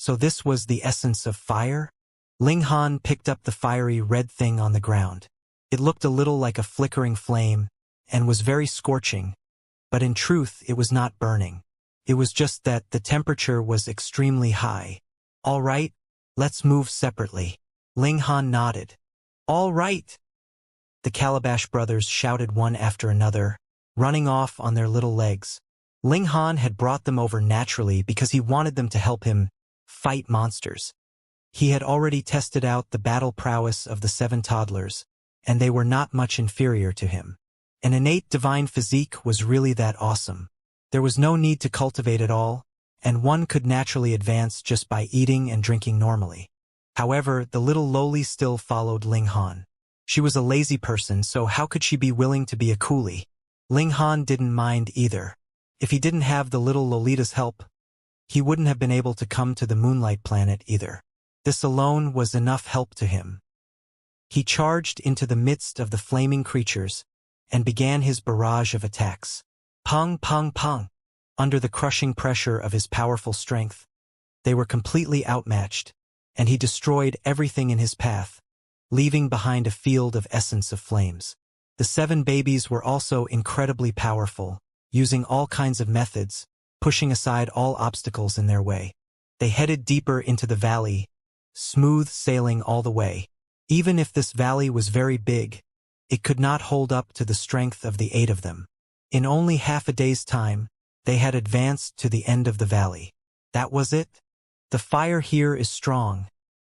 So this was the essence of fire? Ling Han picked up the fiery red thing on the ground. It looked a little like a flickering flame, and was very scorching, but in truth it was not burning. It was just that the temperature was extremely high. All right, let's move separately. Ling Han nodded. All right! The Calabash brothers shouted one after another, running off on their little legs. Ling Han had brought them over naturally because he wanted them to help him fight monsters. He had already tested out the battle prowess of the 7 toddlers, and they were not much inferior to him. An innate divine physique was really that awesome. There was no need to cultivate at all, and one could naturally advance just by eating and drinking normally. However, the little Loli still followed Ling Han. She was a lazy person, so how could she be willing to be a coolie? Ling Han didn't mind either. If he didn't have the little Lolita's help, he wouldn't have been able to come to the Moonlight Planet either. This alone was enough help to him. He charged into the midst of the flaming creatures and began his barrage of attacks. Pong, pong, pong. Under the crushing pressure of his powerful strength, they were completely outmatched, and he destroyed everything in his path, leaving behind a field of essence of flames. The 7 babies were also incredibly powerful, using all kinds of methods, pushing aside all obstacles in their way. They headed deeper into the valley, smooth sailing all the way. Even if this valley was very big, it could not hold up to the strength of the 8 of them. In only half a day's time, they had advanced to the end of the valley. That was it? The fire here is strong,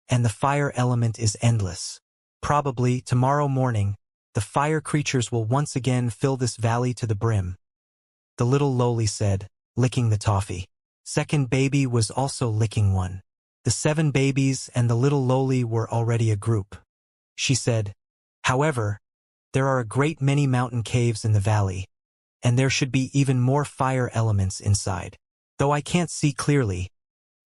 and the fire element is endless. Probably, tomorrow morning, the fire creatures will once again fill this valley to the brim. The little Loli said, licking the toffee. Second baby was also licking one. The 7 babies and the little Loli were already a group. She said, however, there are a great many mountain caves in the valley, and there should be even more fire elements inside. Though I can't see clearly,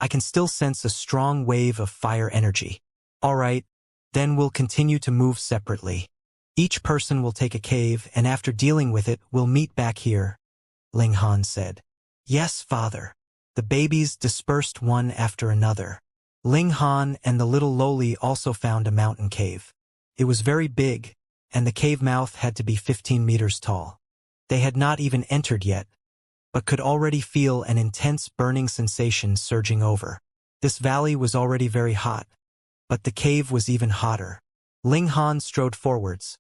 I can still sense a strong wave of fire energy. All right, then we'll continue to move separately. Each person will take a cave, and after dealing with it, we'll meet back here, Ling Han said. Yes, father. The babies dispersed one after another. Ling Han and the little Loli also found a mountain cave. It was very big, and the cave mouth had to be 15 meters tall. They had not even entered yet, but could already feel an intense burning sensation surging over. This valley was already very hot, but the cave was even hotter. Ling Han strode forwards,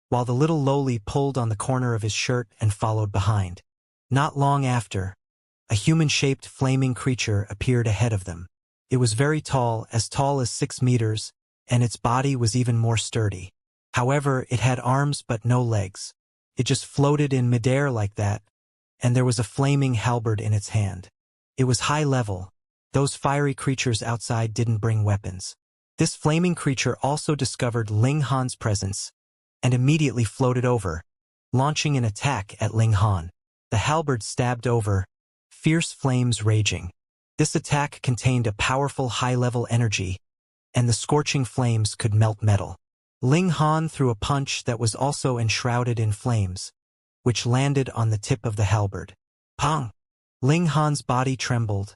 while the little Loli pulled on the corner of his shirt and followed behind. Not long after, a human-shaped flaming creature appeared ahead of them. It was very tall as 6 meters, and its body was even more sturdy. However, it had arms but no legs. It just floated in midair like that, and there was a flaming halberd in its hand. It was high level. Those fiery creatures outside didn't bring weapons. This flaming creature also discovered Ling Han's presence, and immediately floated over, launching an attack at Ling Han. The halberd stabbed over, fierce flames raging. This attack contained a powerful high-level energy, and the scorching flames could melt metal. Ling Han threw a punch that was also enshrouded in flames, which landed on the tip of the halberd. Pong! Ling Han's body trembled,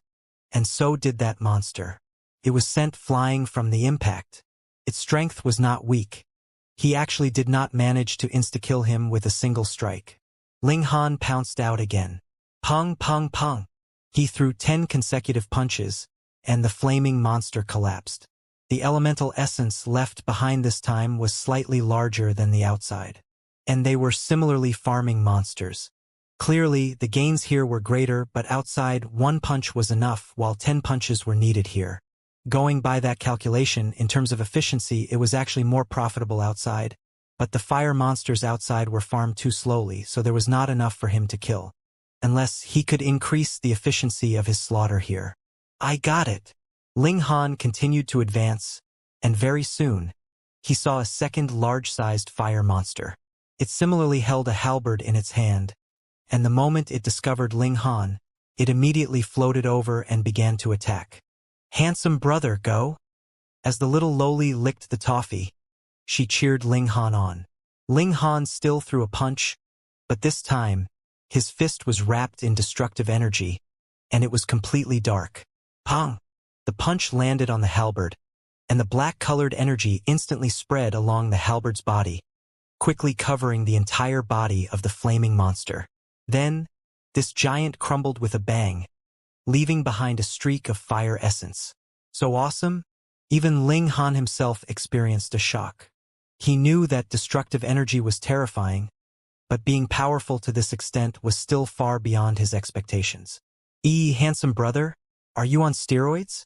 and so did that monster. It was sent flying from the impact. Its strength was not weak. He actually did not manage to insta-kill him with a single strike. Ling Han pounced out again. Pong, pong, pong. He threw 10 consecutive punches, and the flaming monster collapsed. The elemental essence left behind this time was slightly larger than the outside. And they were similarly farming monsters. Clearly, the gains here were greater, but outside, 1 punch was enough, while 10 punches were needed here. Going by that calculation, in terms of efficiency, it was actually more profitable outside, but the fire monsters outside were farmed too slowly, so there was not enough for him to kill. Unless he could increase the efficiency of his slaughter here. I got it. Ling Han continued to advance, and very soon, he saw a second large-sized fire monster. It similarly held a halberd in its hand, and the moment it discovered Ling Han, it immediately floated over and began to attack. Handsome brother, go! As the little Loli licked the toffee, she cheered Ling Han on. Ling Han still threw a punch, but this time, his fist was wrapped in destructive energy, and it was completely dark. Pong! The punch landed on the halberd, and the black-colored energy instantly spread along the halberd's body, quickly covering the entire body of the flaming monster. Then, this giant crumbled with a bang, leaving behind a streak of fire essence. So awesome, even Ling Han himself experienced a shock. He knew that destructive energy was terrifying, but being powerful to this extent was still far beyond his expectations. Handsome brother, are you on steroids?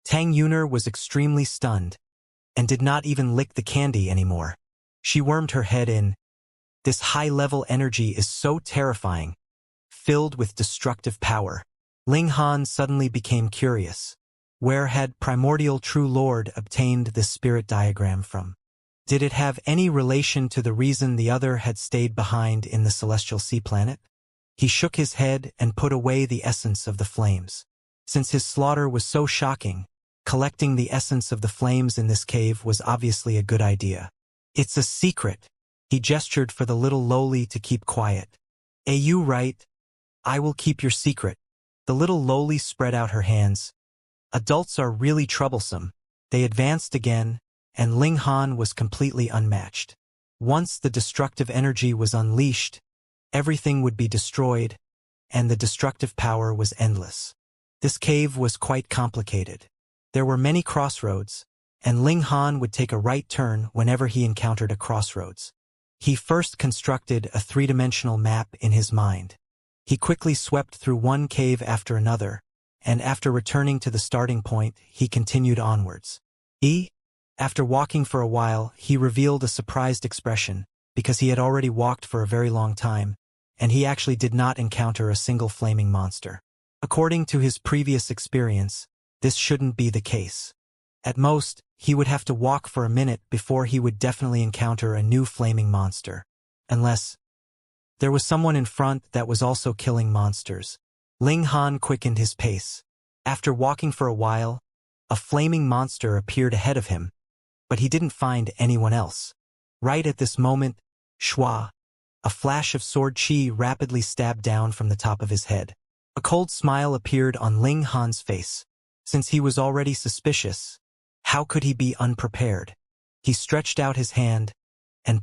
Tang Yuner was extremely stunned, and did not even lick the candy anymore. She wormed her head in. This high-level energy is so terrifying, filled with destructive power. Ling Han suddenly became curious. Where had Primordial True Lord obtained this spirit diagram from? Did it have any relation to the reason the other had stayed behind in the Celestial Sea Planet? He shook his head and put away the essence of the flames. Since his slaughter was so shocking, collecting the essence of the flames in this cave was obviously a good idea. It's a secret. He gestured for the little lowly to keep quiet. You right? I will keep your secret. The little lowly spread out her hands. Adults are really troublesome. They advanced again, and Ling Han was completely unmatched. Once the destructive energy was unleashed, everything would be destroyed, and the destructive power was endless. This cave was quite complicated. There were many crossroads, and Ling Han would take a right turn whenever he encountered a crossroads. He first constructed a three-dimensional map in his mind. He quickly swept through one cave after another, and after returning to the starting point, he continued onwards. After walking for a while, he revealed a surprised expression, because he had already walked for a very long time, and he actually did not encounter a single flaming monster. According to his previous experience, this shouldn't be the case. At most, he would have to walk for a minute before he would definitely encounter a new flaming monster. Unless there was someone in front that was also killing monsters. Ling Han quickened his pace. After walking for a while, a flaming monster appeared ahead of him, but he didn't find anyone else. Right at this moment, Shua, a flash of sword chi rapidly stabbed down from the top of his head. A cold smile appeared on Ling Han's face. Since he was already suspicious, how could he be unprepared? He stretched out his hand, and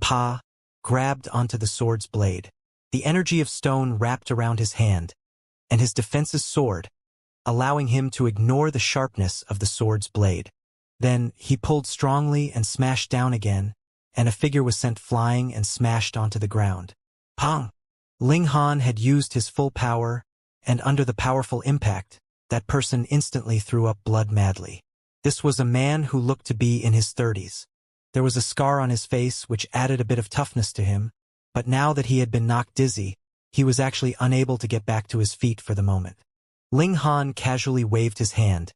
grabbed onto the sword's blade. The energy of stone wrapped around his hand, and his defense's sword, allowing him to ignore the sharpness of the sword's blade. Then he pulled strongly and smashed down again, and a figure was sent flying and smashed onto the ground. Pong! Ling Han had used his full power, and under the powerful impact, that person instantly threw up blood madly. This was a man who looked to be in his 30s. There was a scar on his face which added a bit of toughness to him, but now that he had been knocked dizzy, he was actually unable to get back to his feet for the moment. Ling Han casually waved his hand,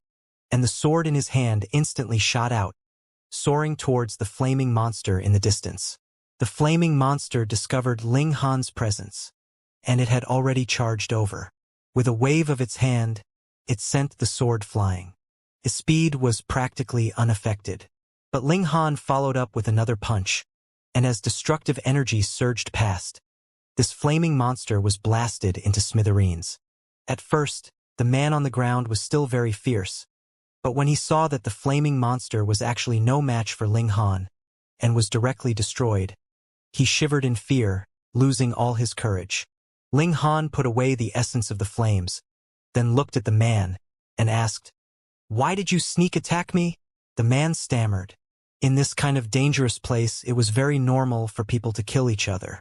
and the sword in his hand instantly shot out, soaring towards the flaming monster in the distance. The flaming monster discovered Ling Han's presence, and it had already charged over. With a wave of its hand, it sent the sword flying. Its speed was practically unaffected, but Ling Han followed up with another punch, and as destructive energy surged past, this flaming monster was blasted into smithereens. At first, the man on the ground was still very fierce, but when he saw that the flaming monster was actually no match for Ling Han, and was directly destroyed, he shivered in fear, losing all his courage. Ling Han put away the essence of the flames, then looked at the man, and asked, "Why did you sneak attack me?" The man stammered. In this kind of dangerous place, it was very normal for people to kill each other.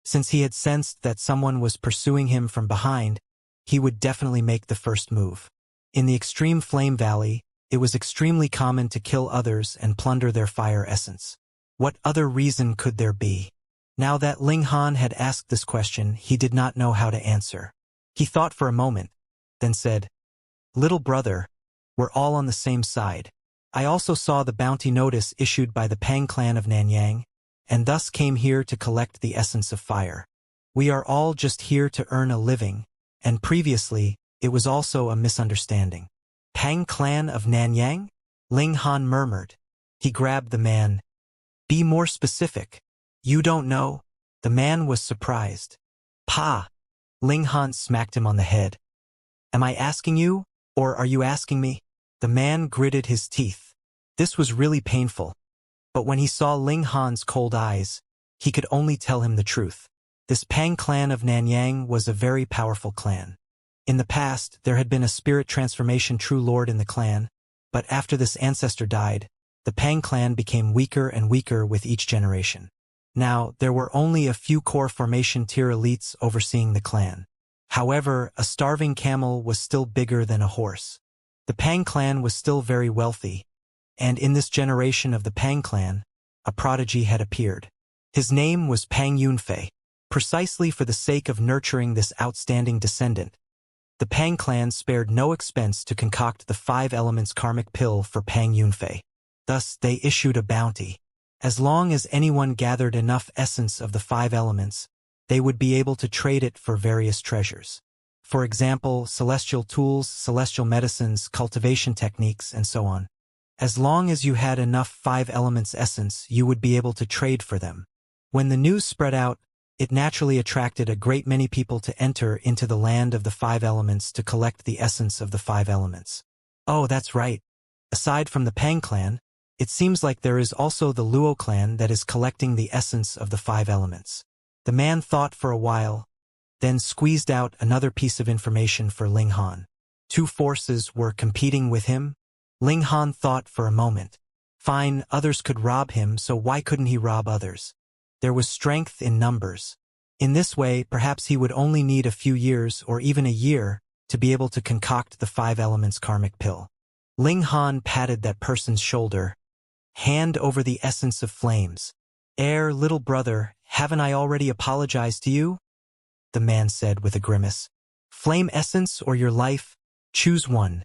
Since he had sensed that someone was pursuing him from behind, he would definitely make the first move. In the extreme flame valley, it was extremely common to kill others and plunder their fire essence. What other reason could there be? Now that Ling Han had asked this question, he did not know how to answer. He thought for a moment, then said, "Little brother, we're all on the same side. I also saw the bounty notice issued by the Pang clan of Nanyang, and thus came here to collect the essence of fire. We are all just here to earn a living, and previously, it was also a misunderstanding." "Pang clan of Nanyang?" Ling Han murmured. He grabbed the man. "Be more specific. You don't know?" The man was surprised. "Pa!" Ling Han smacked him on the head. "Am I asking you, or are you asking me?" The man gritted his teeth. This was really painful. But when he saw Ling Han's cold eyes, he could only tell him the truth. This Pang clan of Nanyang was a very powerful clan. In the past, there had been a spirit transformation true lord in the clan, but after this ancestor died, the Pang clan became weaker and weaker with each generation. Now, there were only a few core formation tier elites overseeing the clan. However, a starving camel was still bigger than a horse. The Pang clan was still very wealthy, and in this generation of the Pang clan, a prodigy had appeared. His name was Pang Yunfei. Precisely for the sake of nurturing this outstanding descendant, the Pang clan spared no expense to concoct the 5 elements karmic pill for Pang Yunfei. Thus, they issued a bounty. As long as anyone gathered enough essence of the 5 elements, they would be able to trade it for various treasures. For example, celestial tools, celestial medicines, cultivation techniques, and so on. As long as you had enough 5 elements essence, you would be able to trade for them. When the news spread out, it naturally attracted a great many people to enter into the land of the 5 elements to collect the essence of the 5 elements. Oh, that's right. Aside from the Pang clan, it seems like there is also the Luo clan that is collecting the essence of the 5 elements. The man thought for a while, then squeezed out another piece of information for Ling Han. 2 forces were competing with him. Ling Han thought for a moment. Fine, others could rob him, so why couldn't he rob others? There was strength in numbers. In this way, perhaps he would only need a few years or even a year to be able to concoct the 5 elements karmic pill. Ling Han patted that person's shoulder. Hand over the essence of flames. Little brother, haven't I already apologized to you? The man said with a grimace. Flame essence or your life? Choose one.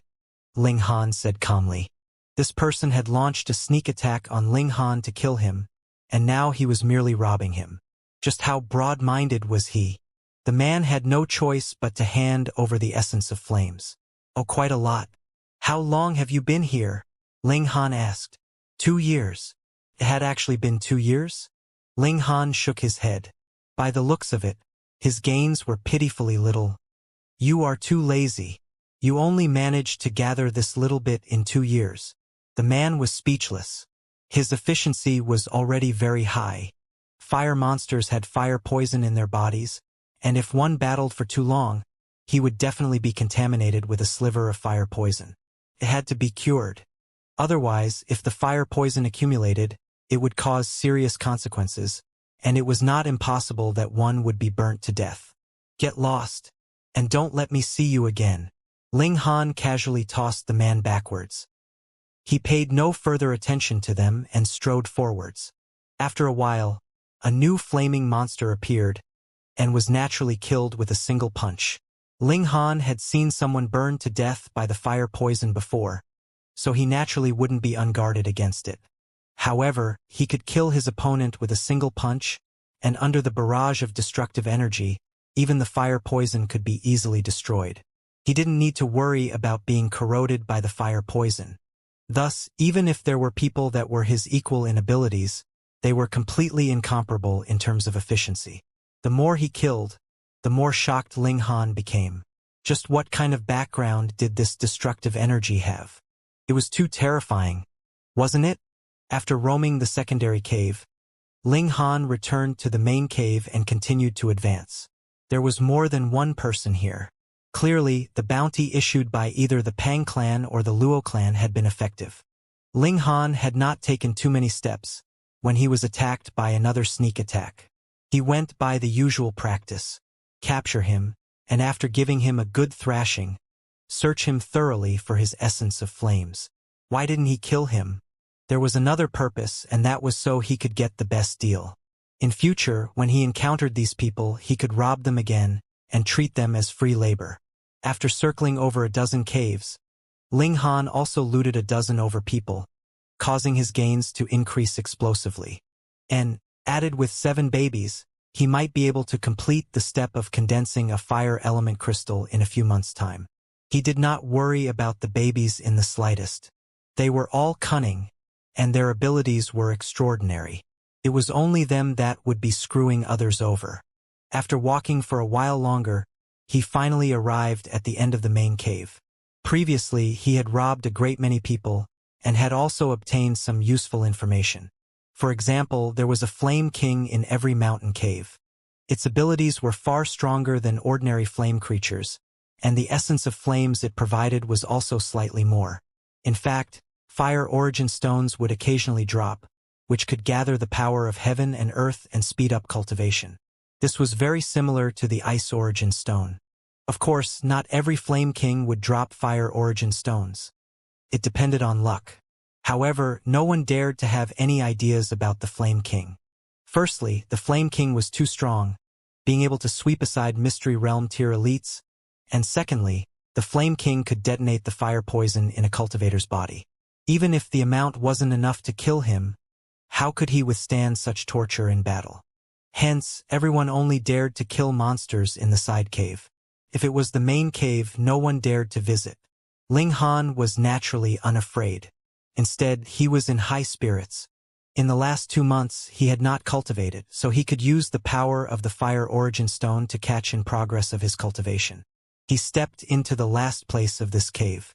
Ling Han said calmly. This person had launched a sneak attack on Ling Han to kill him, and now he was merely robbing him. Just how broad-minded was he? The man had no choice but to hand over the essence of flames. Oh, quite a lot. How long have you been here? Ling Han asked. 2 years. It had actually been 2 years? Ling Han shook his head. By the looks of it, his gains were pitifully little. You are too lazy. You only managed to gather this little bit in 2 years. The man was speechless. His efficiency was already very high. Fire monsters had fire poison in their bodies, and if one battled for too long, he would definitely be contaminated with a sliver of fire poison. It had to be cured. Otherwise, if the fire poison accumulated, it would cause serious consequences, and it was not impossible that one would be burnt to death. Get lost, and don't let me see you again. Ling Han casually tossed the man backwards. He paid no further attention to them and strode forwards. After a while, a new flaming monster appeared, and was naturally killed with a single punch. Ling Han had seen someone burned to death by the fire poison before, so he naturally wouldn't be unguarded against it. However, he could kill his opponent with a single punch, and under the barrage of destructive energy, even the fire poison could be easily destroyed. He didn't need to worry about being corroded by the fire poison. Thus, even if there were people that were his equal in abilities, they were completely incomparable in terms of efficiency. The more he killed, the more shocked Ling Han became. Just what kind of background did this destructive energy have? It was too terrifying, wasn't it? After roaming the secondary cave, Ling Han returned to the main cave and continued to advance. There was more than one person here. Clearly, the bounty issued by either the Pang clan or the Luo clan had been effective. Ling Han had not taken too many steps when he was attacked by another sneak attack. He went by the usual practice. Capture him, and after giving him a good thrashing, search him thoroughly for his essence of flames. Why didn't he kill him? There was another purpose, and that was so he could get the best deal. In future, when he encountered these people, he could rob them again and treat them as free labor. After circling over a dozen caves, Ling Han also looted a dozen over people, causing his gains to increase explosively. And, added with 7 babies, he might be able to complete the step of condensing a fire element crystal in a few months' time. He did not worry about the babies in the slightest. They were all cunning, and their abilities were extraordinary. It was only them that would be screwing others over. After walking for a while longer, he finally arrived at the end of the main cave. Previously, he had robbed a great many people and had also obtained some useful information. For example, there was a flame king in every mountain cave. Its abilities were far stronger than ordinary flame creatures, and the essence of flames it provided was also slightly more. In fact, fire origin stones would occasionally drop, which could gather the power of heaven and earth and speed up cultivation. This was very similar to the ice origin stone. Of course, not every flame king would drop fire origin stones. It depended on luck. However, no one dared to have any ideas about the Flame King. Firstly, the Flame King was too strong, being able to sweep aside Mystery Realm tier elites, and secondly, the Flame King could detonate the fire poison in a cultivator's body. Even if the amount wasn't enough to kill him, how could he withstand such torture in battle? Hence, everyone only dared to kill monsters in the side cave. If it was the main cave, no one dared to visit. Ling Han was naturally unafraid. Instead, he was in high spirits. In the last 2 months, he had not cultivated, so he could use the power of the fire origin stone to catch in progress of his cultivation. He stepped into the last place of this cave.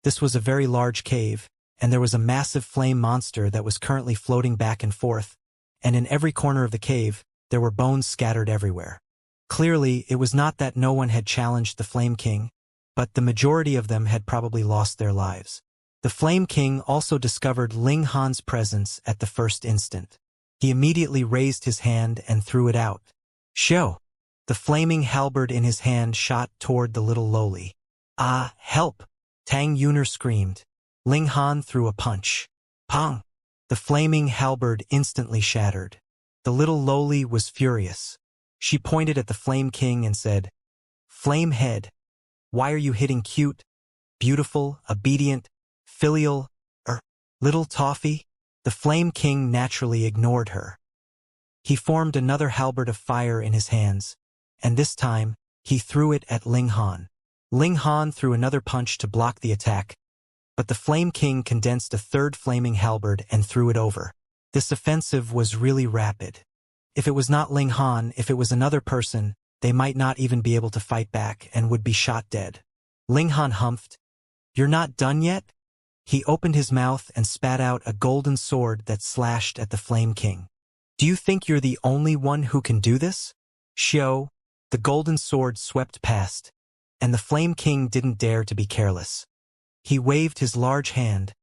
This was a very large cave, and there was a massive flame monster that was currently floating back and forth, and in every corner of the cave, there were bones scattered everywhere. Clearly, it was not that no one had challenged the Flame King, but the majority of them had probably lost their lives. The Flame King also discovered Ling Han's presence at the first instant. He immediately raised his hand and threw it out. Show! The flaming halberd in his hand shot toward the little lowly. Ah, help! Tang Yuner screamed. Ling Han threw a punch. Pong! The flaming halberd instantly shattered. The little lowly was furious. She pointed at the Flame King and said, "Flame head, why are you hitting cute, beautiful, obedient, filial, little toffee?" The Flame King naturally ignored her. He formed another halberd of fire in his hands, and this time, he threw it at Ling Han. Ling Han threw another punch to block the attack, but the Flame King condensed a third flaming halberd and threw it over. This offensive was really rapid. If it was not Ling Han, if it was another person, they might not even be able to fight back and would be shot dead. Ling Han humphed. "You're not done yet?" He opened his mouth and spat out a golden sword that slashed at the Flame King. "Do you think you're the only one who can do this?" Xiao, the golden sword swept past, and the Flame King didn't dare to be careless. He waved his large hand,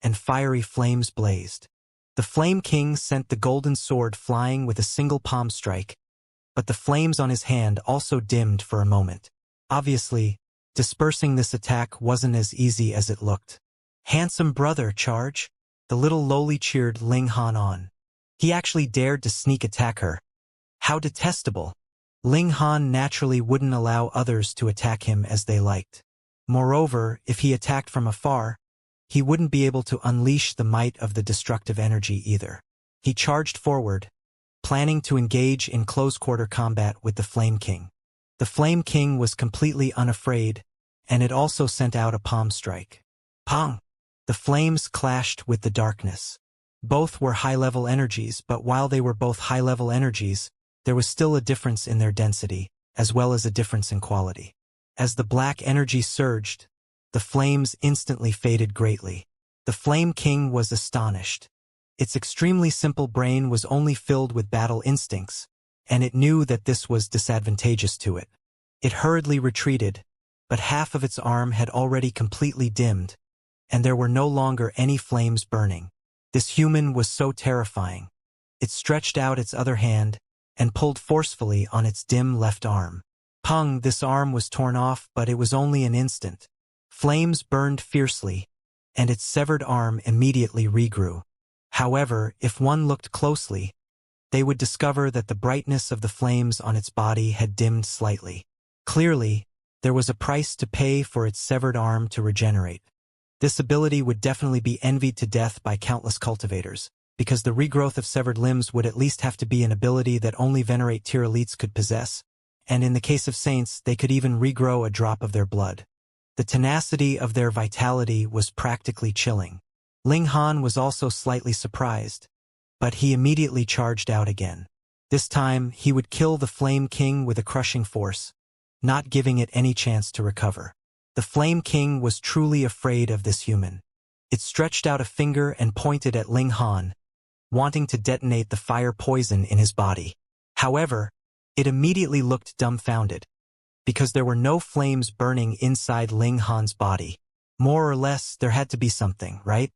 and fiery flames blazed. The Flame King sent the golden sword flying with a single palm strike, but the flames on his hand also dimmed for a moment. Obviously, dispersing this attack wasn't as easy as it looked. "Handsome brother, charge!" The little lowly cheered Ling Han on. He actually dared to sneak attack her. How detestable! Ling Han naturally wouldn't allow others to attack him as they liked. Moreover, if he attacked from afar, he wouldn't be able to unleash the might of the destructive energy either. He charged forward, planning to engage in close-quarter combat with the Flame King. The Flame King was completely unafraid, and it also sent out a palm strike. Pong! The flames clashed with the darkness. Both were high-level energies, but while they were both high-level energies, there was still a difference in their density, as well as a difference in quality. As the black energy surged, the flames instantly faded greatly. The Flame King was astonished. Its extremely simple brain was only filled with battle instincts, and it knew that this was disadvantageous to it. It hurriedly retreated, but half of its arm had already completely dimmed, and there were no longer any flames burning. This human was so terrifying. It stretched out its other hand and pulled forcefully on its dim left arm. Pung! This arm was torn off, but it was only an instant. Flames burned fiercely, and its severed arm immediately regrew. However, if one looked closely, they would discover that the brightness of the flames on its body had dimmed slightly. Clearly, there was a price to pay for its severed arm to regenerate. This ability would definitely be envied to death by countless cultivators, because the regrowth of severed limbs would at least have to be an ability that only Venerate tier elites could possess, and in the case of saints, they could even regrow a drop of their blood. The tenacity of their vitality was practically chilling. Ling Han was also slightly surprised, but he immediately charged out again. This time, he would kill the Flame King with a crushing force, not giving it any chance to recover. The Flame King was truly afraid of this human. It stretched out a finger and pointed at Ling Han, wanting to detonate the fire poison in his body. However, it immediately looked dumbfounded, because there were no flames burning inside Ling Han's body. More or less, there had to be something, right?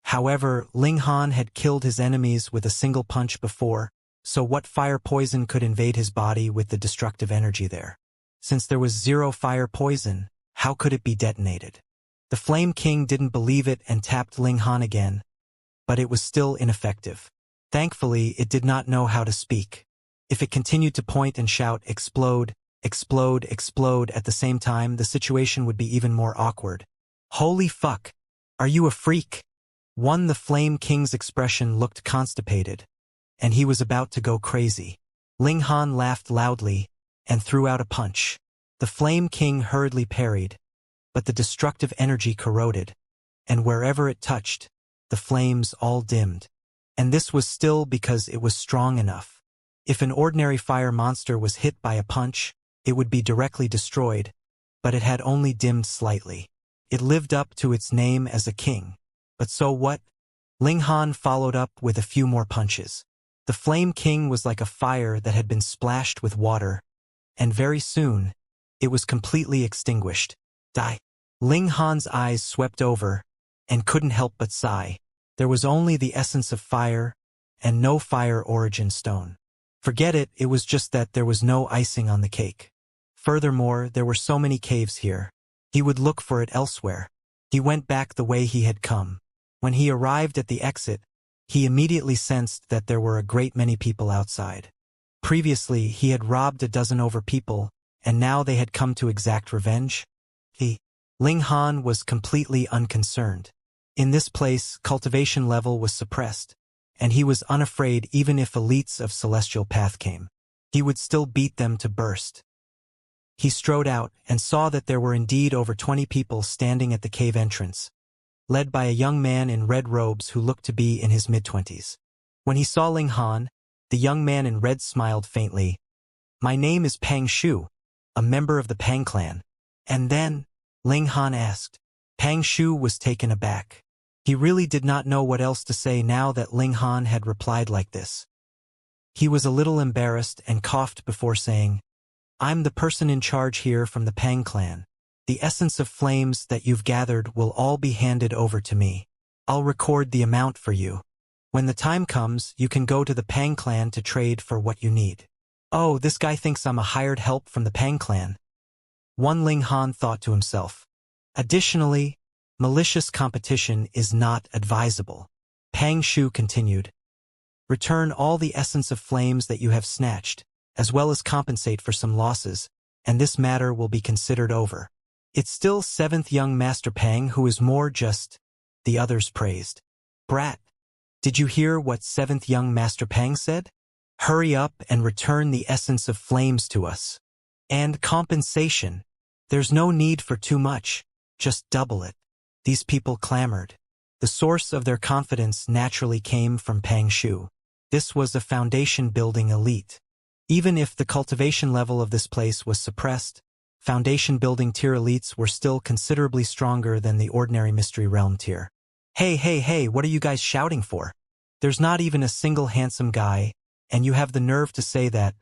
However, Ling Han had killed his enemies with a single punch before, so what fire poison could invade his body with the destructive energy there? Since there was zero fire poison, how could it be detonated? The Flame King didn't believe it and tapped Ling Han again, but it was still ineffective. Thankfully, it did not know how to speak. If it continued to point and shout, "Explode, explode, explode," at the same time, the situation would be even more awkward. Holy fuck! Are you a freak? The Flame King's expression looked constipated, and he was about to go crazy. Ling Han laughed loudly and threw out a punch. The Flame King hurriedly parried, but the destructive energy corroded, and wherever it touched, the flames all dimmed. And this was still because it was strong enough. If an ordinary fire monster was hit by a punch, it would be directly destroyed, but it had only dimmed slightly. It lived up to its name as a king. But so what? Ling Han followed up with a few more punches. The Flame King was like a fire that had been splashed with water, and very soon, it was completely extinguished. Die. Ling Han's eyes swept over, and couldn't help but sigh. There was only the essence of fire, and no fire origin stone. Forget it, it was just that there was no icing on the cake. Furthermore, there were so many caves here. He would look for it elsewhere. He went back the way he had come. When he arrived at the exit, he immediately sensed that there were a great many people outside. Previously, he had robbed a dozen over people, and now they had come to exact revenge. Ling Han was completely unconcerned. In this place, cultivation level was suppressed, and he was unafraid even if elites of Celestial Path came. He would still beat them to burst. He strode out and saw that there were indeed over 20 people standing at the cave entrance, led by a young man in red robes who looked to be in his mid-20s. When he saw Ling Han, the young man in red smiled faintly. "My name is Pang Shu, a member of the Pang clan." And then, Ling Han asked. Pang Shu was taken aback. He really did not know what else to say now that Ling Han had replied like this. He was a little embarrassed and coughed before saying, "I'm the person in charge here from the Pang clan. The essence of flames that you've gathered will all be handed over to me. I'll record the amount for you. When the time comes, you can go to the Pang clan to trade for what you need." Oh, this guy thinks I'm a hired help from the Pang clan. Ling Han thought to himself. Additionally, malicious competition is not advisable. Pang Shu continued. Return all the essence of flames that you have snatched, as well as compensate for some losses, and this matter will be considered over. It's still 7th young Master Pang who is more just, the others praised. Brat, did you hear what 7th young Master Pang said? Hurry up and return the essence of flames to us. And compensation. There's no need for too much, just double it. These people clamored. The source of their confidence naturally came from Pang Shu. This was a foundation-building elite. Even if the cultivation level of this place was suppressed, foundation-building tier elites were still considerably stronger than the ordinary Mystery Realm tier. Hey, what are you guys shouting for? There's not even a single handsome guy, and you have the nerve to say that,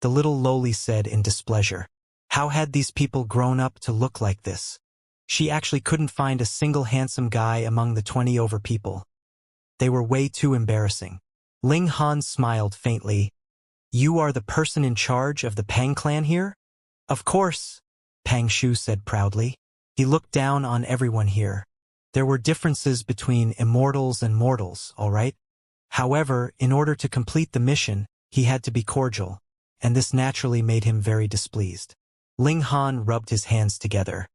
the little lowly said in displeasure. How had these people grown up to look like this? She actually couldn't find a single handsome guy among the 20 over people. They were way too embarrassing. Ling Han smiled faintly. You are the person in charge of the Pang clan here? Of course, Pang Shu said proudly. He looked down on everyone here. There were differences between immortals and mortals, all right? However, in order to complete the mission, he had to be cordial, and this naturally made him very displeased. Ling Han rubbed his hands together.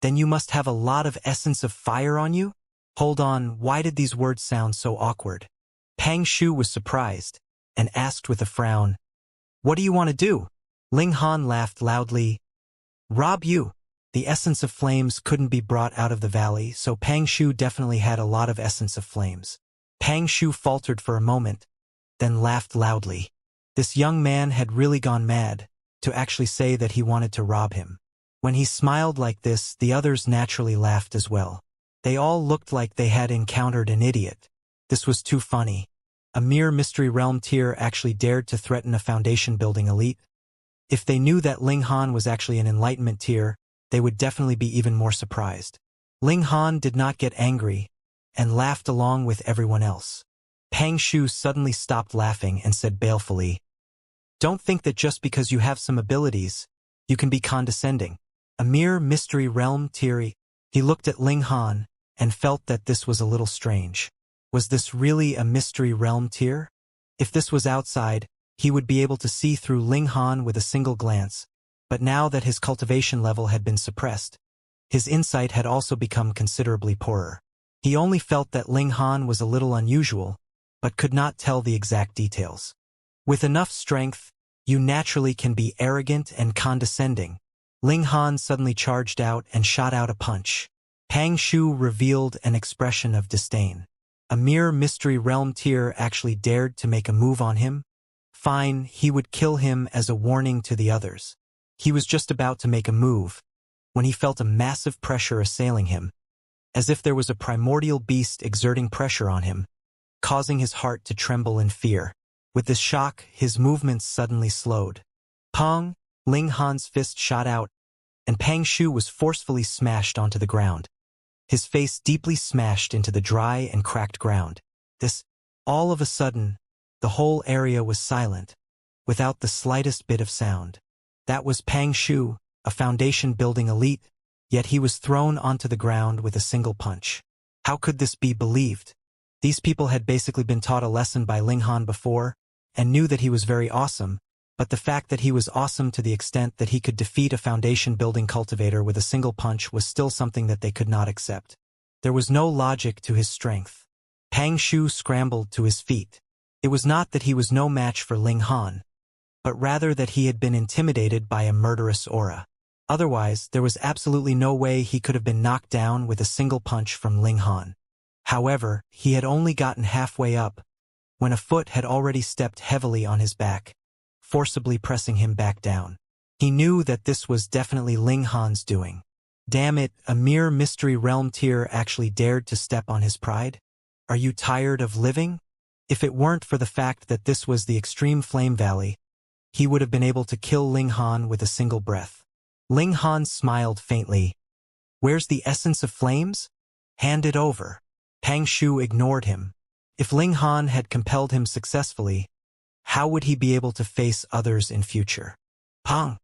Then you must have a lot of essence of fire on you? Hold on, why did these words sound so awkward? Pang Shu was surprised, and asked with a frown, What do you want to do? Ling Han laughed loudly. Rob you. The essence of flames couldn't be brought out of the valley, so Pang Shu definitely had a lot of essence of flames. Pang Shu faltered for a moment, then laughed loudly. This young man had really gone mad, to actually say that he wanted to rob him. When he smiled like this, the others naturally laughed as well. They all looked like they had encountered an idiot. This was too funny. A mere Mystery Realm tier actually dared to threaten a foundation-building elite? If they knew that Ling Han was actually an Enlightenment tier, they would definitely be even more surprised. Ling Han did not get angry, and laughed along with everyone else. Pang Shu suddenly stopped laughing and said balefully, "Don't think that just because you have some abilities, you can be condescending. A mere Mystery Realm tier." He looked at Ling Han, and felt that this was a little strange. Was this really a Mystery Realm tier? If this was outside, he would be able to see through Ling Han with a single glance, but now that his cultivation level had been suppressed, his insight had also become considerably poorer. He only felt that Ling Han was a little unusual, but could not tell the exact details. With enough strength, you naturally can be arrogant and condescending. Ling Han suddenly charged out and shot out a punch. Pang Shu revealed an expression of disdain. A mere Mystery Realm tier actually dared to make a move on him? Fine, he would kill him as a warning to the others. He was just about to make a move, when he felt a massive pressure assailing him, as if there was a primordial beast exerting pressure on him, causing his heart to tremble in fear. With this shock, his movements suddenly slowed. Pong! Ling Han's fist shot out, and Pang Shu was forcefully smashed onto the ground. His face deeply smashed into the dry and cracked ground. All of a sudden, the whole area was silent, without the slightest bit of sound. That was Pang Shu, a foundation-building elite, yet he was thrown onto the ground with a single punch. How could this be believed? These people had basically been taught a lesson by Ling Han before, and knew that he was very awesome, but the fact that he was awesome to the extent that he could defeat a foundation-building cultivator with a single punch was still something that they could not accept. There was no logic to his strength. Pang Shu scrambled to his feet. It was not that he was no match for Ling Han, but rather that he had been intimidated by a murderous aura. Otherwise, there was absolutely no way he could have been knocked down with a single punch from Ling Han. However, he had only gotten halfway up, when a foot had already stepped heavily on his back, forcibly pressing him back down. He knew that this was definitely Ling Han's doing. Damn it, a mere Mystery Realm tier actually dared to step on his pride? Are you tired of living? If it weren't for the fact that this was the extreme Flame Valley, he would have been able to kill Ling Han with a single breath. Ling Han smiled faintly. Where's the essence of flames? Hand it over. Pang Shu ignored him. If Ling Han had compelled him successfully, how would he be able to face others in future? Pong!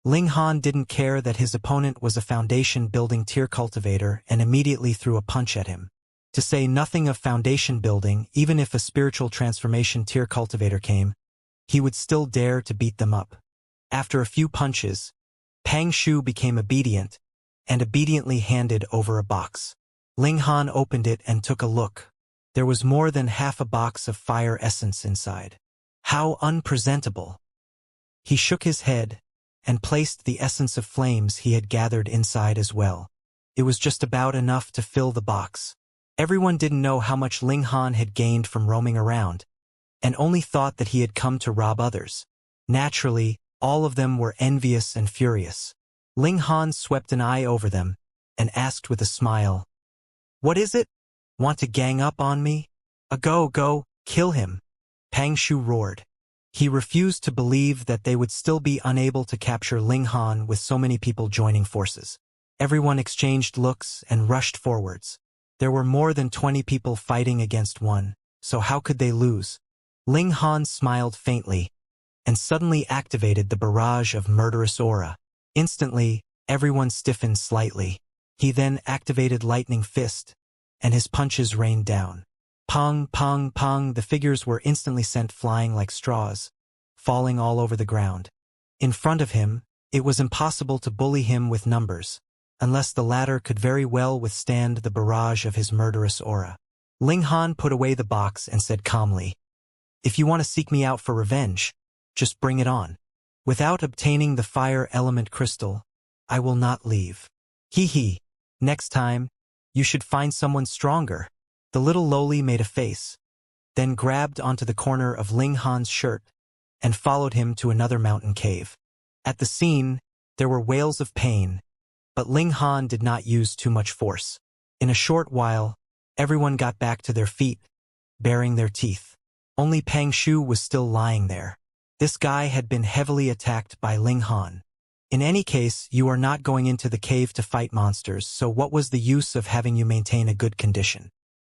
Ling Han didn't care that his opponent was a foundation-building tier cultivator and immediately threw a punch at him. To say nothing of foundation building, even if a spiritual transformation tier cultivator came, he would still dare to beat them up. After a few punches, Pang Shu became obedient, and obediently handed over a box. Ling Han opened it and took a look. There was more than half a box of fire essence inside. How unpresentable! He shook his head, and placed the essence of flames he had gathered inside as well. It was just about enough to fill the box. Everyone didn't know how much Ling Han had gained from roaming around, and only thought that he had come to rob others. Naturally, all of them were envious and furious. Ling Han swept an eye over them, and asked with a smile, "What is it? Want to gang up on me? Go, kill him." Pang Shu roared. He refused to believe that they would still be unable to capture Ling Han with so many people joining forces. Everyone exchanged looks and rushed forwards. There were more than 20 people fighting against one, so how could they lose? Ling Han smiled faintly, and suddenly activated the barrage of murderous aura. Instantly, everyone stiffened slightly. He then activated Lightning Fist, and his punches rained down. Pong, pong, pong, the figures were instantly sent flying like straws, falling all over the ground. In front of him, it was impossible to bully him with numbers, unless the latter could very well withstand the barrage of his murderous aura. Ling Han put away the box and said calmly, "If you want to seek me out for revenge, just bring it on. Without obtaining the fire element crystal, I will not leave. Hee. Next time, you should find someone stronger." The little loli made a face, then grabbed onto the corner of Ling Han's shirt, and followed him to another mountain cave. At the scene, there were wails of pain, But Ling Han did not use too much force. In a short while, everyone got back to their feet, baring their teeth. Only Pang Shu was still lying there. This guy had been heavily attacked by Ling Han. In any case, you are not going into the cave to fight monsters, so what was the use of having you maintain a good condition?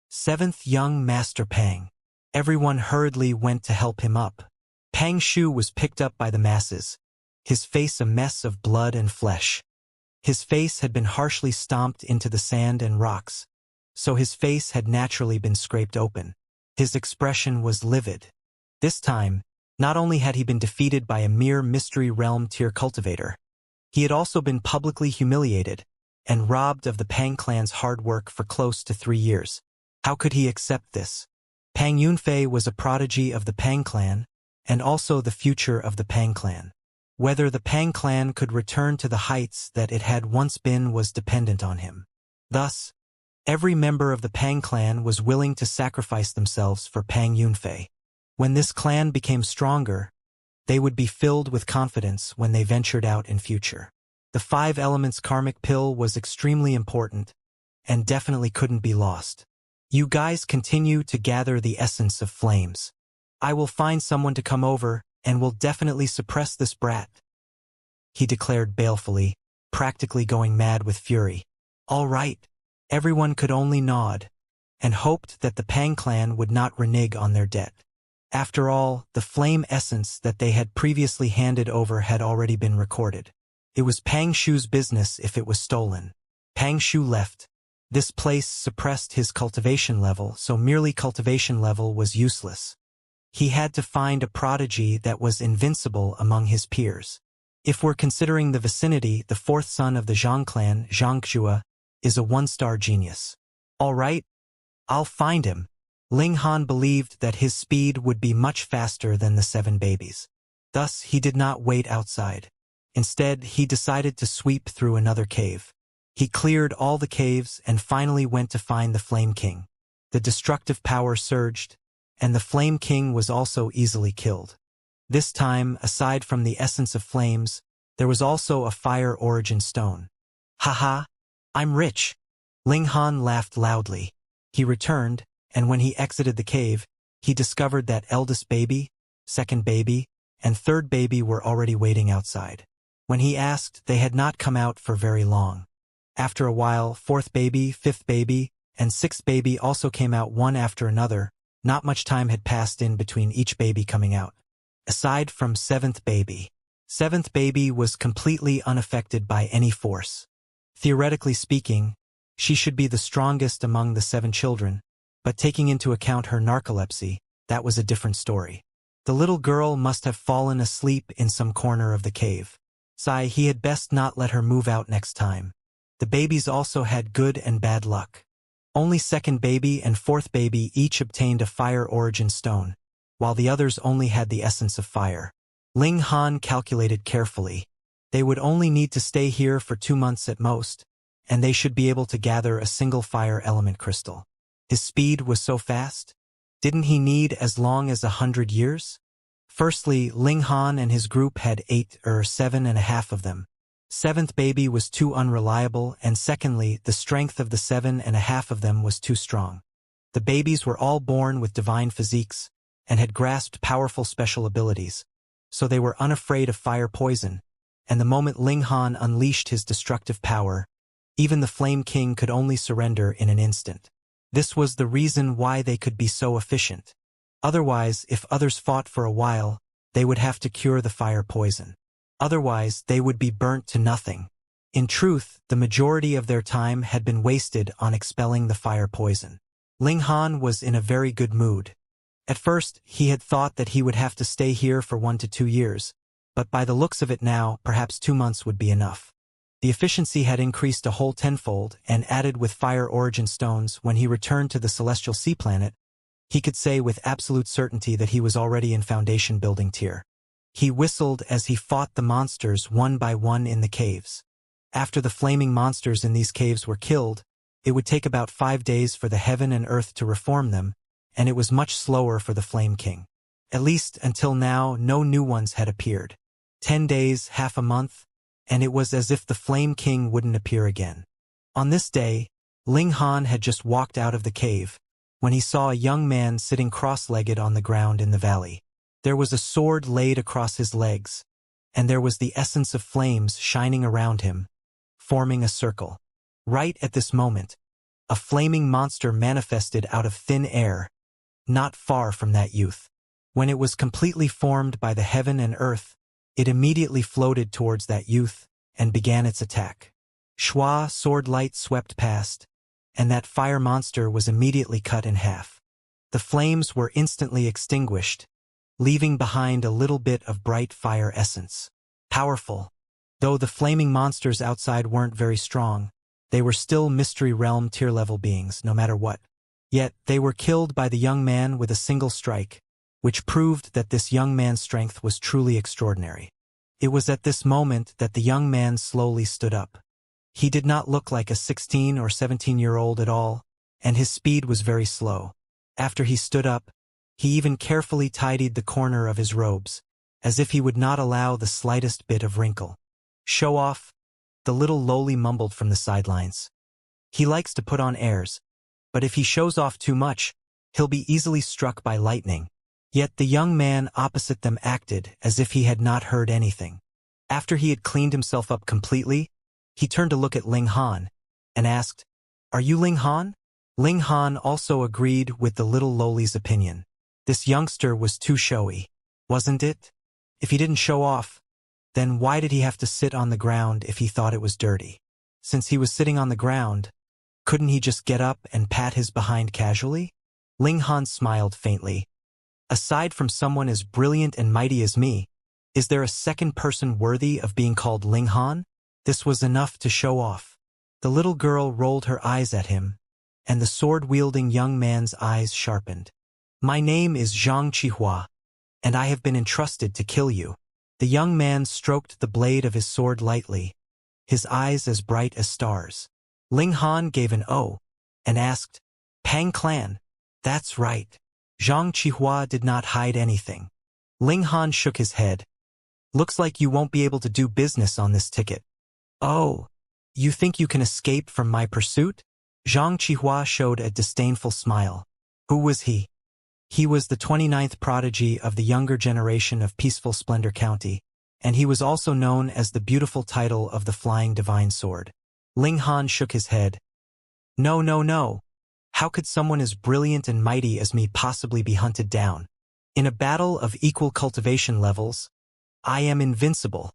Seventh young Master Pang. Everyone hurriedly went to help him up. Pang Shu was picked up by the masses, his face a mess of blood and flesh. His face had been harshly stomped into the sand and rocks, so his face had naturally been scraped open. His expression was livid. This time, not only had he been defeated by a mere Mystery Realm tier cultivator, he had also been publicly humiliated and robbed of the Pang clan's hard work for close to 3 years. How could he accept this? Pang Yunfei was a prodigy of the Pang clan, and also the future of the Pang clan. Whether the Pang clan could return to the heights that it had once been was dependent on him. Thus, every member of the Pang clan was willing to sacrifice themselves for Pang Yunfei. When this clan became stronger, they would be filled with confidence when they ventured out in future. The 5 elements karmic pill was extremely important, and definitely couldn't be lost. You guys continue to gather the essence of flames. I will find someone to come over, and will definitely suppress this brat, he declared balefully, practically going mad with fury. All right. Everyone could only nod, and hoped that the Pang clan would not renege on their debt. After all, the flame essence that they had previously handed over had already been recorded. It was Pang Shu's business if it was stolen. Pang Shu left. This place suppressed his cultivation level, so merely cultivation level was useless. He had to find a prodigy that was invincible among his peers. If we're considering the vicinity, the 4th son of the Zhang clan, Xianxia, is a 1-star genius. All right, I'll find him. Ling Han believed that his speed would be much faster than the 7 babies. Thus, he did not wait outside. Instead, he decided to sweep through another cave. He cleared all the caves and finally went to find the Flame King. The destructive power surged, and the Flame King was also easily killed. This time, aside from the essence of flames, there was also a fire origin stone. Haha, I'm rich. Ling Han laughed loudly. He returned, and when he exited the cave, he discovered that eldest baby, second baby, and third baby were already waiting outside. When he asked, they had not come out for very long. After a while, 4th baby, 5th baby, and 6th baby also came out one after another. Not much time had passed in between each baby coming out. Aside from 7th baby. 7th baby was completely unaffected by any force. Theoretically speaking, she should be the strongest among the 7 children, but taking into account her narcolepsy, that was a different story. The little girl must have fallen asleep in some corner of the cave. He had best not let her move out next time. The babies also had good and bad luck. Only 2nd baby and 4th baby each obtained a fire origin stone, while the others only had the essence of fire. Ling Han calculated carefully. They would only need to stay here for 2 months at most, and they should be able to gather a single fire element crystal. His speed was so fast. Didn't he need as long as 100 years? Firstly, Ling Han and his group had 8 or 7.5 of them. 7th baby was too unreliable, and secondly, the strength of the 7.5 of them was too strong. The babies were all born with divine physiques, and had grasped powerful special abilities, so they were unafraid of fire poison, and the moment Ling Han unleashed his destructive power, even the Flame King could only surrender in an instant. This was the reason why they could be so efficient. Otherwise, if others fought for a while, they would have to cure the fire poison. Otherwise, they would be burnt to nothing. In truth, the majority of their time had been wasted on expelling the fire poison. Ling Han was in a very good mood. At first, he had thought that he would have to stay here for 1 to 2 years, but by the looks of it now, perhaps 2 months would be enough. The efficiency had increased a whole 10-fold, and added with fire origin stones when he returned to the celestial sea planet, he could say with absolute certainty that he was already in foundation building tier. He whistled as he fought the monsters one by one in the caves. After the flaming monsters in these caves were killed, it would take about 5 days for the heaven and earth to reform them, and it was much slower for the Flame King. At least until now, no new ones had appeared. 10 days, half a month, and it was as if the Flame King wouldn't appear again. On this day, Ling Han had just walked out of the cave, when he saw a young man sitting cross-legged on the ground in the valley. There was a sword laid across his legs, and there was the essence of flames shining around him, forming a circle. Right at this moment, a flaming monster manifested out of thin air, not far from that youth. When it was completely formed by the heaven and earth, it immediately floated towards that youth and began its attack. Shua sword light swept past, and that fire monster was immediately cut in half. The flames were instantly extinguished, leaving behind a little bit of bright fire essence. Powerful. Though the flaming monsters outside weren't very strong, they were still Mystery Realm tier-level beings, no matter what. Yet, they were killed by the young man with a single strike, which proved that this young man's strength was truly extraordinary. It was at this moment that the young man slowly stood up. He did not look like a 16 or 17-year-old at all, and his speed was very slow. After he stood up, he even carefully tidied the corner of his robes, as if he would not allow the slightest bit of wrinkle. "Show off," the little lowly mumbled from the sidelines. "He likes to put on airs, but if he shows off too much, he'll be easily struck by lightning." Yet the young man opposite them acted as if he had not heard anything. After he had cleaned himself up completely, he turned to look at Ling Han and asked, "Are you Ling Han?" Ling Han also agreed with the little lowly's opinion. This youngster was too showy, wasn't it? If he didn't show off, then why did he have to sit on the ground if he thought it was dirty? Since he was sitting on the ground, couldn't he just get up and pat his behind casually? Ling Han smiled faintly. "Aside from someone as brilliant and mighty as me, is there a second person worthy of being called Ling Han?" This was enough to show off. The little girl rolled her eyes at him, and the sword-wielding young man's eyes sharpened. "My name is Xianxia, and I have been entrusted to kill you." The young man stroked the blade of his sword lightly, his eyes as bright as stars. Ling Han gave an "oh" and asked, "Pang Clan?" "That's right." Xianxia did not hide anything. Ling Han shook his head. "Looks like you won't be able to do business on this ticket." "Oh, you think you can escape from my pursuit?" Xianxia showed a disdainful smile. Who was he? He was the 29th prodigy of the younger generation of Peaceful Splendor County, and he was also known as the beautiful title of the Flying Divine Sword. Ling Han shook his head. "No, no, no. How could someone as brilliant and mighty as me possibly be hunted down? In a battle of equal cultivation levels, I am invincible."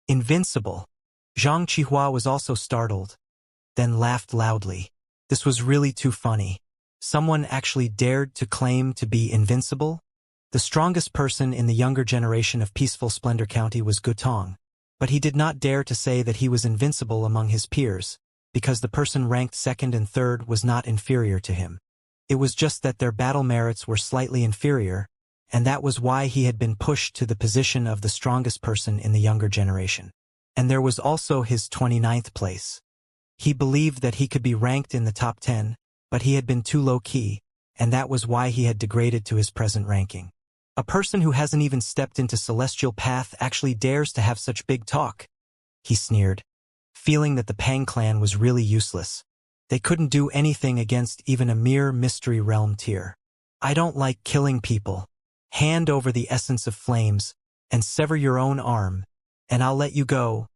"Invincible?" Xianxia was also startled, then laughed loudly. This was really too funny. Someone actually dared to claim to be invincible? The strongest person in the younger generation of Peaceful Splendor County was Gutong, but he did not dare to say that he was invincible among his peers, because the person ranked second and third was not inferior to him. It was just that their battle merits were slightly inferior, and that was why he had been pushed to the position of the strongest person in the younger generation. And there was also his 29th place. He believed that he could be ranked in the top 10, but he had been too low-key, and that was why he had degraded to his present ranking. A person who hasn't even stepped into Celestial Path actually dares to have such big talk, he sneered, feeling that the Pang clan was really useless. They couldn't do anything against even a mere Mystery Realm tier. "I don't like killing people. Hand over the essence of flames, and sever your own arm, and I'll let you go,"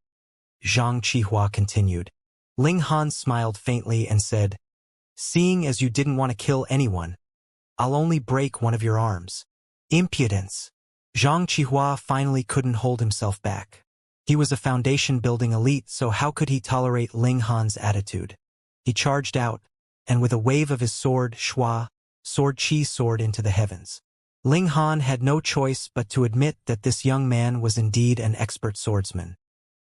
Xianxia continued. Ling Han smiled faintly and said, "Seeing as you didn't want to kill anyone, I'll only break one of your arms." Impudence. Xianxia finally couldn't hold himself back. He was a foundation-building elite, so how could he tolerate Ling Han's attitude? He charged out, and with a wave of his sword, sword chi soared into the heavens. Ling Han had no choice but to admit that this young man was indeed an expert swordsman.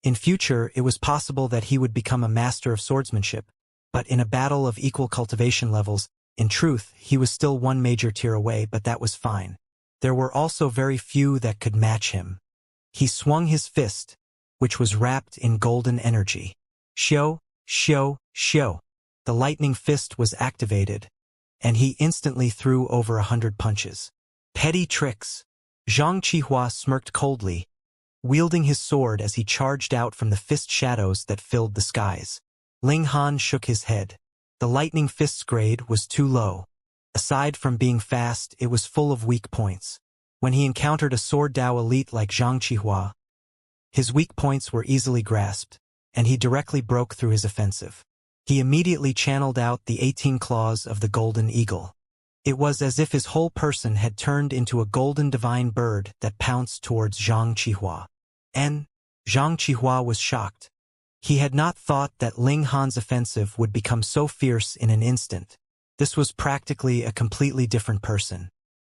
In future, it was possible that he would become a master of swordsmanship, but in a battle of equal cultivation levels, in truth, he was still one major tier away, but that was fine. There were also very few that could match him. He swung his fist, which was wrapped in golden energy. Shio, shio, shio. The lightning fist was activated, and he instantly threw over 100 punches. Petty tricks. Xianxia smirked coldly. wielding his sword as he charged out from the fist shadows that filled the skies. Ling Han shook his head. The lightning fist's grade was too low. Aside from being fast, it was full of weak points. When he encountered a sword Dao elite like Xianxia, his weak points were easily grasped, and he directly broke through his offensive. He immediately channeled out the 18 claws of the golden eagle. It was as if his whole person had turned into a golden divine bird that pounced towards Zhang Qihua. And Zhang Qihua was shocked. He had not thought that Ling Han's offensive would become so fierce in an instant. This was practically a completely different person.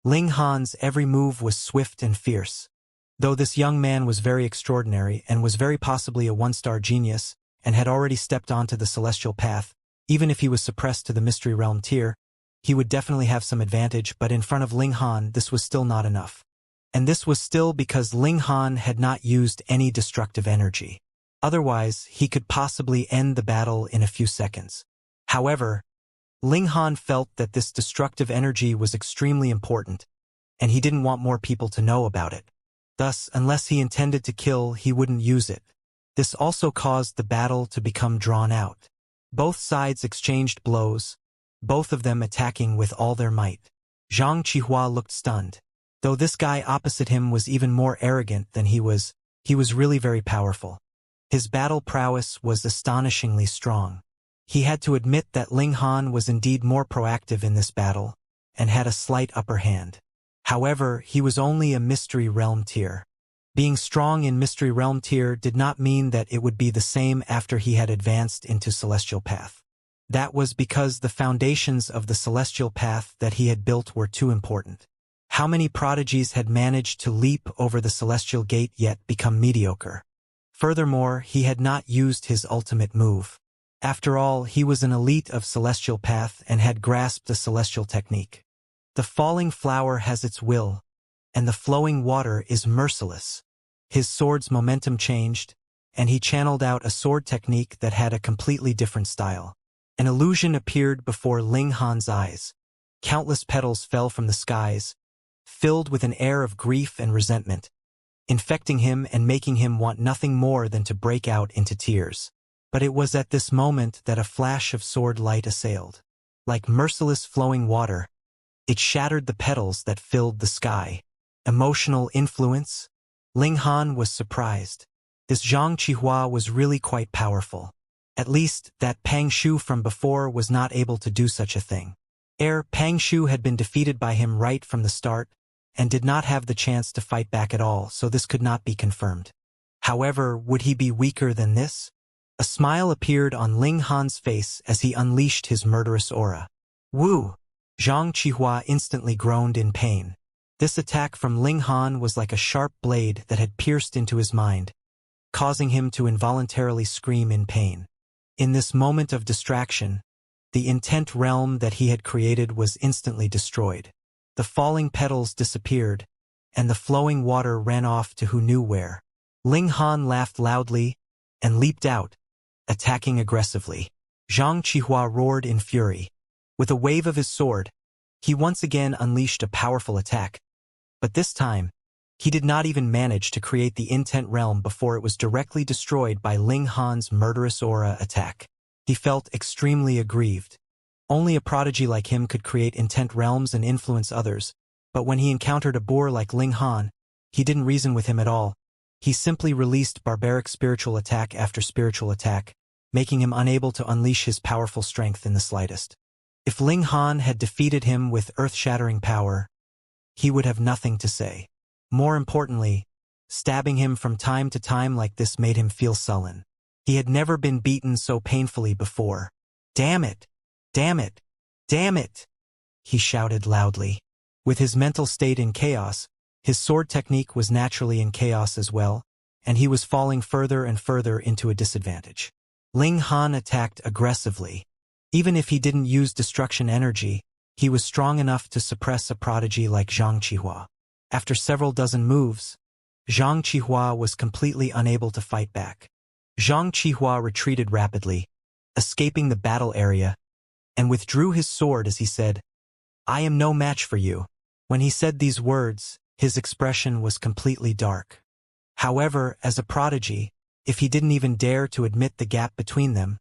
Ling Han's every move was swift and fierce. Though this young man was very extraordinary and was very possibly a one-star genius and had already stepped onto the celestial path, even if he was suppressed to the mystery realm tier, he would definitely have some advantage, but in front of Ling Han this was still not enough. And this was still because Ling Han had not used any destructive energy. Otherwise, he could possibly end the battle in a few seconds. However, Ling Han felt that this destructive energy was extremely important, and he didn't want more people to know about it. Thus, unless he intended to kill, he wouldn't use it. This also caused the battle to become drawn out. Both sides exchanged blows, both of them attacking with all their might. Zhang Qihua looked stunned. Though this guy opposite him was even more arrogant than he was really very powerful. His battle prowess was astonishingly strong. He had to admit that Ling Han was indeed more proactive in this battle, and had a slight upper hand. However, he was only a Mystery Realm tier. Being strong in Mystery Realm tier did not mean that it would be the same after he had advanced into Celestial Path. That was because the foundations of the Celestial Path that he had built were too important. How many prodigies had managed to leap over the Celestial Gate yet become mediocre? Furthermore, he had not used his ultimate move. After all, he was an elite of Celestial Path and had grasped the Celestial Technique. The falling flower has its will, and the flowing water is merciless. His sword's momentum changed, and he channeled out a sword technique that had a completely different style. An illusion appeared before Ling Han's eyes. Countless petals fell from the skies, filled with an air of grief and resentment, infecting him and making him want nothing more than to break out into tears. But it was at this moment that a flash of sword light assailed. Like merciless flowing water, it shattered the petals that filled the sky. Emotional influence? Ling Han was surprised. This Zhang Qihua was really quite powerful. At least, that Pang Shu from before was not able to do such a thing. Pang Shu had been defeated by him right from the start, and did not have the chance to fight back at all, so this could not be confirmed. However, would he be weaker than this? A smile appeared on Ling Han's face as he unleashed his murderous aura. Woo! Zhang Qihua instantly groaned in pain. This attack from Ling Han was like a sharp blade that had pierced into his mind, causing him to involuntarily scream in pain. In this moment of distraction, the intent realm that he had created was instantly destroyed. The falling petals disappeared, and the flowing water ran off to who knew where. Ling Han laughed loudly and leaped out, attacking aggressively. Zhang Qihua roared in fury. With a wave of his sword, he once again unleashed a powerful attack. But this time, he did not even manage to create the intent realm before it was directly destroyed by Ling Han's murderous aura attack. He felt extremely aggrieved. Only a prodigy like him could create intent realms and influence others, but when he encountered a boor like Ling Han, he didn't reason with him at all. He simply released barbaric spiritual attack after spiritual attack, making him unable to unleash his powerful strength in the slightest. If Ling Han had defeated him with earth-shattering power, he would have nothing to say. More importantly, stabbing him from time to time like this made him feel sullen. He had never been beaten so painfully before. Damn it! Damn it! Damn it! He shouted loudly. With his mental state in chaos, his sword technique was naturally in chaos as well, and he was falling further and further into a disadvantage. Ling Han attacked aggressively. Even if he didn't use destruction energy, he was strong enough to suppress a prodigy like Zhang Qihua. After several dozen moves, Zhang Qihua was completely unable to fight back. Zhang Qihua retreated rapidly, escaping the battle area, and withdrew his sword as he said, "I am no match for you." When he said these words, his expression was completely dark. However, as a prodigy, if he didn't even dare to admit the gap between them,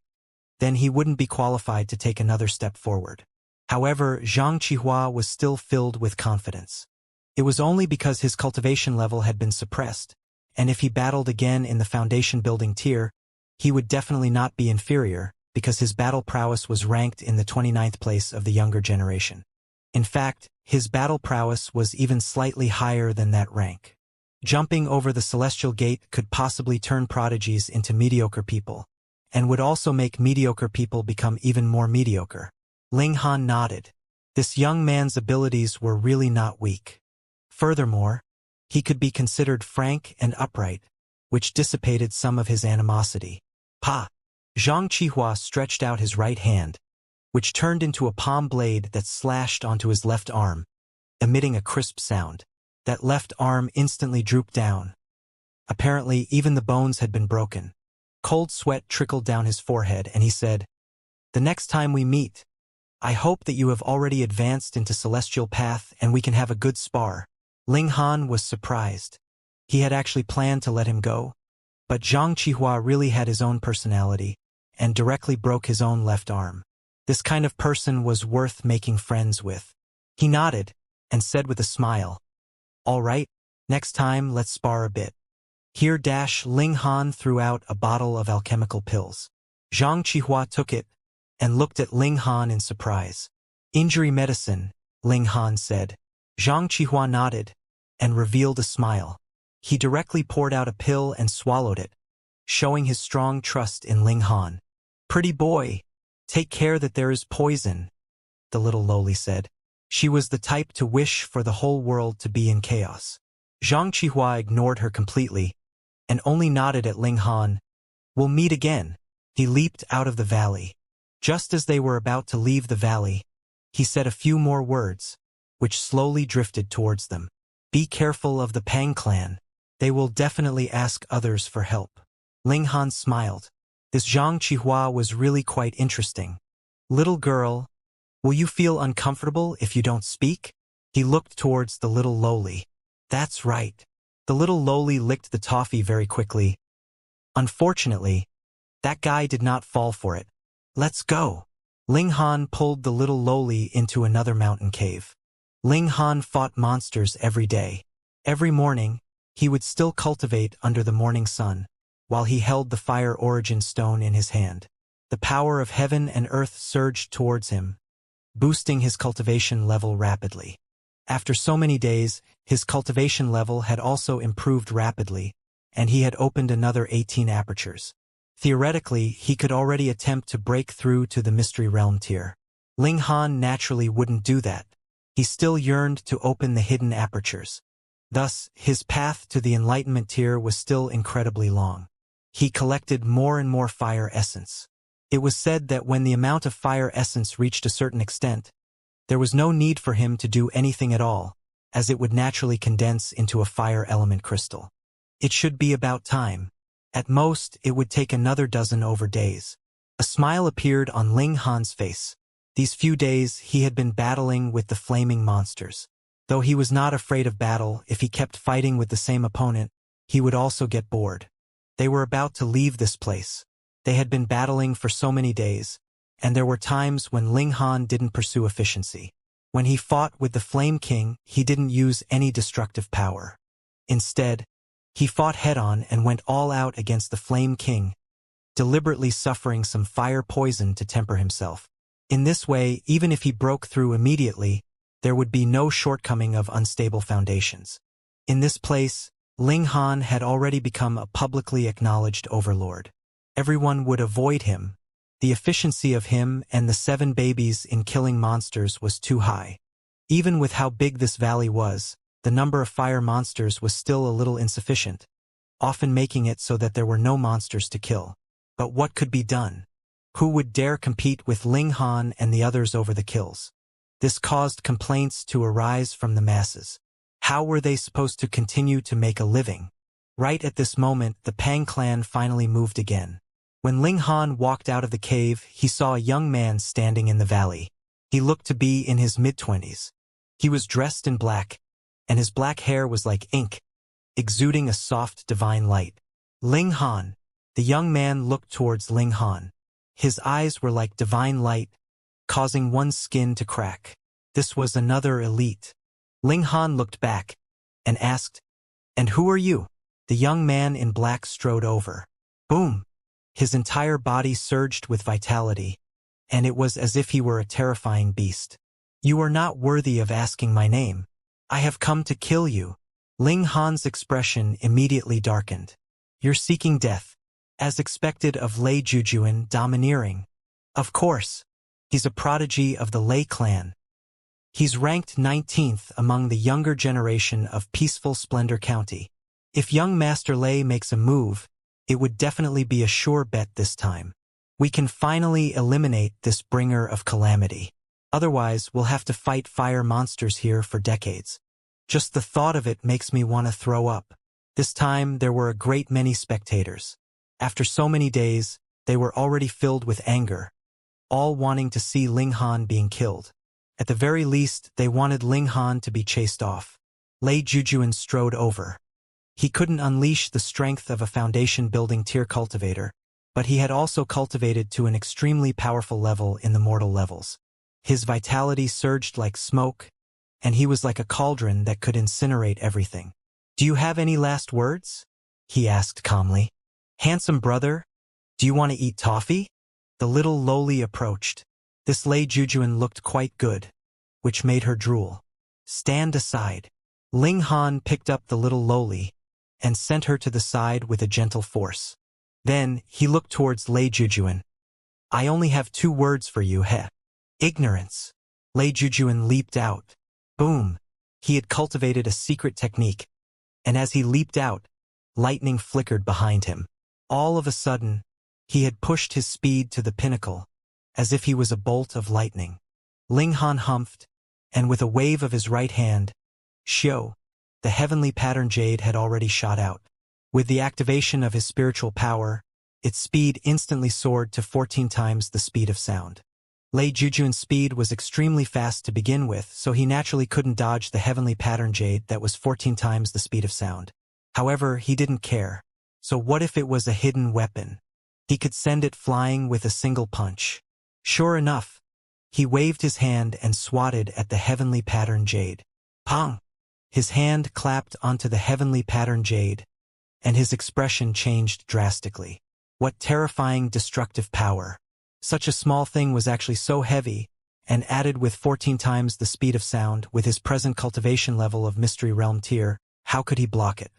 then he wouldn't be qualified to take another step forward. However, Xianxia was still filled with confidence. It was only because his cultivation level had been suppressed, and if he battled again in the foundation building tier, he would definitely not be inferior, because his battle prowess was ranked in the 29th place of the younger generation. In fact, his battle prowess was even slightly higher than that rank. Jumping over the celestial gate could possibly turn prodigies into mediocre people, and would also make mediocre people become even more mediocre. Ling Han nodded. This young man's abilities were really not weak. Furthermore, he could be considered frank and upright, which dissipated some of his animosity. Pa! Xianxia stretched out his right hand, which turned into a palm blade that slashed onto his left arm, emitting a crisp sound. That left arm instantly drooped down. Apparently, even the bones had been broken. Cold sweat trickled down his forehead, and he said, "The next time we meet, I hope that you have already advanced into Celestial Path and we can have a good spar." Ling Han was surprised. He had actually planned to let him go, but Xianxia really had his own personality and directly broke his own left arm. This kind of person was worth making friends with. He nodded and said with a smile, "All right, next time let's spar a bit." Here Ling Han threw out a bottle of alchemical pills. Xianxia took it and looked at Ling Han in surprise. "Injury medicine," Ling Han said. Xianxia nodded and revealed a smile. He directly poured out a pill and swallowed it, showing his strong trust in Ling Han. "Pretty boy, take care that there is poison," the little lowly said. She was the type to wish for the whole world to be in chaos. Xianxia ignored her completely and only nodded at Ling Han. "We'll meet again." He leaped out of the valley. Just as they were about to leave the valley, he said a few more words, which slowly drifted towards them. "Be careful of the Pang clan. They will definitely ask others for help." Ling Han smiled. This Xianxia was really quite interesting. "Little girl, will you feel uncomfortable if you don't speak?" He looked towards the little lowly. "That's right." The little lowly licked the toffee very quickly. Unfortunately, that guy did not fall for it. "Let's go." Ling Han pulled the little lowly into another mountain cave. Ling Han fought monsters every day. Every morning, he would still cultivate under the morning sun, while he held the fire origin stone in his hand. The power of heaven and earth surged towards him, boosting his cultivation level rapidly. After so many days, his cultivation level had also improved rapidly, and he had opened another 18 apertures. Theoretically, he could already attempt to break through to the Mystery Realm tier. Ling Han naturally wouldn't do that. He still yearned to open the hidden apertures. Thus, his path to the Enlightenment tier was still incredibly long. He collected more and more fire essence. It was said that when the amount of fire essence reached a certain extent, there was no need for him to do anything at all, as it would naturally condense into a fire element crystal. It should be about time. At most, it would take another dozen over days. A smile appeared on Ling Han's face. These few days, he had been battling with the flaming monsters. Though he was not afraid of battle, if he kept fighting with the same opponent, he would also get bored. They were about to leave this place. They had been battling for so many days, and there were times when Ling Han didn't pursue efficiency. When he fought with the Flame King, he didn't use any destructive power. Instead, he fought head-on and went all out against the Flame King, deliberately suffering some fire poison to temper himself. In this way, even if he broke through immediately, there would be no shortcoming of unstable foundations. In this place, Ling Han had already become a publicly acknowledged overlord. Everyone would avoid him. The efficiency of him and the 7 babies in killing monsters was too high. Even with how big this valley was, the number of fire monsters was still a little insufficient, often making it so that there were no monsters to kill. But what could be done? Who would dare compete with Ling Han and the others over the kills? This caused complaints to arise from the masses. How were they supposed to continue to make a living? Right at this moment, the Pang clan finally moved again. When Ling Han walked out of the cave, he saw a young man standing in the valley. He looked to be in his mid-20s. He was dressed in black, and his black hair was like ink, exuding a soft divine light. Ling Han. The young man looked towards Ling Han. His eyes were like divine light, causing one's skin to crack. This was another elite. Ling Han looked back and asked, "And who are you?" The young man in black strode over. Boom! His entire body surged with vitality, and it was as if he were a terrifying beast. "You are not worthy of asking my name. I have come to kill you." Ling Han's expression immediately darkened. "You're seeking death." As expected of Lei Jujuan, domineering. Of course. He's a prodigy of the Lei clan. He's ranked 19th among the younger generation of peaceful Splendor County. If young Master Lei makes a move, it would definitely be a sure bet this time. We can finally eliminate this bringer of calamity. Otherwise, we'll have to fight fire monsters here for decades. Just the thought of it makes me want to throw up. This time, there were a great many spectators. After so many days, they were already filled with anger, all wanting to see Ling Han being killed. At the very least, they wanted Ling Han to be chased off. Lei Jujuan strode over. He couldn't unleash the strength of a foundation-building tier cultivator, but he had also cultivated to an extremely powerful level in the mortal levels. His vitality surged like smoke, and he was like a cauldron that could incinerate everything. "Do you have any last words?" he asked calmly. "Handsome brother, do you want to eat toffee?" The little lowly approached. This Lei Jujuan looked quite good, which made her drool. "Stand aside." Ling Han picked up the little lowly and sent her to the side with a gentle force. Then he looked towards Lei Jujuan. "I only have 2 words for you, heh. Ignorance." Lei Jujuan leaped out. Boom! He had cultivated a secret technique, and as he leaped out, lightning flickered behind him. All of a sudden, he had pushed his speed to the pinnacle, as if he was a bolt of lightning. Ling Han humphed, and with a wave of his right hand, Xiao, the heavenly pattern jade had already shot out. With the activation of his spiritual power, its speed instantly soared to 14 times the speed of sound. Lei Jujuan's speed was extremely fast to begin with, so he naturally couldn't dodge the heavenly pattern jade that was 14 times the speed of sound. However, he didn't care. So what if it was a hidden weapon? He could send it flying with a single punch. Sure enough, he waved his hand and swatted at the heavenly pattern jade. Pong! His hand clapped onto the heavenly pattern jade, and his expression changed drastically. What terrifying destructive power. Such a small thing was actually so heavy, and added with 14 times the speed of sound with his present cultivation level of Mystery Realm tier, how could he block it?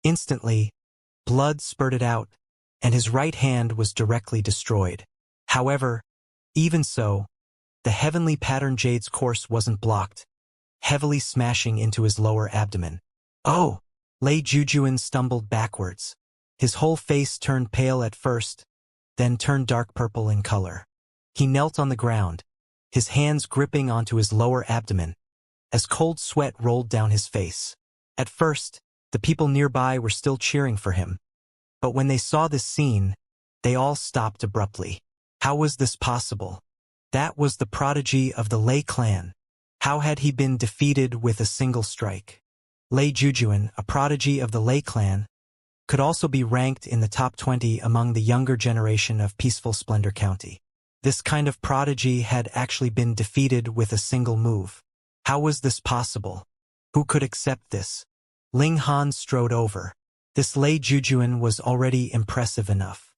Instantly, blood spurted out, and his right hand was directly destroyed. However, even so, the heavenly pattern jade's course wasn't blocked, heavily smashing into his lower abdomen. Oh! Lei Jujuan stumbled backwards. His whole face turned pale at first, then turned dark purple in color. He knelt on the ground, his hands gripping onto his lower abdomen, as cold sweat rolled down his face. At first, the people nearby were still cheering for him. But when they saw this scene, they all stopped abruptly. How was this possible? That was the prodigy of the Lei clan. How had he been defeated with a single strike? Lei Jujuan, a prodigy of the Lei clan, could also be ranked in the top 20 among the younger generation of peaceful Splendor County. This kind of prodigy had actually been defeated with a single move. How was this possible? Who could accept this? Ling Han strode over. This Lei Jujuan was already impressive enough.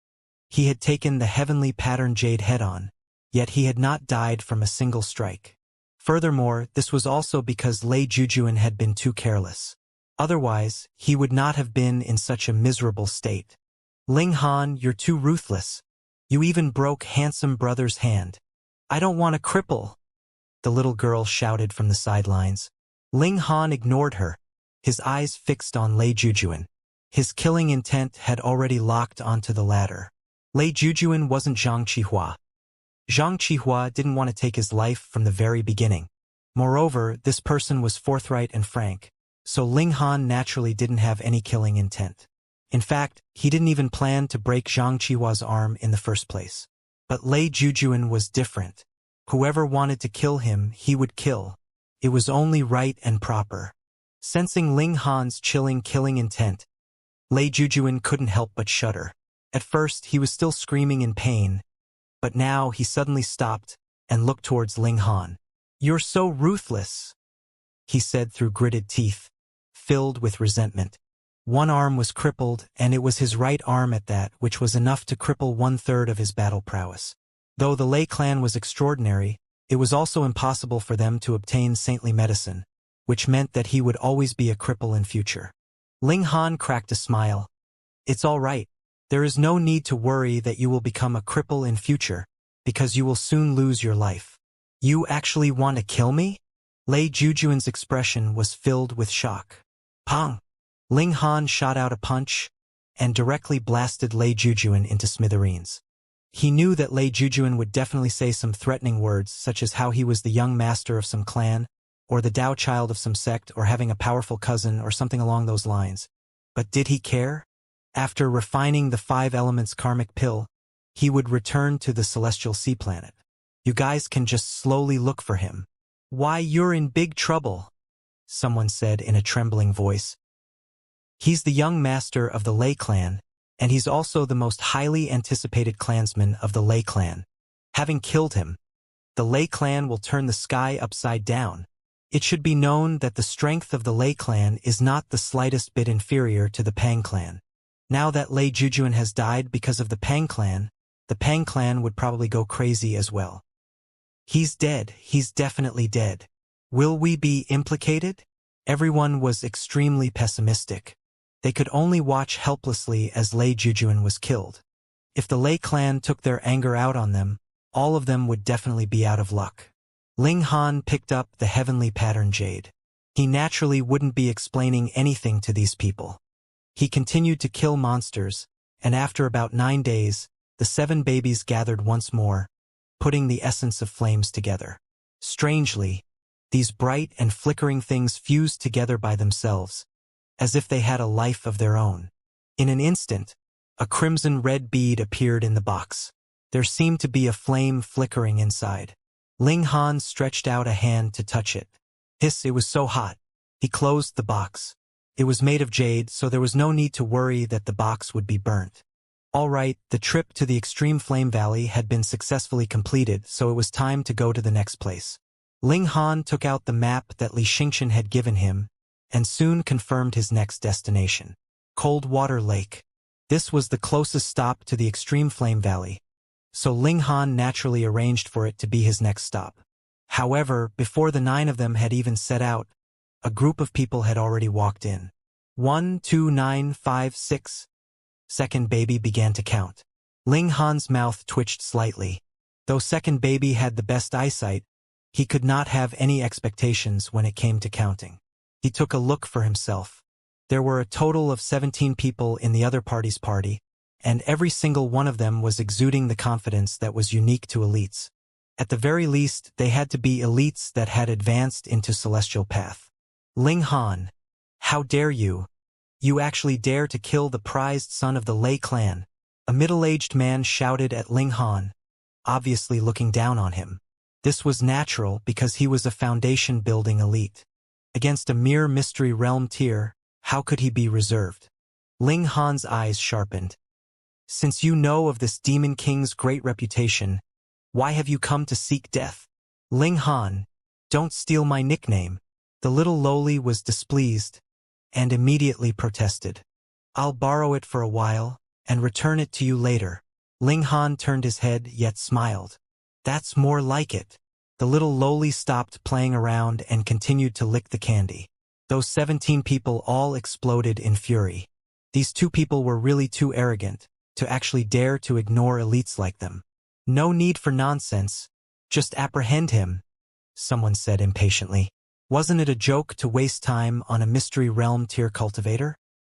He had taken the heavenly pattern jade head-on, yet he had not died from a single strike. Furthermore, this was also because Lei Jujuan had been too careless. Otherwise, he would not have been in such a miserable state. Ling Han, you're too ruthless. You even broke handsome brother's hand. I don't want to cripple, the little girl shouted from the sidelines. Ling Han ignored her, his eyes fixed on Lei Jujuan. His killing intent had already locked onto the latter. Lei Jujuan wasn't Xianxia. Xianxia didn't want to take his life from the very beginning. Moreover, this person was forthright and frank, so Ling Han naturally didn't have any killing intent. In fact, he didn't even plan to break Xianxia's arm in the first place. But Lei Jujuan was different. Whoever wanted to kill him, he would kill. It was only right and proper. Sensing Ling Han's chilling killing intent, Lei Jujuan couldn't help but shudder. At first, he was still screaming in pain, but now he suddenly stopped and looked towards Ling Han. "You're so ruthless," he said through gritted teeth, filled with resentment. One arm was crippled, and it was his right arm at that, which was enough to cripple 1/3 of his battle prowess. Though the Lei clan was extraordinary, it was also impossible for them to obtain saintly medicine, which meant that he would always be a cripple in future. Ling Han cracked a smile. "It's all right. There is no need to worry that you will become a cripple in future, because you will soon lose your life." "You actually want to kill me?" Lei Jujuan's expression was filled with shock. Pong! Ling Han shot out a punch and directly blasted Lei Jujuan into smithereens. He knew that Lei Jujuan would definitely say some threatening words, such as how he was the young master of some clan, or the Tao child of some sect, or having a powerful cousin, or something along those lines. But did he care? After refining the 5 elements karmic pill, he would return to the celestial sea planet. "You guys can just slowly look for him." "Why, you're in big trouble," someone said in a trembling voice. "He's the young master of the Lei clan, and he's also the most highly anticipated clansman of the Lei clan. Having killed him, the Lei clan will turn the sky upside down. It should be known that the strength of the Lei clan is not the slightest bit inferior to the Pang clan. Now that Lei Jujuan has died because of the Pang clan would probably go crazy as well." "He's dead. He's definitely dead. Will we be implicated?" Everyone was extremely pessimistic. They could only watch helplessly as Lei Jujuan was killed. If the Lei clan took their anger out on them, all of them would definitely be out of luck. Ling Han picked up the heavenly pattern jade. He naturally wouldn't be explaining anything to these people. He continued to kill monsters, and after about 9 days, the 7 babies gathered once more, putting the essence of flames together. Strangely, these bright and flickering things fused together by themselves, as if they had a life of their own. In an instant, a crimson-red bead appeared in the box. There seemed to be a flame flickering inside. Ling Han stretched out a hand to touch it. Hiss, it was so hot. He closed the box. It was made of jade, so there was no need to worry that the box would be burnt. All right, the trip to the extreme flame valley had been successfully completed, so it was time to go to the next place. Ling Han took out the map that Li Xianxia had given him, and soon confirmed his next destination. Cold Water Lake. This was the closest stop to the extreme flame valley, so Ling Han naturally arranged for it to be his next stop. However, before the 9 of them had even set out, a group of people had already walked in. 1, 2, 9, 5, 6. Second baby began to count. Ling Han's mouth twitched slightly. Though second baby had the best eyesight, he could not have any expectations when it came to counting. He took a look for himself. There were a total of 17 people in the other party's party, and every single one of them was exuding the confidence that was unique to elites. At the very least, they had to be elites that had advanced into celestial path. "Ling Han, how dare you? You actually dare to kill the prized son of the Lei clan," a middle-aged man shouted at Ling Han, obviously looking down on him. This was natural because he was a foundation-building elite. Against a mere mystery realm tier, how could he be reserved? Ling Han's eyes sharpened. "Since you know of this Demon King's great reputation, why have you come to seek death?" "Ling Han, don't steal my nickname." The little lowly was displeased and immediately protested. "I'll borrow it for a while and return it to you later." Ling Han turned his head yet smiled. "That's more like it." The little lowly stopped playing around and continued to lick the candy. Those 17 people all exploded in fury. These 2 people were really too arrogant to actually dare to ignore elites like them. "No need for nonsense. Just apprehend him," someone said impatiently. "Wasn't it a joke to waste time on a mystery realm tier cultivator?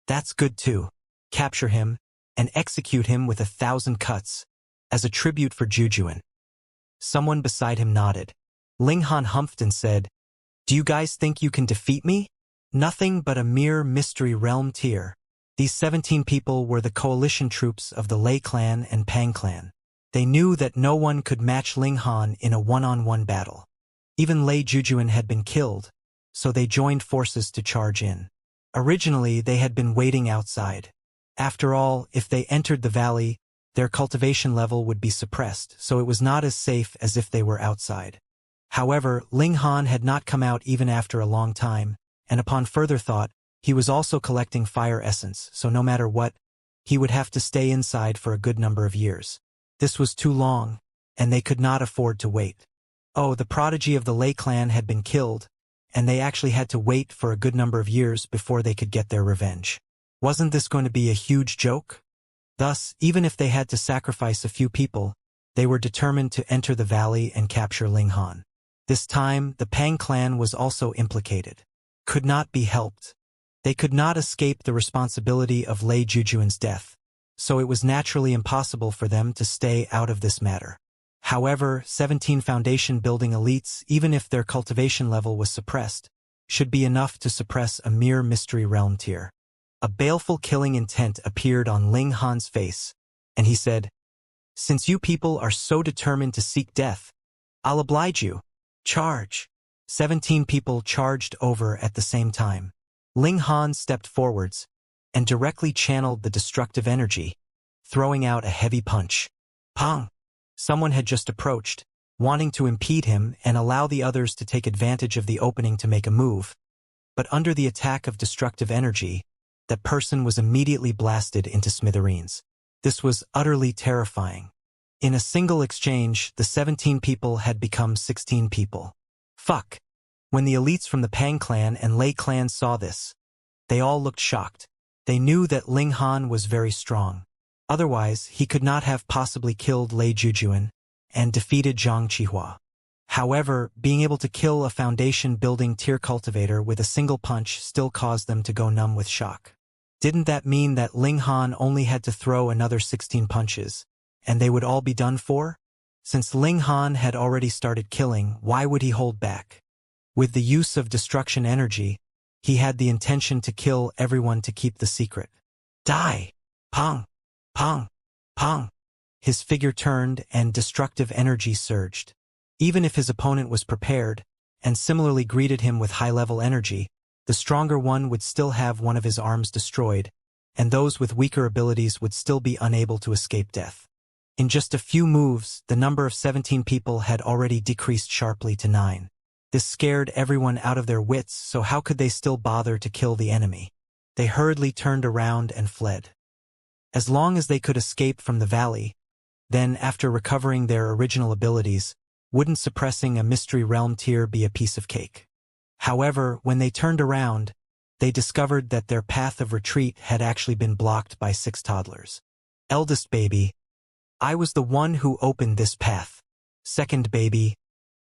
That's good too. Capture him and execute him with 1,000 cuts as a tribute for Jujuan." Someone beside him nodded. Ling Han humphed and said, "Do you guys think you can defeat me? Nothing but a mere mystery realm tier." These 17 people were the coalition troops of the Lei clan and Pang clan. They knew that no one could match Ling Han in a one-on-one battle. Even Lei Jujuan had been killed, so they joined forces to charge in. Originally, they had been waiting outside. After all, if they entered the valley, their cultivation level would be suppressed, so it was not as safe as if they were outside. However, Ling Han had not come out even after a long time, and upon further thought, he was also collecting fire essence, so no matter what, he would have to stay inside for a good number of years. This was too long, and they could not afford to wait. Oh, the prodigy of the Lei clan had been killed, and they actually had to wait for a good number of years before they could get their revenge. Wasn't this going to be a huge joke? Thus, even if they had to sacrifice a few people, they were determined to enter the valley and capture Ling Han. This time, the Pang clan was also implicated. Could not be helped. They could not escape the responsibility of Lei Jujuan's death, so it was naturally impossible for them to stay out of this matter. However, 17 foundation building elites, even if their cultivation level was suppressed, should be enough to suppress a mere mystery realm tier. A baleful killing intent appeared on Ling Han's face, and he said, "Since you people are so determined to seek death, I'll oblige you. Charge." 17 people charged over at the same time. Ling Han stepped forwards and directly channeled the destructive energy, throwing out a heavy punch. Pong! Someone had just approached, wanting to impede him and allow the others to take advantage of the opening to make a move. But under the attack of destructive energy, that person was immediately blasted into smithereens. This was utterly terrifying. In a single exchange, the 17 people had become 16 people. Fuck! When the elites from the Pang clan and Lei clan saw this, they all looked shocked. They knew that Ling Han was very strong. Otherwise, he could not have possibly killed Lei Jujuan and defeated Zhang Qihua. However, being able to kill a foundation-building tier cultivator with a single punch still caused them to go numb with shock. Didn't that mean that Ling Han only had to throw another 16 punches, and they would all be done for? Since Ling Han had already started killing, why would he hold back? With the use of destruction energy, he had the intention to kill everyone to keep the secret. Die! Pong! Pong! Pong! His figure turned and destructive energy surged. Even if his opponent was prepared, and similarly greeted him with high-level energy, the stronger one would still have one of his arms destroyed, and those with weaker abilities would still be unable to escape death. In just a few moves, the number of 17 people had already decreased sharply to 9. This scared everyone out of their wits, so how could they still bother to kill the enemy? They hurriedly turned around and fled. As long as they could escape from the valley, then, after recovering their original abilities, wouldn't suppressing a mystery realm tier be a piece of cake? However, when they turned around, they discovered that their path of retreat had actually been blocked by 6 toddlers. Eldest baby, I was the one who opened this path. Second baby,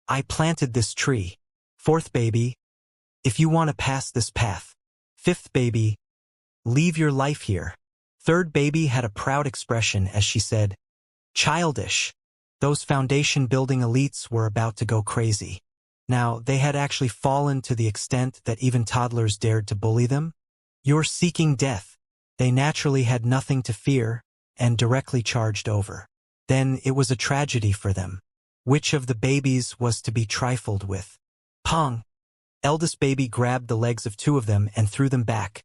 I planted this tree. Fourth baby, if you want to pass this path. Fifth baby, leave your life here. Third baby had a proud expression as she said, "Childish." Those foundation-building elites were about to go crazy. Now, they had actually fallen to the extent that even toddlers dared to bully them. You're seeking death. They naturally had nothing to fear and directly charged over. Then it was a tragedy for them. Which of the babies was to be trifled with? Pong! Eldest baby grabbed the legs of 2 of them and threw them back,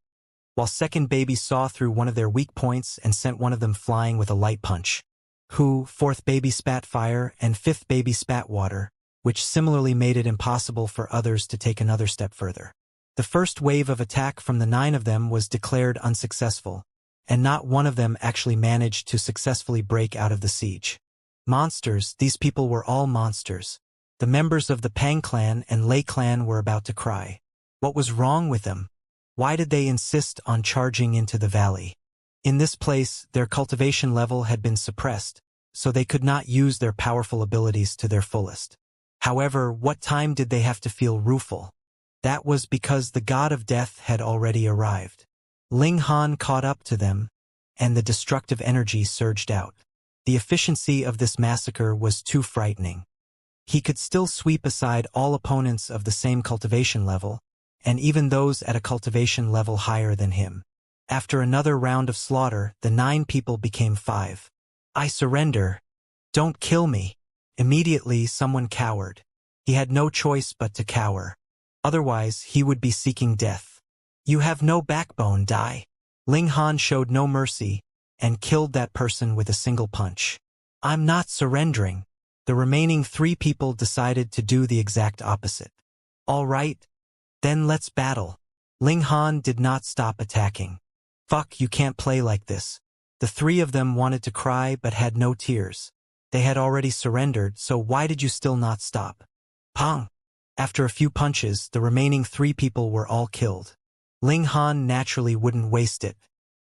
while second baby saw through one of their weak points and sent one of them flying with a light punch. Fourth baby spat fire and fifth baby spat water, which similarly made it impossible for others to take another step further. The first wave of attack from the 9 of them was declared unsuccessful, and not one of them actually managed to successfully break out of the siege. Monsters, these people were all monsters. The members of the Pang clan and Lei clan were about to cry. What was wrong with them? Why did they insist on charging into the valley? In this place, their cultivation level had been suppressed, so they could not use their powerful abilities to their fullest. However, what time did they have to feel rueful? That was because the god of death had already arrived. Ling Han caught up to them, and the destructive energy surged out. The efficiency of this massacre was too frightening. He could still sweep aside all opponents of the same cultivation level, and even those at a cultivation level higher than him. After another round of slaughter, the 9 people became 5. I surrender. Don't kill me. Immediately, someone cowered. He had no choice but to cower. Otherwise, he would be seeking death. You have no backbone, die. Ling Han showed no mercy and killed that person with a single punch. I'm not surrendering. The remaining 3 people decided to do the exact opposite. All right, then let's battle. Ling Han did not stop attacking. Fuck, you can't play like this. The 3 of them wanted to cry but had no tears. They had already surrendered, so why did you still not stop? Pong! After a few punches, the remaining 3 people were all killed. Ling Han naturally wouldn't waste it.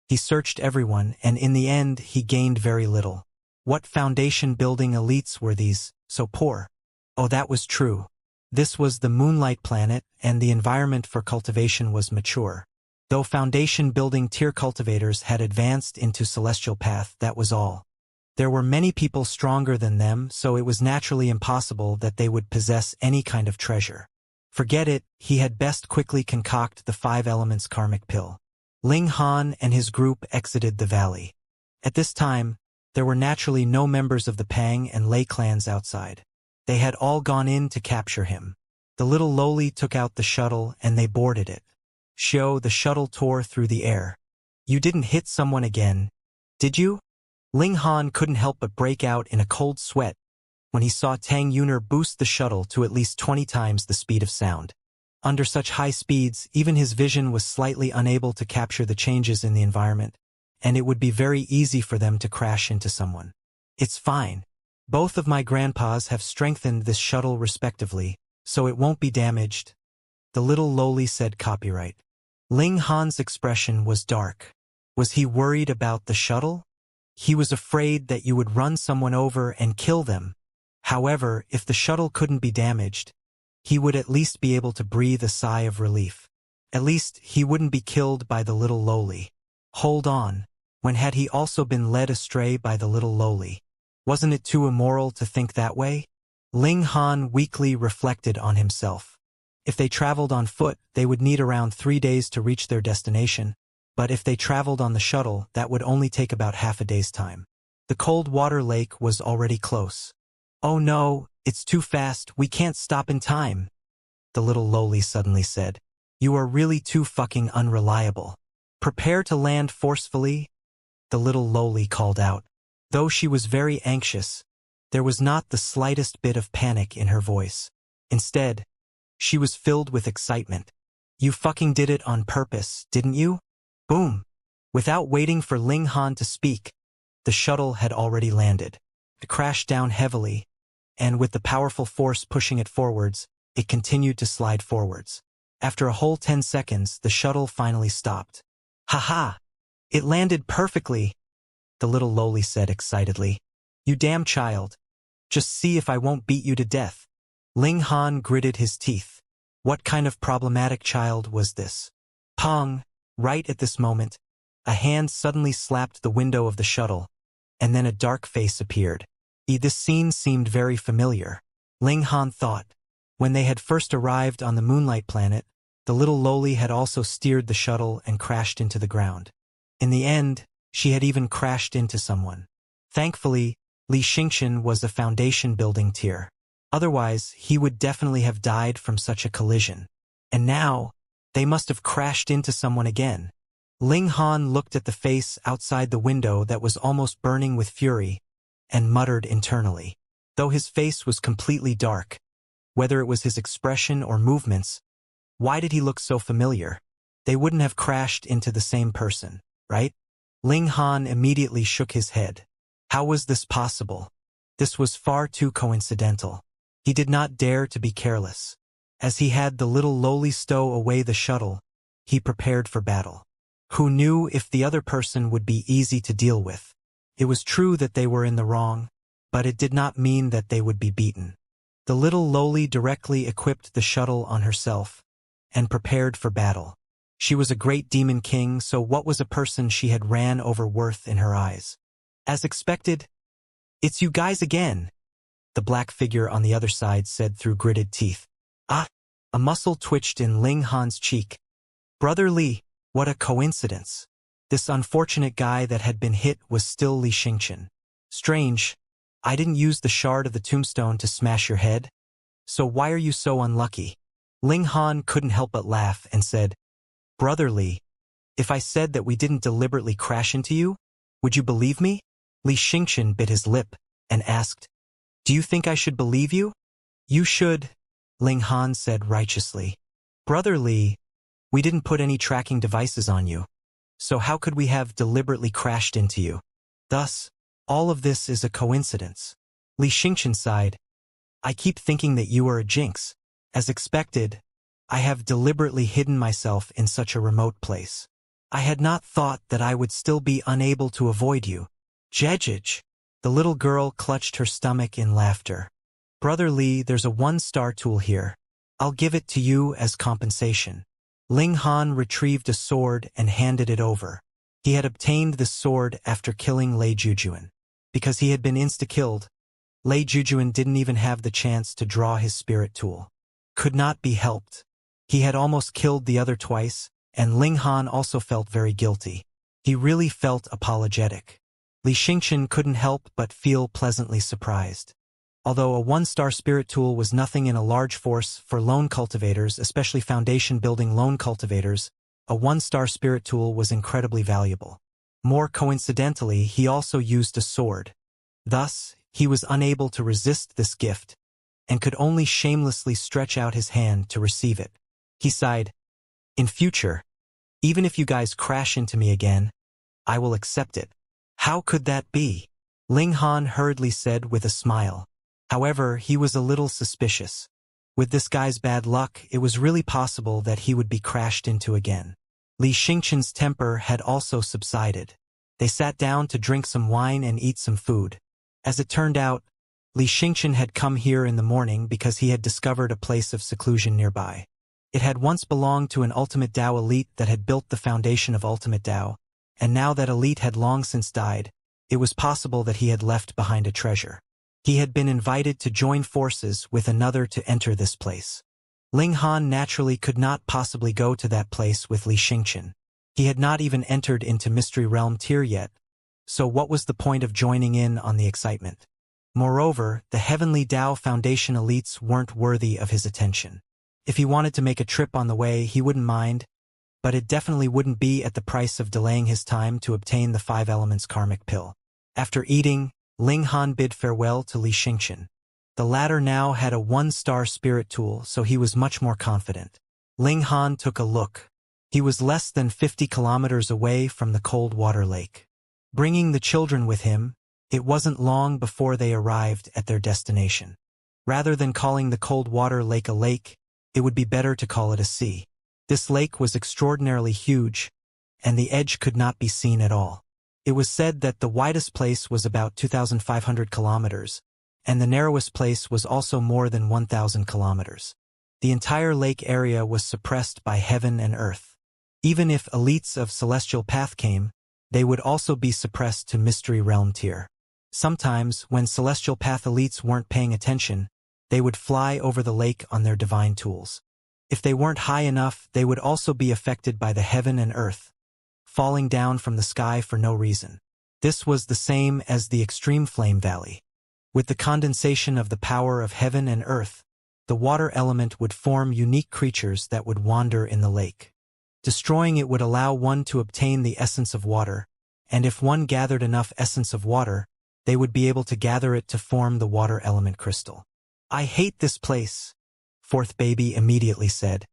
He searched everyone, and in the end, he gained very little. What foundation-building elites were these, so poor? Oh, that was true. This was the Moonlight Planet, and the environment for cultivation was mature. Though foundation-building tier cultivators had advanced into Celestial Path, that was all. There were many people stronger than them, so it was naturally impossible that they would possess any kind of treasure. Forget it, he had best quickly concoct the 5 elements karmic pill. Ling Han and his group exited the valley. At this time, there were naturally no members of the Pang and Lei clans outside. They had all gone in to capture him. The little lowly took out the shuttle and they boarded it. The shuttle tore through the air. You didn't hit someone again, did you? Ling Han couldn't help but break out in a cold sweat when he saw Tang Yuner boost the shuttle to at least 20 times the speed of sound. Under such high speeds, even his vision was slightly unable to capture the changes in the environment, and it would be very easy for them to crash into someone. It's fine. Both of my grandpas have strengthened this shuttle respectively, so it won't be damaged. The little lowly said copyright. Ling Han's expression was dark. Was he worried about the shuttle? He was afraid that you would run someone over and kill them. However, if the shuttle couldn't be damaged, he would at least be able to breathe a sigh of relief. At least, he wouldn't be killed by the little lowly. Hold on. When had he also been led astray by the little lowly? Wasn't it too immoral to think that way? Ling Han weakly reflected on himself. If they traveled on foot, they would need around 3 days to reach their destination, but if they traveled on the shuttle, that would only take about half a day's time. The cold water lake was already close. Oh no, it's too fast, we can't stop in time, the little lowly suddenly said. You are really too fucking unreliable. Prepare to land forcefully, the little lowly called out. Though she was very anxious, there was not the slightest bit of panic in her voice. Instead, she was filled with excitement. You fucking did it on purpose, didn't you? Boom! Without waiting for Ling Han to speak, the shuttle had already landed. It crashed down heavily, and with the powerful force pushing it forwards, it continued to slide forwards. After a whole 10 seconds, the shuttle finally stopped. Haha! It landed perfectly, the little lowly said excitedly. You damn child. Just see if I won't beat you to death. Ling Han gritted his teeth. What kind of problematic child was this? Pong! Right at this moment, a hand suddenly slapped the window of the shuttle, and then a dark face appeared. This scene seemed very familiar. Ling Han thought. When they had first arrived on the Moonlight Planet, the little lowly had also steered the shuttle and crashed into the ground. In the end, she had even crashed into someone. Thankfully, Xianxia was a foundation-building tier. Otherwise, he would definitely have died from such a collision. And now, they must have crashed into someone again. Ling Han looked at the face outside the window that was almost burning with fury, and muttered internally. Though his face was completely dark, whether it was his expression or movements, why did he look so familiar? They wouldn't have crashed into the same person, right? Ling Han immediately shook his head. How was this possible? This was far too coincidental. He did not dare to be careless. As he had the little lowly stow away the shuttle, he prepared for battle. Who knew if the other person would be easy to deal with? It was true that they were in the wrong, but it did not mean that they would be beaten. The little lowly directly equipped the shuttle on herself and prepared for battle. She was a great demon king, so what was a person she had ran over worth in her eyes? As expected, "It's you guys again," the black figure on the other side said through gritted teeth. Ah! A muscle twitched in Ling Han's cheek. Brother Li, what a coincidence. This unfortunate guy that had been hit was still Xianxia. Strange, I didn't use the shard of the tombstone to smash your head. So why are you so unlucky? Ling Han couldn't help but laugh and said, "Brother Li, if I said that we didn't deliberately crash into you, would you believe me?" Li Xianxia bit his lip and asked, "Do you think I should believe you?" "You should," Ling Han said righteously. "Brother Li, we didn't put any tracking devices on you, so how could we have deliberately crashed into you? Thus, all of this is a coincidence." Li Xianxia sighed. "I keep thinking that you are a jinx. As expected, I have deliberately hidden myself in such a remote place. I had not thought that I would still be unable to avoid you." "Jejij." The little girl clutched her stomach in laughter. "Brother Li, there's a 1-star tool here. I'll give it to you as compensation." Ling Han retrieved a sword and handed it over. He had obtained this sword after killing Lei Jujuan. Because he had been insta-killed, Lei Jujuan didn't even have the chance to draw his spirit tool. Could not be helped. He had almost killed the other twice, and Ling Han also felt very guilty. He really felt apologetic. Li Xianxia couldn't help but feel pleasantly surprised. Although a 1-star spirit tool was nothing in a large force for lone cultivators, especially foundation-building lone cultivators, a 1-star spirit tool was incredibly valuable. More coincidentally, he also used a sword. Thus, he was unable to resist this gift, and could only shamelessly stretch out his hand to receive it. He sighed, "In future, even if you guys crash into me again, I will accept it." "How could that be?" Ling Han hurriedly said with a smile. However, he was a little suspicious. With this guy's bad luck, it was really possible that he would be crashed into again. Li Xianxia's temper had also subsided. They sat down to drink some wine and eat some food. As it turned out, Li Xianxia had come here in the morning because he had discovered a place of seclusion nearby. It had once belonged to an Ultimate Dao elite that had built the foundation of Ultimate Dao, and now that elite had long since died, it was possible that he had left behind a treasure. He had been invited to join forces with another to enter this place. Ling Han naturally could not possibly go to that place with Li Xianxia. He had not even entered into Mystery Realm tier yet, so what was the point of joining in on the excitement? Moreover, the Heavenly Dao Foundation elites weren't worthy of his attention. If he wanted to make a trip on the way, he wouldn't mind, but it definitely wouldn't be at the price of delaying his time to obtain the 5 elements karmic pill. After eating, Ling Han bid farewell to Li Xianxia. The latter now had a 1-star spirit tool, so he was much more confident. Ling Han took a look. He was less than 50 kilometers away from the cold water lake. Bringing the children with him, it wasn't long before they arrived at their destination. Rather than calling the cold water lake a lake, it would be better to call it a sea. This lake was extraordinarily huge, and the edge could not be seen at all. It was said that the widest place was about 2,500 kilometers, and the narrowest place was also more than 1,000 kilometers. The entire lake area was suppressed by heaven and earth. Even if elites of Celestial Path came, they would also be suppressed to Mystery Realm tier. Sometimes, when Celestial Path elites weren't paying attention, they would fly over the lake on their divine tools. If they weren't high enough, they would also be affected by the heaven and earth, falling down from the sky for no reason. This was the same as the extreme flame valley. With the condensation of the power of heaven and earth, the water element would form unique creatures that would wander in the lake. Destroying it would allow one to obtain the essence of water, and if one gathered enough essence of water, they would be able to gather it to form the water element crystal. "I hate this place," Fourth Baby immediately said.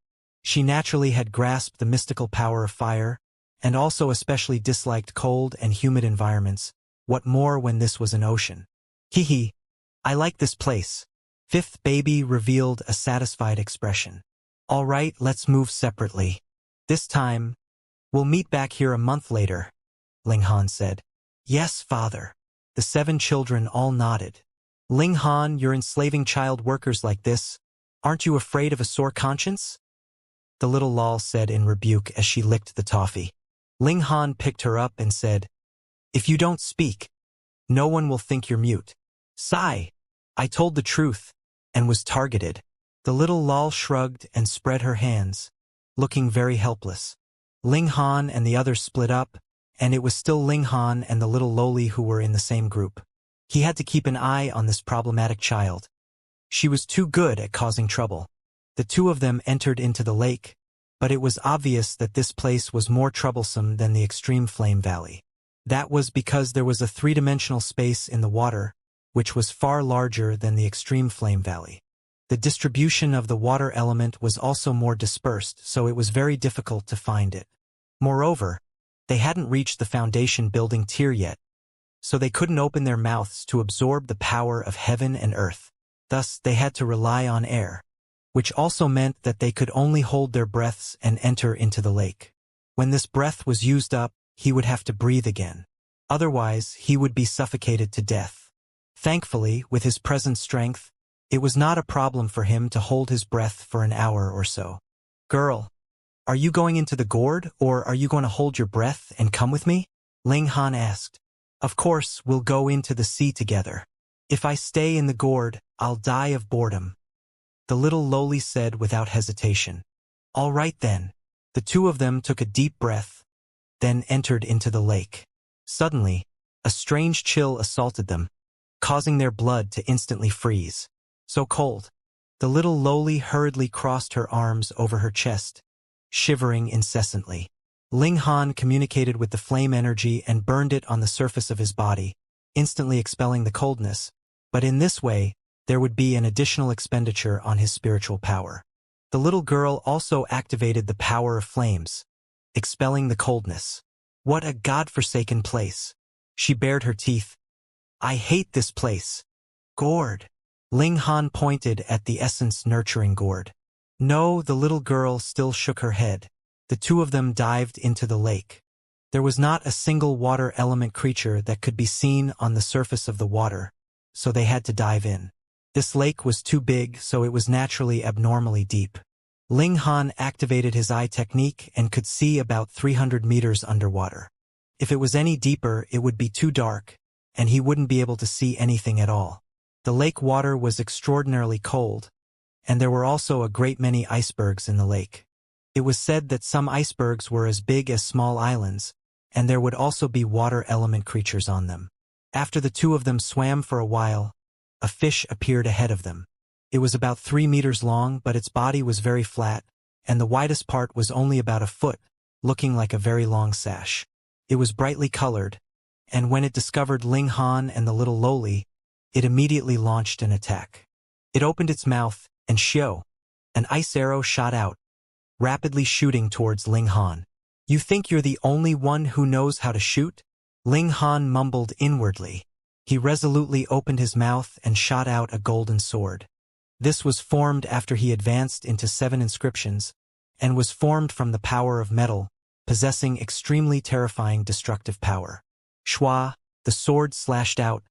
She naturally had grasped the mystical power of fire, and also especially disliked cold and humid environments, what more when this was an ocean. "Hee, I like this place." Fifth Baby revealed a satisfied expression. "All right, let's move separately. This time, we'll meet back here a month later," Ling Han said. "Yes, father." The 7 children all nodded. "Ling Han, you're enslaving child workers like this. Aren't you afraid of a sore conscience?" The little lol said in rebuke as she licked the toffee. Ling Han picked her up and said, "If you don't speak, no one will think you're mute." "Sigh. I told the truth, and was targeted." The little lol shrugged and spread her hands, looking very helpless. Ling Han and the others split up, and it was still Ling Han and the little loli who were in the same group. He had to keep an eye on this problematic child. She was too good at causing trouble. The two of them entered into the lake, but it was obvious that this place was more troublesome than the extreme flame valley. That was because there was a three-dimensional space in the water, which was far larger than the extreme flame valley. The distribution of the water element was also more dispersed, so it was very difficult to find it. Moreover, they hadn't reached the foundation building tier yet, so they couldn't open their mouths to absorb the power of heaven and earth. Thus, they had to rely on air, which also meant that they could only hold their breaths and enter into the lake. When this breath was used up, he would have to breathe again. Otherwise, he would be suffocated to death. Thankfully, with his present strength, it was not a problem for him to hold his breath for an hour or so. "Girl, are you going into the gourd, or are you going to hold your breath and come with me?" Ling Han asked. "Of course, we'll go into the sea together. If I stay in the gourd, I'll die of boredom," the little lowly said without hesitation. "All right then." The two of them took a deep breath, then entered into the lake. Suddenly, a strange chill assaulted them, causing their blood to instantly freeze. So cold. The little lowly hurriedly crossed her arms over her chest, shivering incessantly. Ling Han communicated with the flame energy and burned it on the surface of his body, instantly expelling the coldness, but in this way, there would be an additional expenditure on his spiritual power. The little girl also activated the power of flames, expelling the coldness. What a godforsaken place. She bared her teeth. "I hate this place." "Gourd." Ling Han pointed at the essence nurturing gourd. No, the little girl still shook her head. The two of them dived into the lake. There was not a single water element creature that could be seen on the surface of the water, so they had to dive in. This lake was too big, so it was naturally abnormally deep. Ling Han activated his eye technique and could see about 300 meters underwater. If it was any deeper, it would be too dark, and he wouldn't be able to see anything at all. The lake water was extraordinarily cold, and there were also a great many icebergs in the lake. It was said that some icebergs were as big as small islands, and there would also be water element creatures on them. After the two of them swam for a while, a fish appeared ahead of them. It was about 3 meters long, but its body was very flat, and the widest part was only about a foot, looking like a very long sash. It was brightly colored, and when it discovered Ling Han and the little lowly, it immediately launched an attack. It opened its mouth, and shoo! An ice arrow shot out, rapidly shooting towards Ling Han. "You think you're the only one who knows how to shoot?" Ling Han mumbled inwardly. He resolutely opened his mouth and shot out a golden sword. This was formed after he advanced into 7 inscriptions, and was formed from the power of metal, possessing extremely terrifying destructive power. Shwa, the sword slashed out,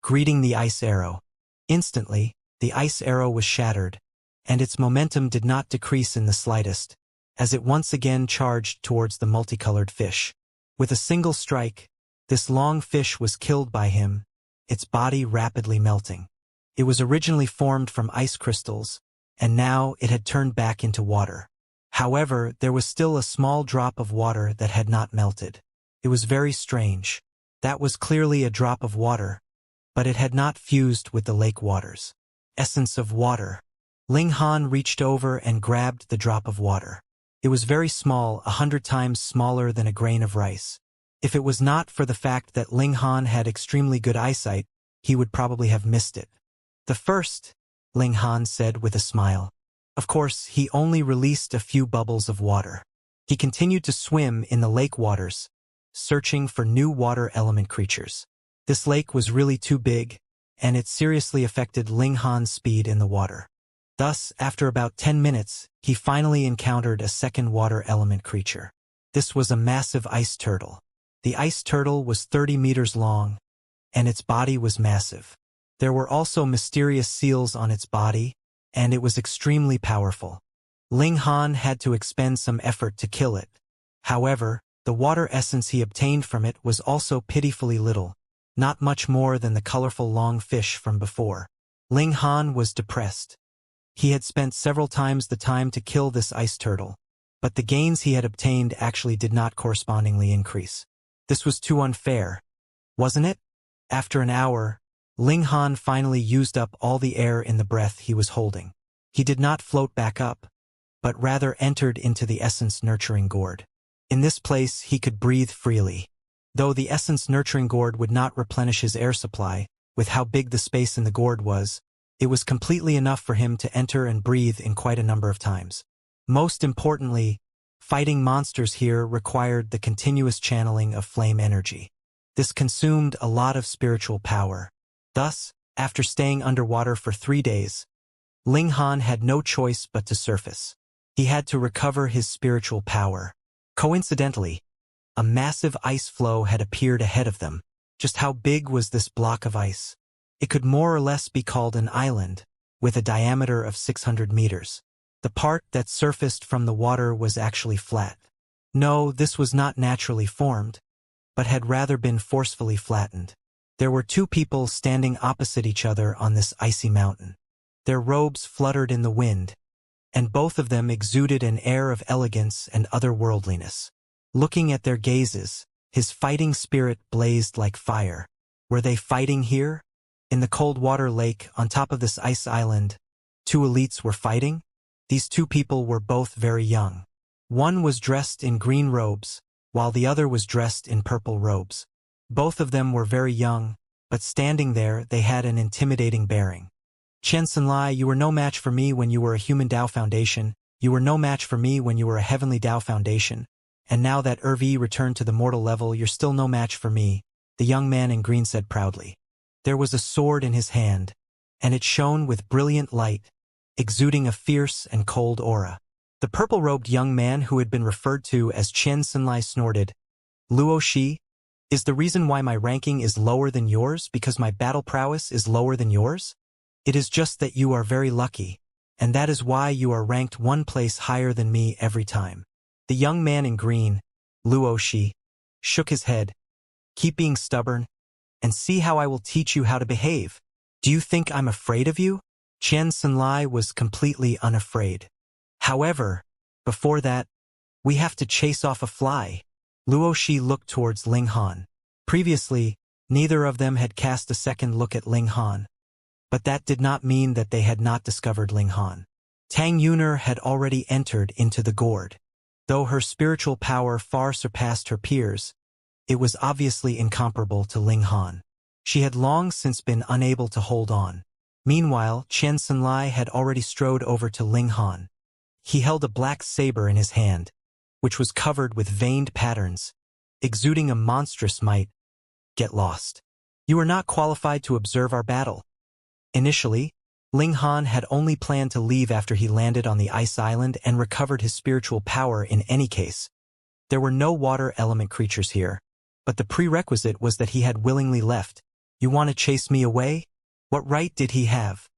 greeting the ice arrow. Instantly, the ice arrow was shattered, and its momentum did not decrease in the slightest, as it once again charged towards the multicolored fish. With a single strike, this long fish was killed by him, its body rapidly melting. It was originally formed from ice crystals, and now it had turned back into water. However, there was still a small drop of water that had not melted. It was very strange. That was clearly a drop of water, but it had not fused with the lake waters. Essence of water. Ling Han reached over and grabbed the drop of water. It was very small, 100 times smaller than a grain of rice. If it was not for the fact that Ling Han had extremely good eyesight, he would probably have missed it. "The first," Ling Han said with a smile. Of course, he only released a few bubbles of water. He continued to swim in the lake waters, searching for new water element creatures. This lake was really too big, and it seriously affected Ling Han's speed in the water. Thus, after about 10 minutes, he finally encountered a second water element creature. This was a massive ice turtle. The ice turtle was 30 meters long, and its body was massive. There were also mysterious seals on its body, and it was extremely powerful. Ling Han had to expend some effort to kill it. However, the water essence he obtained from it was also pitifully little, not much more than the colorful long fish from before. Ling Han was depressed. He had spent several times the time to kill this ice turtle, but the gains he had obtained actually did not correspondingly increase. This was too unfair, wasn't it? After an hour, Ling Han finally used up all the air in the breath he was holding. He did not float back up, but rather entered into the essence-nurturing gourd. In this place he could breathe freely. Though the essence-nurturing gourd would not replenish his air supply, with how big the space in the gourd was, it was completely enough for him to enter and breathe in quite a number of times. Most importantly, fighting monsters here required the continuous channeling of flame energy. This consumed a lot of spiritual power. Thus, after staying underwater for 3 days, Ling Han had no choice but to surface. He had to recover his spiritual power. Coincidentally, a massive ice floe had appeared ahead of them. Just how big was this block of ice? It could more or less be called an island, with a diameter of 600 meters. The part that surfaced from the water was actually flat. No, this was not naturally formed, but had rather been forcefully flattened. There were 2 people standing opposite each other on this icy mountain. Their robes fluttered in the wind, and both of them exuded an air of elegance and otherworldliness. Looking at their gazes, his fighting spirit blazed like fire. Were they fighting here? In the cold water lake, on top of this ice island, 2 elites were fighting? These 2 people were both very young. One was dressed in green robes, while the other was dressed in purple robes. Both of them were very young, but standing there they had an intimidating bearing. Chen Xinlai, you were no match for me when you were a human Dao Foundation, you were no match for me when you were a heavenly Dao Foundation, and now that RV returned to the mortal level, you're still no match for me, the young man in green said proudly. There was a sword in his hand, and it shone with brilliant light, exuding a fierce and cold aura. The purple-robed young man who had been referred to as Chen Xinlai snorted, Luo Shi, is the reason why my ranking is lower than yours because my battle prowess is lower than yours? It is just that you are very lucky, and that is why you are ranked 1 place higher than me every time. The young man in green, Luo Shi, shook his head. Keep being stubborn, and see how I will teach you how to behave. Do you think I'm afraid of you? Chen Xinlai was completely unafraid. However, before that, we have to chase off a fly. Luo Shi looked towards Ling Han. Previously, neither of them had cast a second look at Ling Han. But that did not mean that they had not discovered Ling Han. Tang Yuner had already entered into the gourd. Though her spiritual power far surpassed her peers, it was obviously incomparable to Ling Han. She had long since been unable to hold on. Meanwhile, Chen Xinlai had already strode over to Ling Han. He held a black saber in his hand, which was covered with veined patterns, exuding a monstrous might. Get lost. You are not qualified to observe our battle. Initially, Ling Han had only planned to leave after he landed on the ice island and recovered his spiritual power in any case. There were no water element creatures here, but the prerequisite was that he had willingly left. You want to chase me away? What right did he have?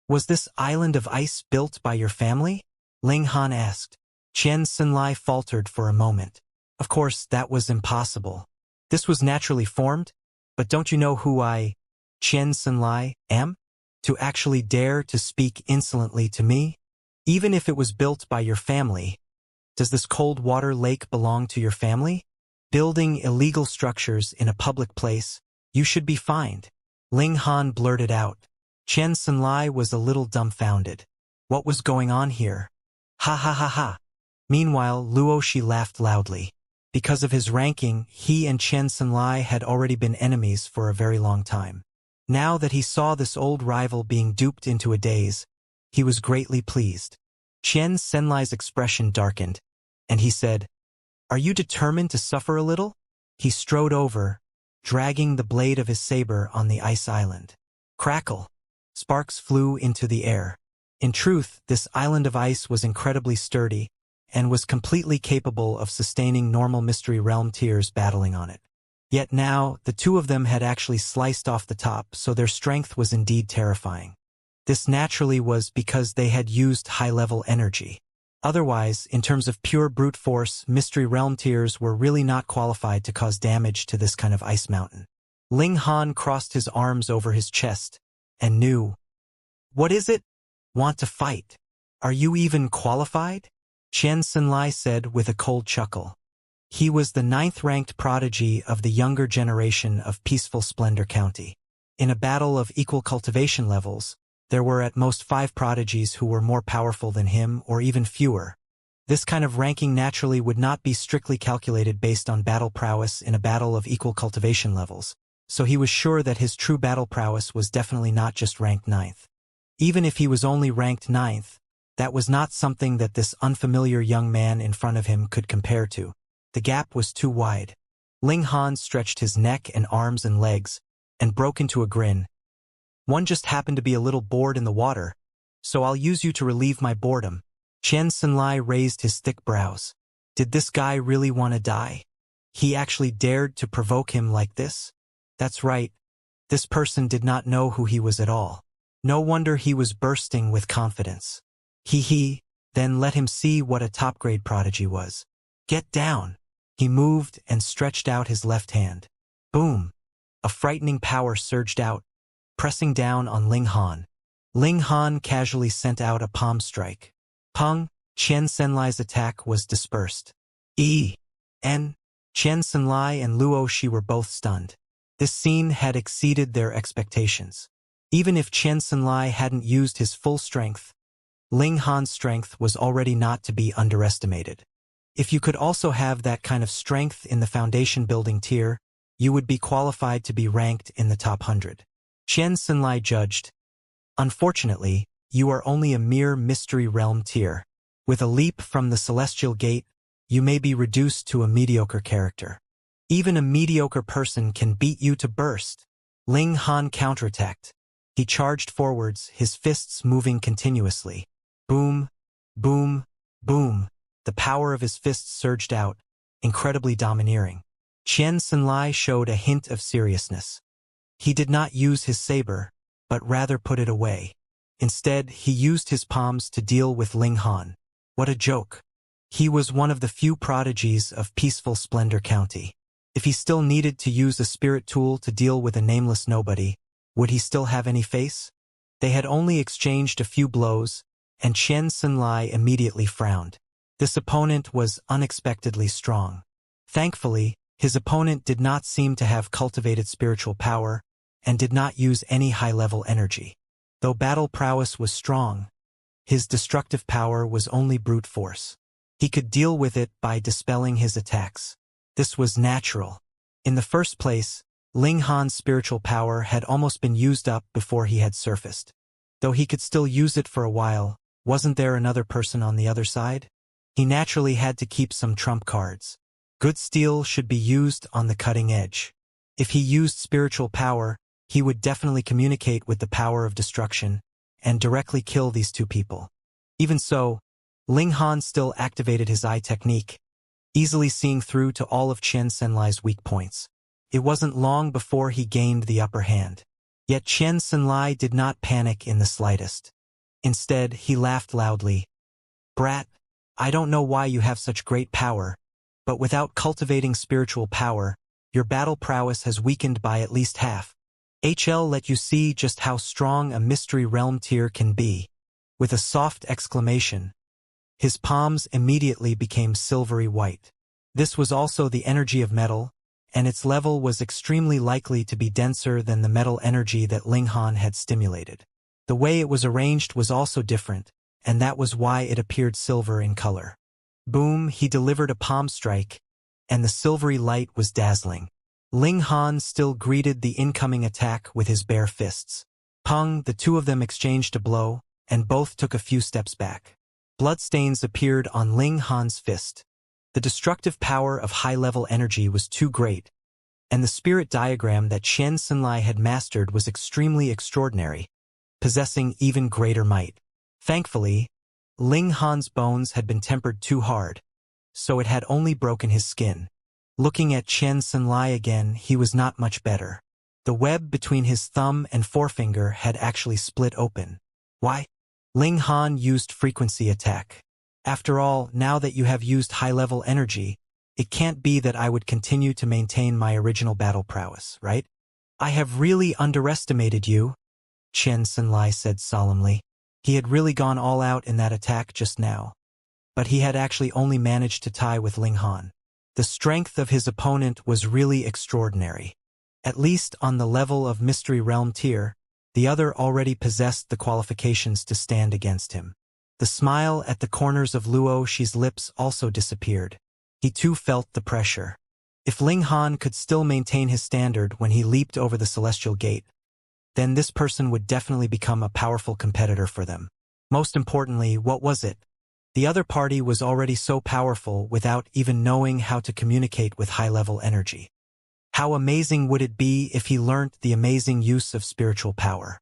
Was this island of ice built by your family? Ling Han asked. Chen Xinlai faltered for a moment. Of course, that was impossible. This was naturally formed, but don't you know who I, Chen Xinlai, am? To actually dare to speak insolently to me? Even if it was built by your family, does this cold water lake belong to your family? Building illegal structures in a public place, you should be fined. Ling Han blurted out. Chen Xinlai was a little dumbfounded. What was going on here? Ha ha ha ha. Meanwhile, Luo Shi laughed loudly. Because of his ranking, he and Chen Xinlai had already been enemies for a very long time. Now that he saw this old rival being duped into a daze, he was greatly pleased. Chen Xinlai's expression darkened, and he said, Are you determined to suffer a little? He strode over, dragging the blade of his saber on the ice island. Crackle! Sparks flew into the air. In truth, this island of ice was incredibly sturdy, and was completely capable of sustaining normal Mystery Realm tiers battling on it. Yet now, the 2 of them had actually sliced off the top, so their strength was indeed terrifying. This naturally was because they had used high-level energy. Otherwise, in terms of pure brute force, Mystery Realm tiers were really not qualified to cause damage to this kind of ice mountain. Ling Han crossed his arms over his chest, and knew. What is it? Want to fight? Are you even qualified? Chen Xinlai said with a cold chuckle. He was the 9th-ranked prodigy of the younger generation of Peaceful Splendor County. In a battle of equal cultivation levels, There were at most 5 prodigies who were more powerful than him, or even fewer. This kind of ranking naturally would not be strictly calculated based on battle prowess in a battle of equal cultivation levels, so he was sure that his true battle prowess was definitely not just ranked 9th. Even if he was only ranked 9th, that was not something that this unfamiliar young man in front of him could compare to. The gap was too wide. Ling Han stretched his neck and arms and legs, and broke into a grin. One just happened to be a little bored in the water, so I'll use you to relieve my boredom. Qian Xinlai raised his thick brows. Did this guy really want to die? He actually dared to provoke him like this? That's right. This person did not know who he was at all. No wonder he was bursting with confidence. Then let him see what a top-grade prodigy was. Get down. He moved and stretched out his left hand. Boom. A frightening power surged out, pressing down on Ling Han. Ling Han casually sent out a palm strike. Peng, Qian Xinlai's attack was dispersed. Qian Xinlai and Luo Shi were both stunned. This scene had exceeded their expectations. Even if Qian Xinlai hadn't used his full strength, Ling Han's strength was already not to be underestimated. If you could also have that kind of strength in the foundation building tier, you would be qualified to be ranked in the top 100. Qian Xinlai judged. Unfortunately, you are only a mere mystery realm tier. With a leap from the celestial gate, you may be reduced to a mediocre character. Even a mediocre person can beat you to burst. Ling Han counterattacked. He charged forwards, his fists moving continuously. Boom, boom, boom. The power of his fists surged out, incredibly domineering. Qian Xinlai showed a hint of seriousness. He did not use his saber, but rather put it away. Instead, he used his palms to deal with Ling Han. What a joke. He was one of the few prodigies of peaceful Splendor County. If he still needed to use a spirit tool to deal with a nameless nobody, would he still have any face? They had only exchanged a few blows, and Qian Xinlai immediately frowned. This opponent was unexpectedly strong. Thankfully, his opponent did not seem to have cultivated spiritual power, and did not use any high-level energy. Though battle prowess was strong, his destructive power was only brute force. He could deal with it by dispelling his attacks. This was natural. In the first place, Ling Han's spiritual power had almost been used up before he had surfaced. Though he could still use it for a while, wasn't there another person on the other side? He naturally had to keep some trump cards. Good steel should be used on the cutting edge. If he used spiritual power, he would definitely communicate with the power of destruction and directly kill these two people. Even so, Ling Han still activated his eye technique, easily seeing through to all of Qian Xinlai's weak points. It wasn't long before he gained the upper hand. Yet Qian Xinlai did not panic in the slightest. Instead, he laughed loudly. Brat, I don't know why you have such great power, but without cultivating spiritual power, your battle prowess has weakened by at least half. HL let you see just how strong a mystery realm tier can be. With a soft exclamation, his palms immediately became silvery white. This was also the energy of metal, and its level was extremely likely to be denser than the metal energy that Ling Han had stimulated. The way it was arranged was also different, and that was why it appeared silver in color. Boom, he delivered a palm strike, and the silvery light was dazzling. Ling Han still greeted the incoming attack with his bare fists. Peng, the two of them exchanged a blow, and both took a few steps back. Bloodstains appeared on Ling Han's fist. The destructive power of high-level energy was too great, and the spirit diagram that Qian Xinlai had mastered was extremely extraordinary, possessing even greater might. Thankfully, Ling Han's bones had been tempered too hard, so it had only broken his skin. Looking at Qian Xinlai again, he was not much better. The web between his thumb and forefinger had actually split open. Why? Ling Han used frequency attack. After all, now that you have used high-level energy, it can't be that I would continue to maintain my original battle prowess, right? I have really underestimated you, Qian Xinlai said solemnly. He had really gone all out in that attack just now. But he had actually only managed to tie with Ling Han. The strength of his opponent was really extraordinary. At least on the level of Mystery Realm tier, The other already possessed the qualifications to stand against him. The smile at the corners of Luo Shi's lips also disappeared. He too felt the pressure. If Ling Han could still maintain his standard when he leaped over the celestial gate, then this person would definitely become a powerful competitor for them. Most importantly, what was it? The other party was already so powerful without even knowing how to communicate with high-level energy. How amazing would it be if he learnt the amazing use of spiritual power?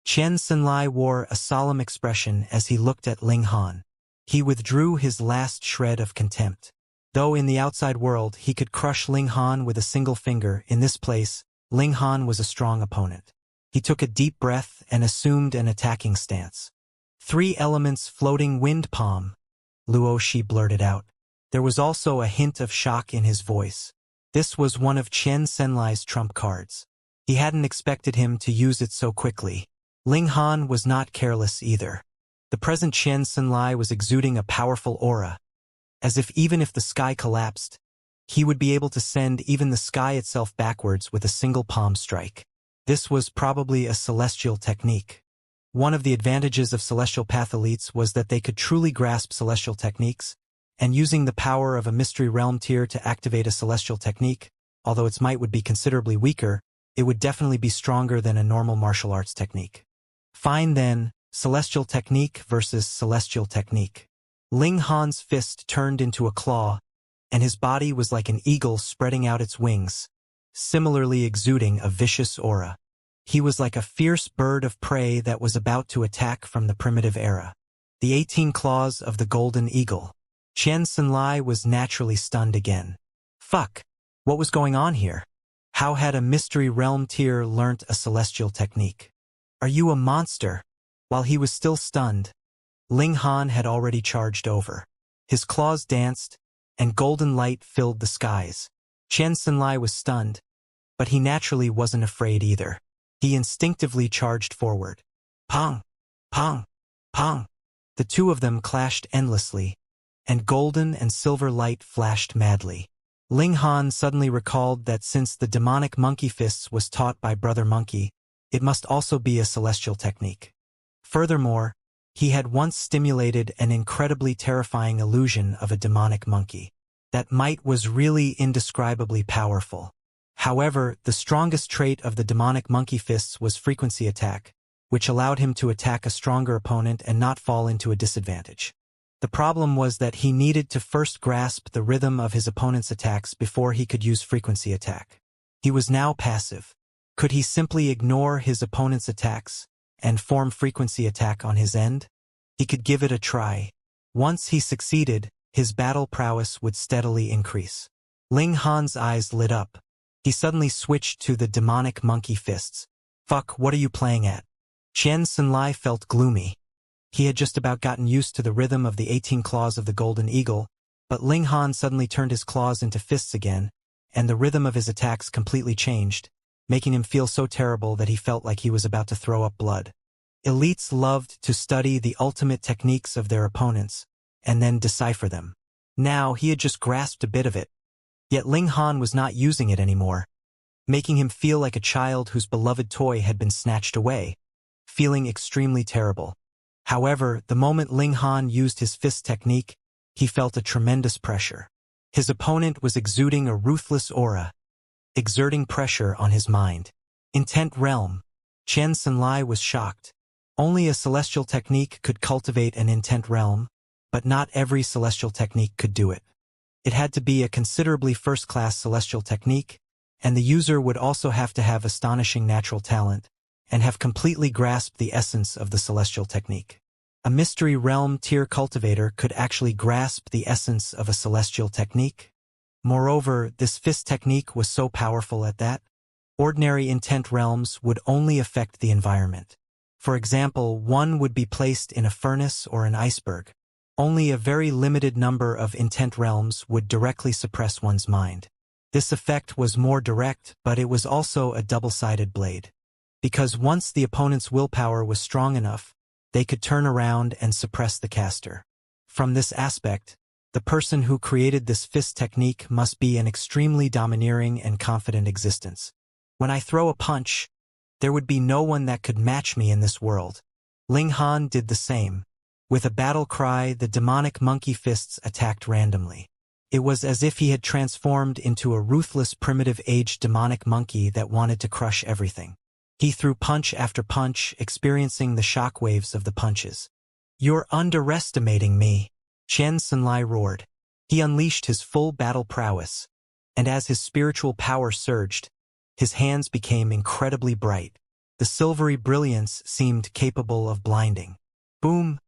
Qian Xinlai wore a solemn expression as he looked at Ling Han. He withdrew his last shred of contempt. Though in the outside world he could crush Ling Han with a single finger, in this place, Ling Han was a strong opponent. He took a deep breath and assumed an attacking stance. 3 elements floating wind palm, Luo Shi blurted out. There was also a hint of shock in his voice. This was one of Qian Xinlai's trump cards. He hadn't expected him to use it so quickly. Ling Han was not careless either. The present Qian Xinlai was exuding a powerful aura, as if even if the sky collapsed, he would be able to send even the sky itself backwards with a single palm strike. This was probably a celestial technique. One of the advantages of celestial path elites was that they could truly grasp celestial techniques, and using the power of a mystery realm tier to activate a celestial technique, although its might would be considerably weaker, it would definitely be stronger than a normal martial arts technique. Fine then, celestial technique versus celestial technique. Ling Han's fist turned into a claw, and his body was like an eagle spreading out its wings, similarly exuding a vicious aura. He was like a fierce bird of prey that was about to attack from the primitive era. The 18 claws of the golden eagle. Qian Xinlai was naturally stunned again. Fuck! What was going on here? How had a mystery realm tier learnt a celestial technique? Are you a monster? While he was still stunned, Ling Han had already charged over. His claws danced, and golden light filled the skies. Qian Xinlai was stunned, but he naturally wasn't afraid either. He instinctively charged forward. Pong! Pong! Pong! The two of them clashed endlessly, and golden and silver light flashed madly. Ling Han suddenly recalled that since the demonic monkey fists was taught by Brother Monkey, it must also be a celestial technique. Furthermore, he had once stimulated an incredibly terrifying illusion of a demonic monkey. That might was really indescribably powerful. However, the strongest trait of the demonic monkey fists was frequency attack, which allowed him to attack a stronger opponent and not fall into a disadvantage. The problem was that he needed to first grasp the rhythm of his opponent's attacks before he could use frequency attack. He was now passive. Could he simply ignore his opponent's attacks and form frequency attack on his end? He could give it a try. Once he succeeded, his battle prowess would steadily increase. Ling Han's eyes lit up. He suddenly switched to the demonic monkey fists. Fuck, what are you playing at? Qian Xinlai felt gloomy. He had just about gotten used to the rhythm of the 18 claws of the golden eagle, but Ling Han suddenly turned his claws into fists again, and the rhythm of his attacks completely changed, making him feel so terrible that he felt like he was about to throw up blood. Elites loved to study the ultimate techniques of their opponents, and then decipher them. Now he had just grasped a bit of it. Yet Ling Han was not using it anymore, making him feel like a child whose beloved toy had been snatched away, feeling extremely terrible. However, the moment Ling Han used his fist technique, he felt a tremendous pressure. His opponent was exuding a ruthless aura, exerting pressure on his mind. Intent realm. Qian Xinlai was shocked. Only a celestial technique could cultivate an intent realm, but not every celestial technique could do it. It had to be a considerably first-class celestial technique, and the user would also have to have astonishing natural talent, and have completely grasped the essence of the celestial technique. A mystery realm tier cultivator could actually grasp the essence of a celestial technique. Moreover, this fist technique was so powerful at that ordinary intent realms would only affect the environment. For example, one would be placed in a furnace or an iceberg. Only a very limited number of intent realms would directly suppress one's mind. This effect was more direct, but it was also a double-sided blade. Because once the opponent's willpower was strong enough, they could turn around and suppress the caster. From this aspect, the person who created this fist technique must be an extremely domineering and confident existence. When I throw a punch, There would be no one that could match me in this world. Ling Han did the same. With a battle cry, the demonic monkey fists attacked randomly. It was as if he had transformed into a ruthless primitive-aged demonic monkey that wanted to crush everything. He threw punch after punch, experiencing the shockwaves of the punches. "You're underestimating me," Qian Xinlai roared. He unleashed his full battle prowess, and as his spiritual power surged, his hands became incredibly bright. The silvery brilliance seemed capable of blinding. Boom,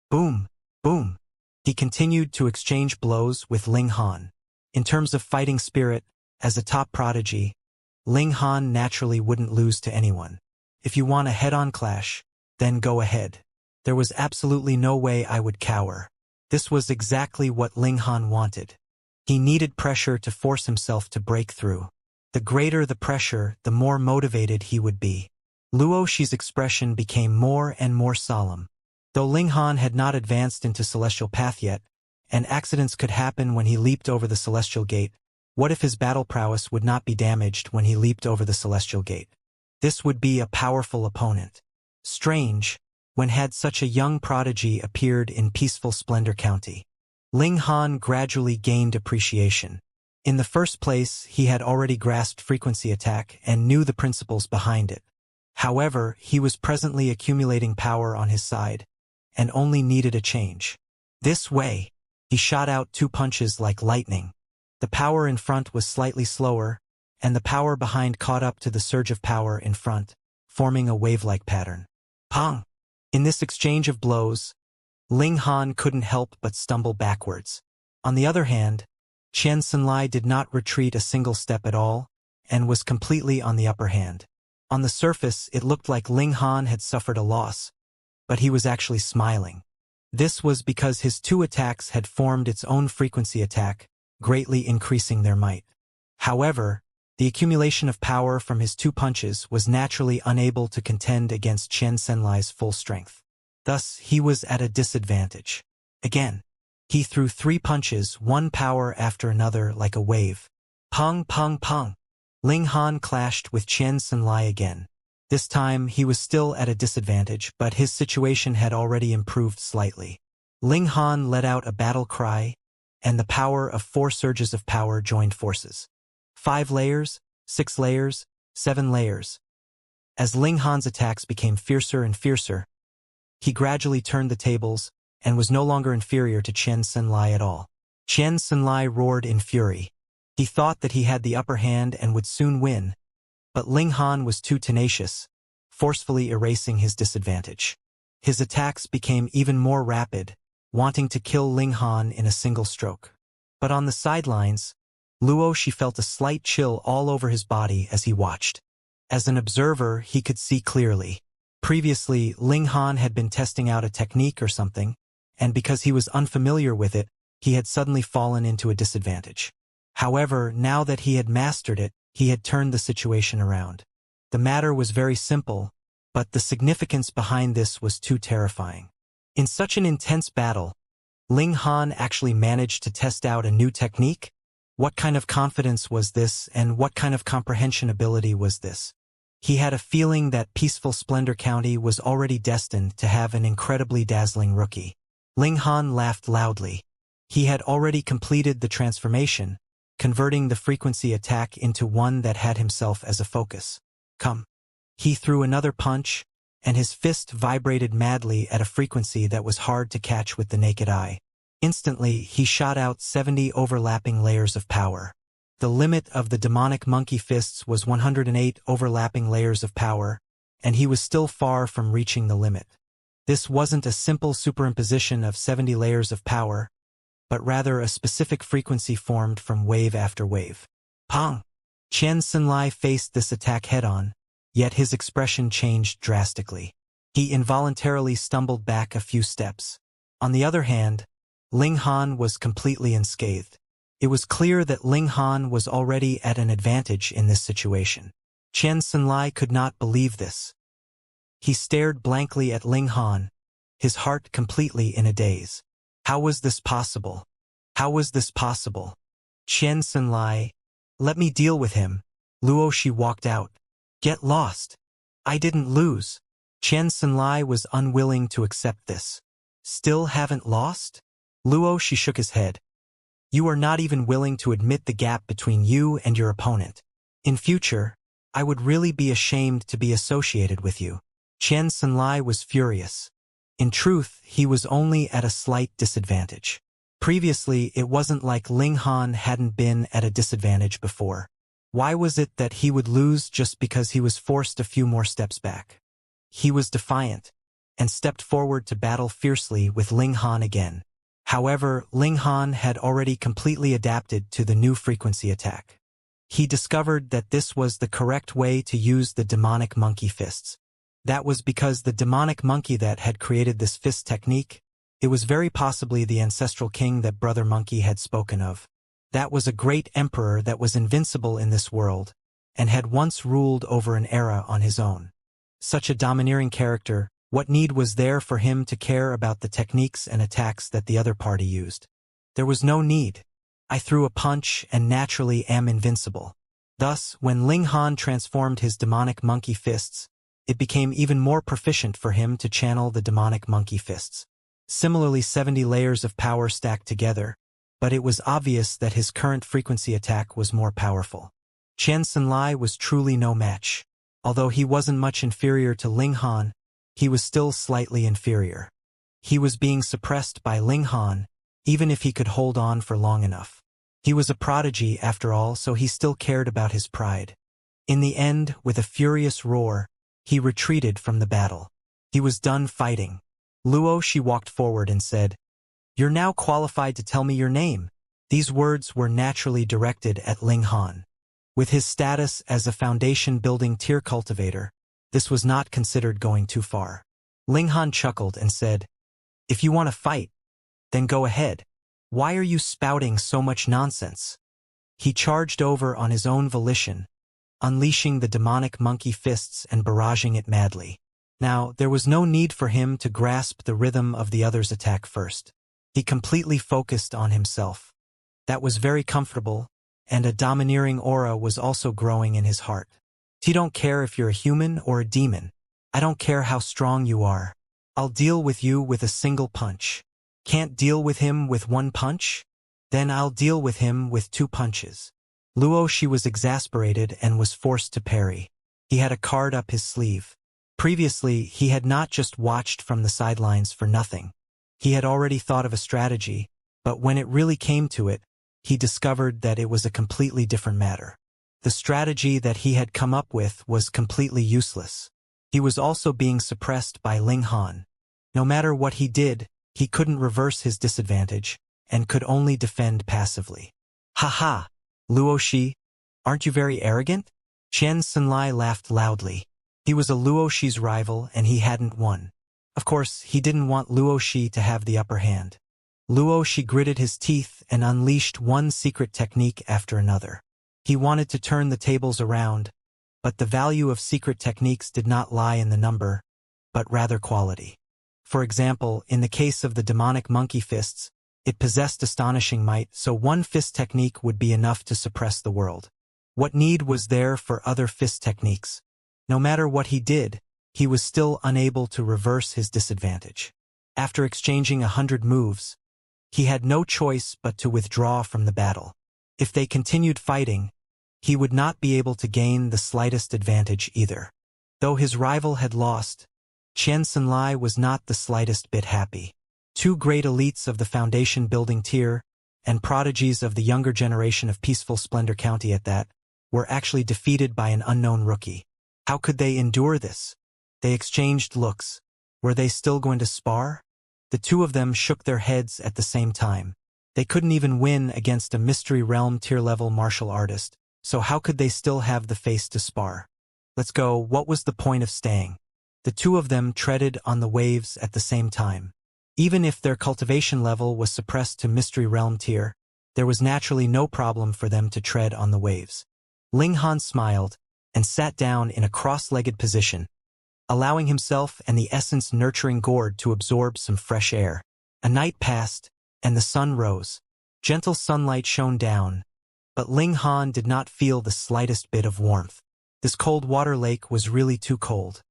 boom, boom. He continued to exchange blows with Ling Han. In terms of fighting spirit, as a top prodigy, Ling Han naturally wouldn't lose to anyone. If you want a head-on clash, then go ahead. There was absolutely no way I would cower. This was exactly what Ling Han wanted. He needed pressure to force himself to break through. The greater the pressure, the more motivated he would be. Luo Shi's expression became more and more solemn. Though Ling Han had not advanced into Celestial Path yet, and accidents could happen when he leaped over the Celestial Gate, what if his battle prowess would not be damaged when he leaped over the Celestial Gate? This would be a powerful opponent. Strange, when had such a young prodigy appeared in peaceful Splendor County. Ling Han gradually gained appreciation. In the first place, he had already grasped frequency attack and knew the principles behind it. However, he was presently accumulating power on his side, and only needed a change. This way, he shot out 2 punches like lightning. The power in front was slightly slower, and the power behind caught up to the surge of power in front, forming a wave-like pattern. Pong! In this exchange of blows, Ling Han couldn't help but stumble backwards. On the other hand, Qian Xinlai did not retreat a single step at all, and was completely on the upper hand. On the surface, it looked like Ling Han had suffered a loss, but he was actually smiling. This was because his 2 attacks had formed its own frequency attack, greatly increasing their might. However, the accumulation of power from his 2 punches was naturally unable to contend against Qian Xinlai's full strength. Thus, he was at a disadvantage. Again, he threw 3 punches, one power after another like a wave. Pong, pong, pong. Ling Han clashed with Qian Xinlai again. This time, he was still at a disadvantage, but his situation had already improved slightly. Ling Han let out a battle cry, and the power of 4 surges of power joined forces. 5 layers, 6 layers, 7 layers. As Ling Han's attacks became fiercer and fiercer, he gradually turned the tables and was no longer inferior to Qian Xinlai at all. Qian Xinlai roared in fury. He thought that he had the upper hand and would soon win, but Ling Han was too tenacious, forcefully erasing his disadvantage. His attacks became even more rapid, wanting to kill Ling Han in a single stroke. But on the sidelines, Luo Shi felt a slight chill all over his body as he watched. As an observer, he could see clearly. Previously, Ling Han had been testing out a technique or something, and because he was unfamiliar with it, he had suddenly fallen into a disadvantage. However, now that he had mastered it, he had turned the situation around. The matter was very simple, but the significance behind this was too terrifying. In such an intense battle, Ling Han actually managed to test out a new technique? What kind of confidence was this, and what kind of comprehension ability was this? He had a feeling that peaceful Splendor County was already destined to have an incredibly dazzling rookie. Ling Han laughed loudly. He had already completed the transformation, converting the frequency attack into one that had himself as a focus. Come. He threw another punch, and his fist vibrated madly at a frequency that was hard to catch with the naked eye. Instantly, he shot out 70 overlapping layers of power. The limit of the demonic monkey fists was 108 overlapping layers of power, and he was still far from reaching the limit. This wasn't a simple superimposition of 70 layers of power, but rather a specific frequency formed from wave after wave. Pong! Qian Xinlai faced this attack head-on, yet his expression changed drastically. He involuntarily stumbled back a few steps. On the other hand, Ling Han was completely unscathed. It was clear that Ling Han was already at an advantage in this situation. Qian Xinlai could not believe this. He stared blankly at Ling Han, his heart completely in a daze. How was this possible? How was this possible? Qian Xinlai, let me deal with him. Luo Shi walked out. Get lost. I didn't lose. Xianxia was unwilling to accept this. Still haven't lost? Luo, she shook his head. You are not even willing to admit the gap between you and your opponent. In future, I would really be ashamed to be associated with you. Xianxia was furious. In truth, he was only at a slight disadvantage. Previously, it wasn't like Linghan hadn't been at a disadvantage before. Why was it that he would lose just because he was forced a few more steps back? He was defiant, and stepped forward to battle fiercely with Linghan again. However, Linghan had already completely adapted to the new frequency attack. He discovered that this was the correct way to use the demonic monkey fists. That was because the demonic monkey that had created this fist technique, it was very possibly the ancestral king that Brother Monkey had spoken of. That was a great emperor that was invincible in this world, and had once ruled over an era on his own. Such a domineering character, what need was there for him to care about the techniques and attacks that the other party used? There was no need. I threw a punch and naturally am invincible. Thus, when Linghan transformed his demonic monkey fists, it became even more proficient for him to channel the demonic monkey fists. Similarly, 70 layers of power stacked together, but it was obvious that his current frequency attack was more powerful. Xianxia was truly no match. Although he wasn't much inferior to Linghan, he was still slightly inferior. He was being suppressed by Linghan, even if he could hold on for long enough. He was a prodigy after all, so he still cared about his pride. In the end, with a furious roar, he retreated from the battle. He was done fighting. Luo, she walked forward and said, "You're now qualified to tell me your name." These words were naturally directed at Linghan. With his status as a foundation-building tier cultivator, this was not considered going too far. Linghan chuckled and said, "If you want to fight, then go ahead. Why are you spouting so much nonsense?" He charged over on his own volition, unleashing the demonic monkey fists and barraging it madly. Now, there was no need for him to grasp the rhythm of the other's attack first. He completely focused on himself. That was very comfortable, and a domineering aura was also growing in his heart. "I don't care if you're a human or a demon. I don't care how strong you are. I'll deal with you with a single punch. Can't deal with him with one punch? Then I'll deal with him with 2 punches." Luo, she was exasperated and was forced to parry. He had a card up his sleeve. Previously, he had not just watched from the sidelines for nothing. He had already thought of a strategy, but when it really came to it, he discovered that it was a completely different matter. The strategy that he had come up with was completely useless. He was also being suppressed by Linghan. No matter what he did, he couldn't reverse his disadvantage, and could only defend passively. "Ha ha! Luoshi, aren't you very arrogant?" Xianxia laughed loudly. He was a Luoshi's rival and he hadn't won. Of course, he didn't want Luoshi to have the upper hand. Luoshi gritted his teeth and unleashed one secret technique after another. He wanted to turn the tables around, but the value of secret techniques did not lie in the number, but rather quality. For example, in the case of the demonic monkey fists, it possessed astonishing might, so one fist technique would be enough to suppress the world. What need was there for other fist techniques? No matter what he did, he was still unable to reverse his disadvantage. After exchanging 100 moves, he had no choice but to withdraw from the battle. If they continued fighting, he would not be able to gain the slightest advantage either. Though his rival had lost, Xianxia was not the slightest bit happy. 2 great elites of the foundation-building tier, and prodigies of the younger generation of peaceful Splendor County at that, were actually defeated by an unknown rookie. How could they endure this? They exchanged looks. Were they still going to spar? The 2 of them shook their heads at the same time. They couldn't even win against a Mystery Realm tier-level martial artist, so how could they still have the face to spar? Let's go, what was the point of staying? The 2 of them treaded on the waves at the same time. Even if their cultivation level was suppressed to Mystery Realm tier, there was naturally no problem for them to tread on the waves. Linghan smiled and sat down in a cross-legged position, allowing himself and the essence-nurturing gourd to absorb some fresh air. A night passed, and the sun rose. Gentle sunlight shone down, but Linghan did not feel the slightest bit of warmth. This cold water lake was really too cold.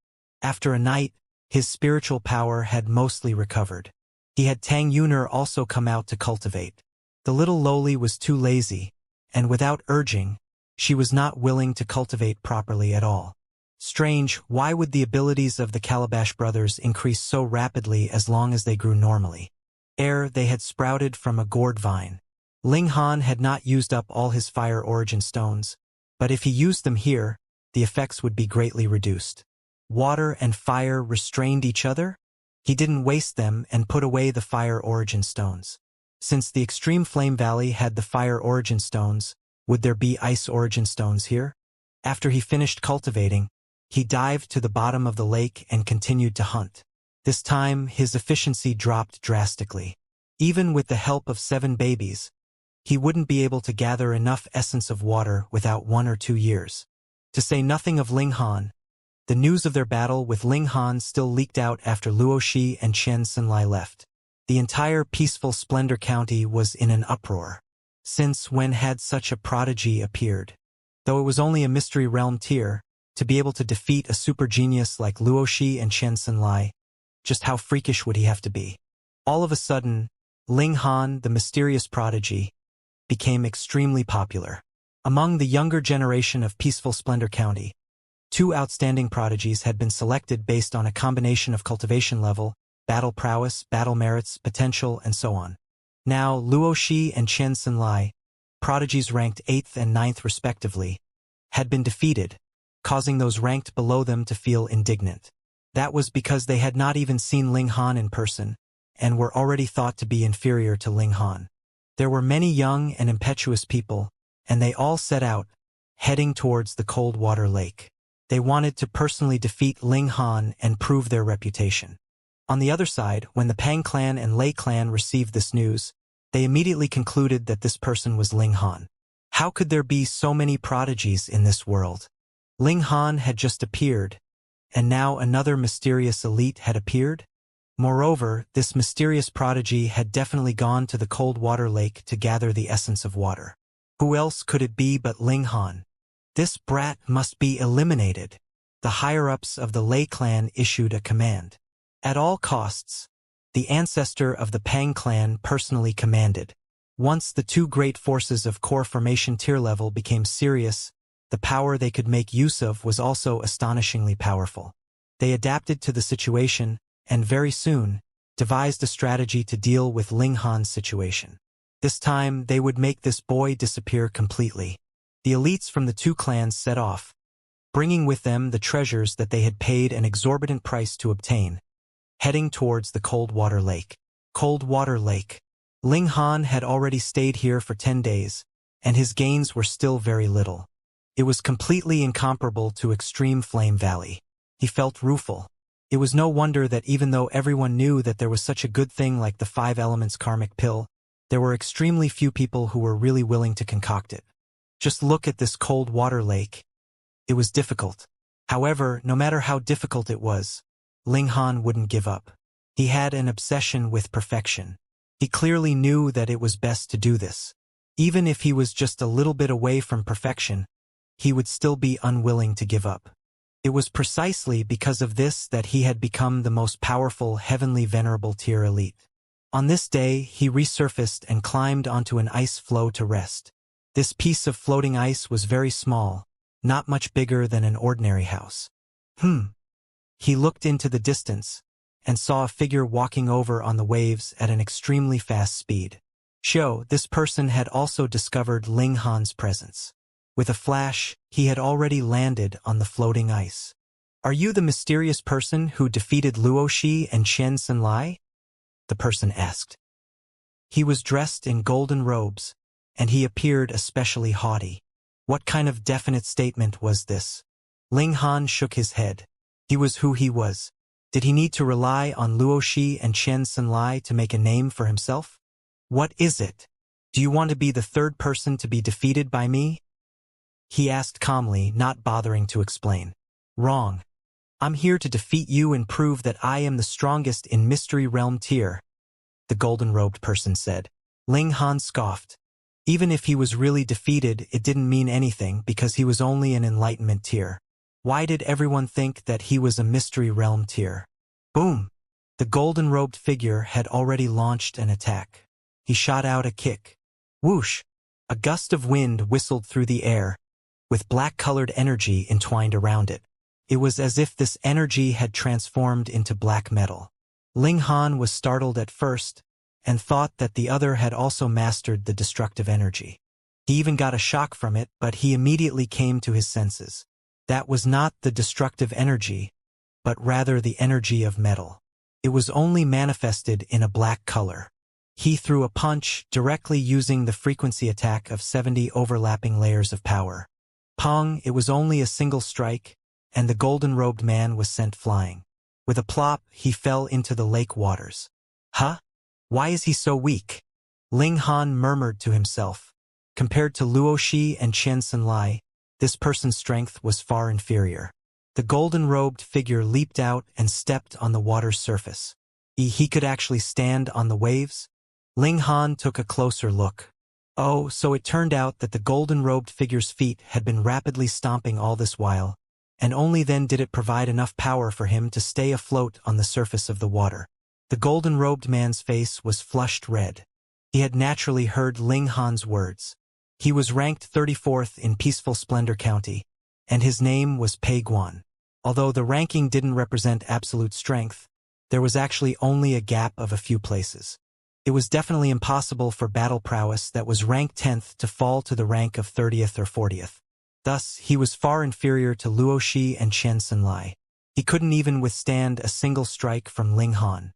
After a night, his spiritual power had mostly recovered. He had Tang Yuner also come out to cultivate. The little lowly was too lazy, and without urging, she was not willing to cultivate properly at all. Strange, why would the abilities of the Calabash brothers increase so rapidly as long as they grew normally? They had sprouted from a gourd vine. Ling Han had not used up all his fire origin stones, but if he used them here, the effects would be greatly reduced. Water and fire restrained each other? He didn't waste them and put away the fire origin stones. Since the extreme flame valley had the fire origin stones, would there be ice origin stones here? After he finished cultivating, he dived to the bottom of the lake and continued to hunt. This time, his efficiency dropped drastically. Even with the help of 7 babies, he wouldn't be able to gather enough essence of water without 1 or 2 years. To say nothing of Ling Han, the news of their battle with Ling Han still leaked out after Luoxi and Chen Xinlai left. The entire peaceful Splendor County was in an uproar. Since when had such a prodigy appeared? Though it was only a mystery realm tier, to be able to defeat a super genius like Luoxi and Chen Xinlai, just how freakish would he have to be? All of a sudden, Ling Han, the mysterious prodigy, became extremely popular. Among the younger generation of peaceful Splendor County, 2 outstanding prodigies had been selected based on a combination of cultivation level, battle prowess, battle merits, potential, and so on. Now, Luoxi and Chen Xinlai, prodigies ranked 8th and 9th respectively, had been defeated, causing those ranked below them to feel indignant. That was because they had not even seen Ling Han in person, and were already thought to be inferior to Ling Han. There were many young and impetuous people, and they all set out, heading towards the cold water lake. They wanted to personally defeat Ling Han and prove their reputation. On the other side, when the Pang clan and Lei clan received this news, they immediately concluded that this person was Ling Han. How could there be so many prodigies in this world? Ling Han had just appeared, and now another mysterious elite had appeared? Moreover, this mysterious prodigy had definitely gone to the cold water lake to gather the essence of water. Who else could it be but Ling Han? This brat must be eliminated. The higher-ups of the Lei clan issued a command. At all costs, the ancestor of the Pang clan personally commanded. Once the 2 great forces of core formation tier level became serious, the power they could make use of was also astonishingly powerful. They adapted to the situation, and very soon, devised a strategy to deal with Ling Han's situation. This time, they would make this boy disappear completely. The elites from the 2 clans set off, bringing with them the treasures that they had paid an exorbitant price to obtain, heading towards the cold water lake. Cold water lake. Ling Han had already stayed here for 10 days, and his gains were still very little. It was completely incomparable to Extreme Flame Valley. He felt rueful. It was no wonder that even though everyone knew that there was such a good thing like the 5 elements karmic pill, there were extremely few people who were really willing to concoct it. Just look at this cold water lake. It was difficult. However, no matter how difficult it was, Ling Han wouldn't give up. He had an obsession with perfection. He clearly knew that it was best to do this. Even if he was just a little bit away from perfection, he would still be unwilling to give up. It was precisely because of this that he had become the most powerful heavenly venerable tier elite. On this day, he resurfaced and climbed onto an ice floe to rest. This piece of floating ice was very small, not much bigger than an ordinary house. He looked into the distance and saw a figure walking over on the waves at an extremely fast speed. This person had also discovered Ling Han's presence. With a flash, he had already landed on the floating ice. "Are you the mysterious person who defeated Luoxi and Chen Xinlai?" the person asked. He was dressed in golden robes, and he appeared especially haughty. What kind of definite statement was this? Ling Han shook his head. He was who he was. Did he need to rely on Luoxi and Chen Xinlai to make a name for himself? "What is it? Do you want to be the 3rd person to be defeated by me?" he asked calmly, not bothering to explain. "Wrong. I'm here to defeat you and prove that I am the strongest in Mystery Realm tier," the golden-robed person said. Ling Han scoffed. Even if he was really defeated, it didn't mean anything because he was only an enlightenment tier. Why did everyone think that he was a mystery realm tier? Boom! The golden-robed figure had already launched an attack. He shot out a kick. Whoosh! A gust of wind whistled through the air, with black-colored energy entwined around it. It was as if this energy had transformed into black metal. Ling Han was startled at first, and thought that the other had also mastered the destructive energy. He even got a shock from it, but he immediately came to his senses. That was not the destructive energy, but rather the energy of metal. It was only manifested in a black color. He threw a punch, directly using the frequency attack of 70 overlapping layers of power. Pong! It was only a single strike, and the golden-robed man was sent flying. With a plop, he fell into the lake waters. Huh? Why is he so weak? Ling Han murmured to himself. Compared to Luo Shi and Chen Sanlai, this person's strength was far inferior. The golden-robed figure leaped out and stepped on the water's surface. He could actually stand on the waves? Ling Han took a closer look. Oh, so it turned out that the golden-robed figure's feet had been rapidly stomping all this while, and only then did it provide enough power for him to stay afloat on the surface of the water. The golden-robed man's face was flushed red. He had naturally heard Ling Han's words. He was ranked 34th in Peaceful Splendor County, and his name was Pei Guan. Although the ranking didn't represent absolute strength, there was actually only a gap of a few places. It was definitely impossible for battle prowess that was ranked 10th to fall to the rank of 30th or 40th. Thus, he was far inferior to Luo Shi and Chen Sanlai. He couldn't even withstand a single strike from Ling Han.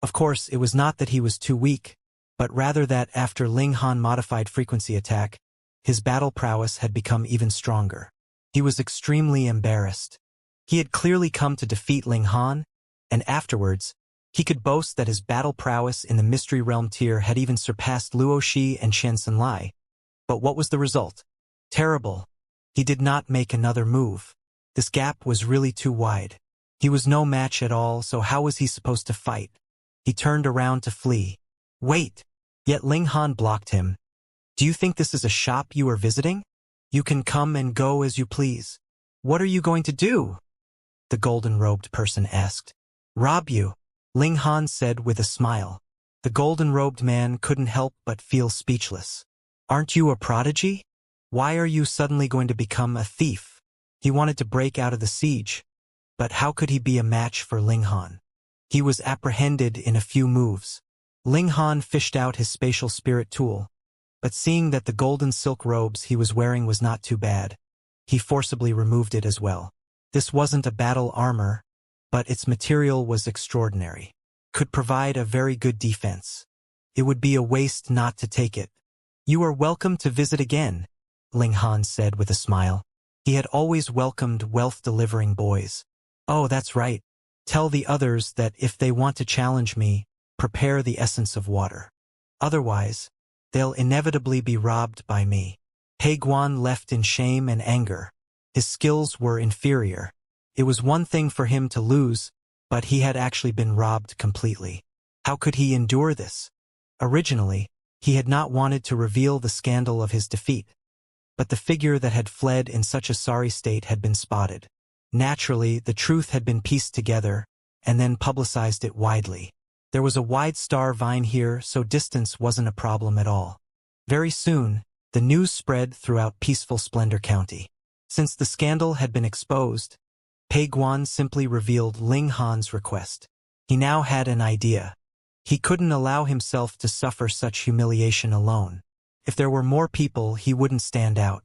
Of course, it was not that he was too weak, but rather that after Ling Han modified frequency attack, his battle prowess had become even stronger. He was extremely embarrassed. He had clearly come to defeat Ling Han, and afterwards, he could boast that his battle prowess in the Mystery Realm tier had even surpassed Luo Shi and Chen Sanlai. But what was the result? Terrible. He did not make another move. This gap was really too wide. He was no match at all, so how was he supposed to fight? He turned around to flee. Wait! Yet Ling Han blocked him. Do you think this is a shop you are visiting? You can come and go as you please. What are you going to do? The golden-robed person asked. Rob you, Ling Han said with a smile. The golden-robed man couldn't help but feel speechless. Aren't you a prodigy? Why are you suddenly going to become a thief? He wanted to break out of the siege, but how could he be a match for Ling Han? He was apprehended in a few moves. Ling Han fished out his spatial spirit tool, but seeing that the golden silk robes he was wearing was not too bad, he forcibly removed it as well. This wasn't a battle armor, but its material was extraordinary. Could provide a very good defense. It would be a waste not to take it. You are welcome to visit again, Ling Han said with a smile. He had always welcomed wealth-delivering boys. Oh, that's right. Tell the others that if they want to challenge me, prepare the essence of water. Otherwise, they'll inevitably be robbed by me. Pei Guan left in shame and anger. His skills were inferior. It was one thing for him to lose, but he had actually been robbed completely. How could he endure this? Originally, he had not wanted to reveal the scandal of his defeat, but the figure that had fled in such a sorry state had been spotted. Naturally, the truth had been pieced together, and then publicized it widely. There was a wide star vine here, so distance wasn't a problem at all. Very soon, the news spread throughout Peaceful Splendor County. Since the scandal had been exposed, Pei Guan simply revealed Ling Han's request. He now had an idea. He couldn't allow himself to suffer such humiliation alone. If there were more people, he wouldn't stand out.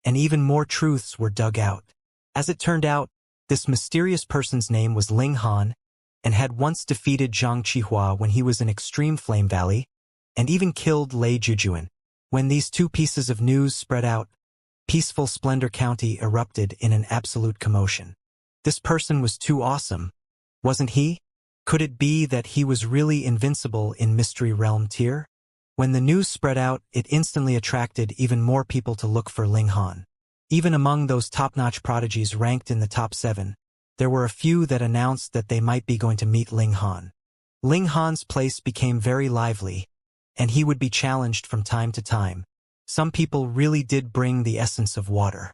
And even more truths were dug out. As it turned out, this mysterious person's name was Ling Han, and had once defeated Zhang Qihua when he was in Extreme Flame Valley, and even killed Lei Jujuan. When these two pieces of news spread out, Peaceful Splendor County erupted in an absolute commotion. This person was too awesome, wasn't he? Could it be that he was really invincible in Mystery Realm tier? When the news spread out, it instantly attracted even more people to look for Ling Han. Even among those top-notch prodigies ranked in the top 7, there were a few that announced that they might be going to meet Ling Han. Ling Han's place became very lively, and he would be challenged from time to time. Some people really did bring the essence of water.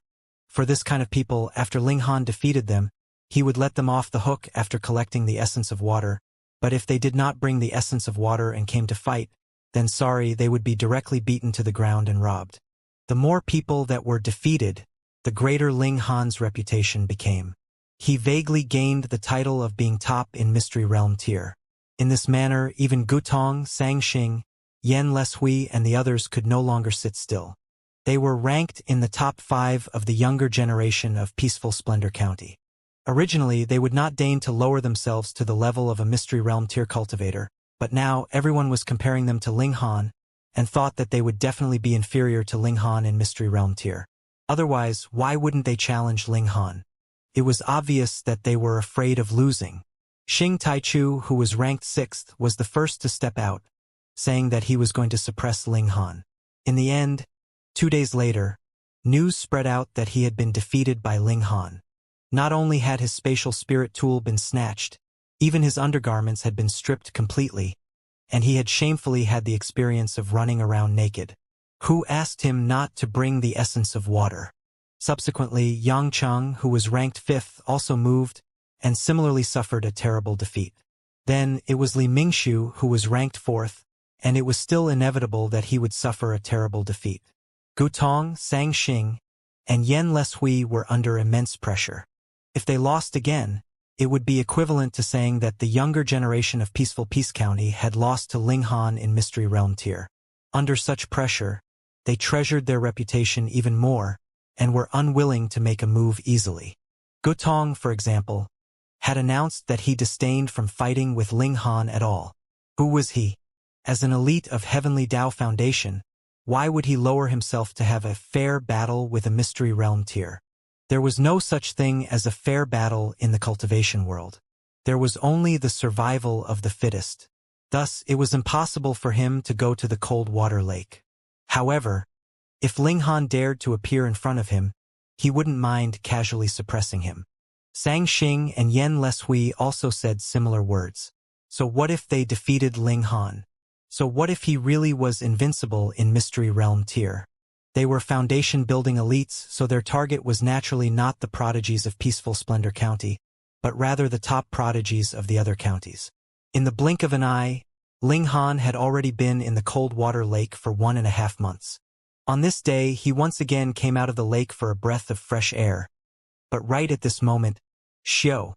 For this kind of people, after Ling Han defeated them, he would let them off the hook after collecting the essence of water, but if they did not bring the essence of water and came to fight, then sorry, they would be directly beaten to the ground and robbed. The more people that were defeated, the greater Ling Han's reputation became. He vaguely gained the title of being top in Mystery Realm tier. In this manner, even Gutong, Sangxing, Yan Leshui and the others could no longer sit still. They were ranked in the top 5 of the younger generation of Peaceful Splendor County. Originally, they would not deign to lower themselves to the level of a Mystery Realm tier cultivator, but now everyone was comparing them to Ling Han and thought that they would definitely be inferior to Ling Han in Mystery Realm tier. Otherwise, why wouldn't they challenge Ling Han? It was obvious that they were afraid of losing. Xing Taichu, who was ranked 6th, was the first to step out, saying that he was going to suppress Ling Han. In the end, 2 days later, news spread out that he had been defeated by Ling Han. Not only had his spatial spirit tool been snatched, even his undergarments had been stripped completely, and he had shamefully had the experience of running around naked. Who asked him not to bring the essence of water? Subsequently, Yang Cheng, who was ranked 5th, also moved, and similarly suffered a terrible defeat. Then it was Li Mingshu, who was ranked 4th, and it was still inevitable that he would suffer a terrible defeat. Gutong, Sangxing, and Yan Leshui were under immense pressure. If they lost again, it would be equivalent to saying that the younger generation of Peaceful Peace County had lost to Ling Han in Mystery Realm tier. Under such pressure, they treasured their reputation even more and were unwilling to make a move easily. Gutong, for example, had announced that he disdained from fighting with Ling Han at all. Who was he? As an elite of Heavenly Dao Foundation, why would he lower himself to have a fair battle with a Mystery Realm tier? There was no such thing as a fair battle in the cultivation world. There was only the survival of the fittest. Thus, it was impossible for him to go to the cold water lake. However, if Ling Han dared to appear in front of him, he wouldn't mind casually suppressing him. Sangxing and Yan Leshui also said similar words. So what if they defeated Ling Han? So what if he really was invincible in Mystery Realm tier? They were foundation-building elites, so their target was naturally not the prodigies of Peaceful Splendor County, but rather the top prodigies of the other counties. In the blink of an eye, Ling Han had already been in the cold water lake for 1.5 months. On this day, he once again came out of the lake for a breath of fresh air. But right at this moment, Xiao,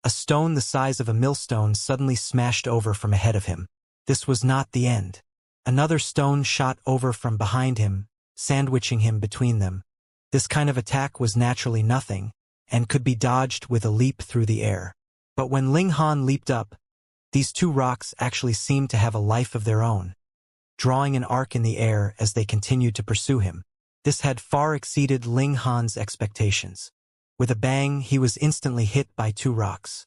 a stone the size of a millstone, suddenly smashed over from ahead of him. This was not the end. Another stone shot over from behind him, sandwiching him between them. This kind of attack was naturally nothing, and could be dodged with a leap through the air. But when Ling Han leaped up, these two rocks actually seemed to have a life of their own, drawing an arc in the air as they continued to pursue him. This had far exceeded Ling Han's expectations. With a bang, he was instantly hit by 2 rocks.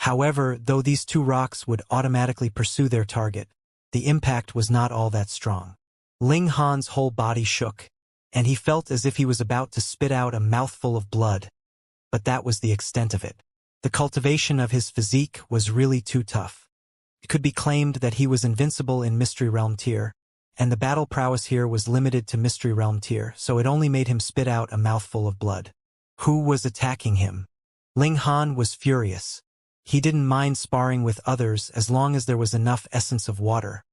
However, though these 2 rocks would automatically pursue their target, the impact was not all that strong. Ling Han's whole body shook, and he felt as if he was about to spit out a mouthful of blood. But that was the extent of it. The cultivation of his physique was really too tough. It could be claimed that he was invincible in Mystery Realm tier, and the battle prowess here was limited to Mystery Realm tier, so it only made him spit out a mouthful of blood. Who was attacking him? Ling Han was furious. He didn't mind sparring with others as long as there was enough essence of water.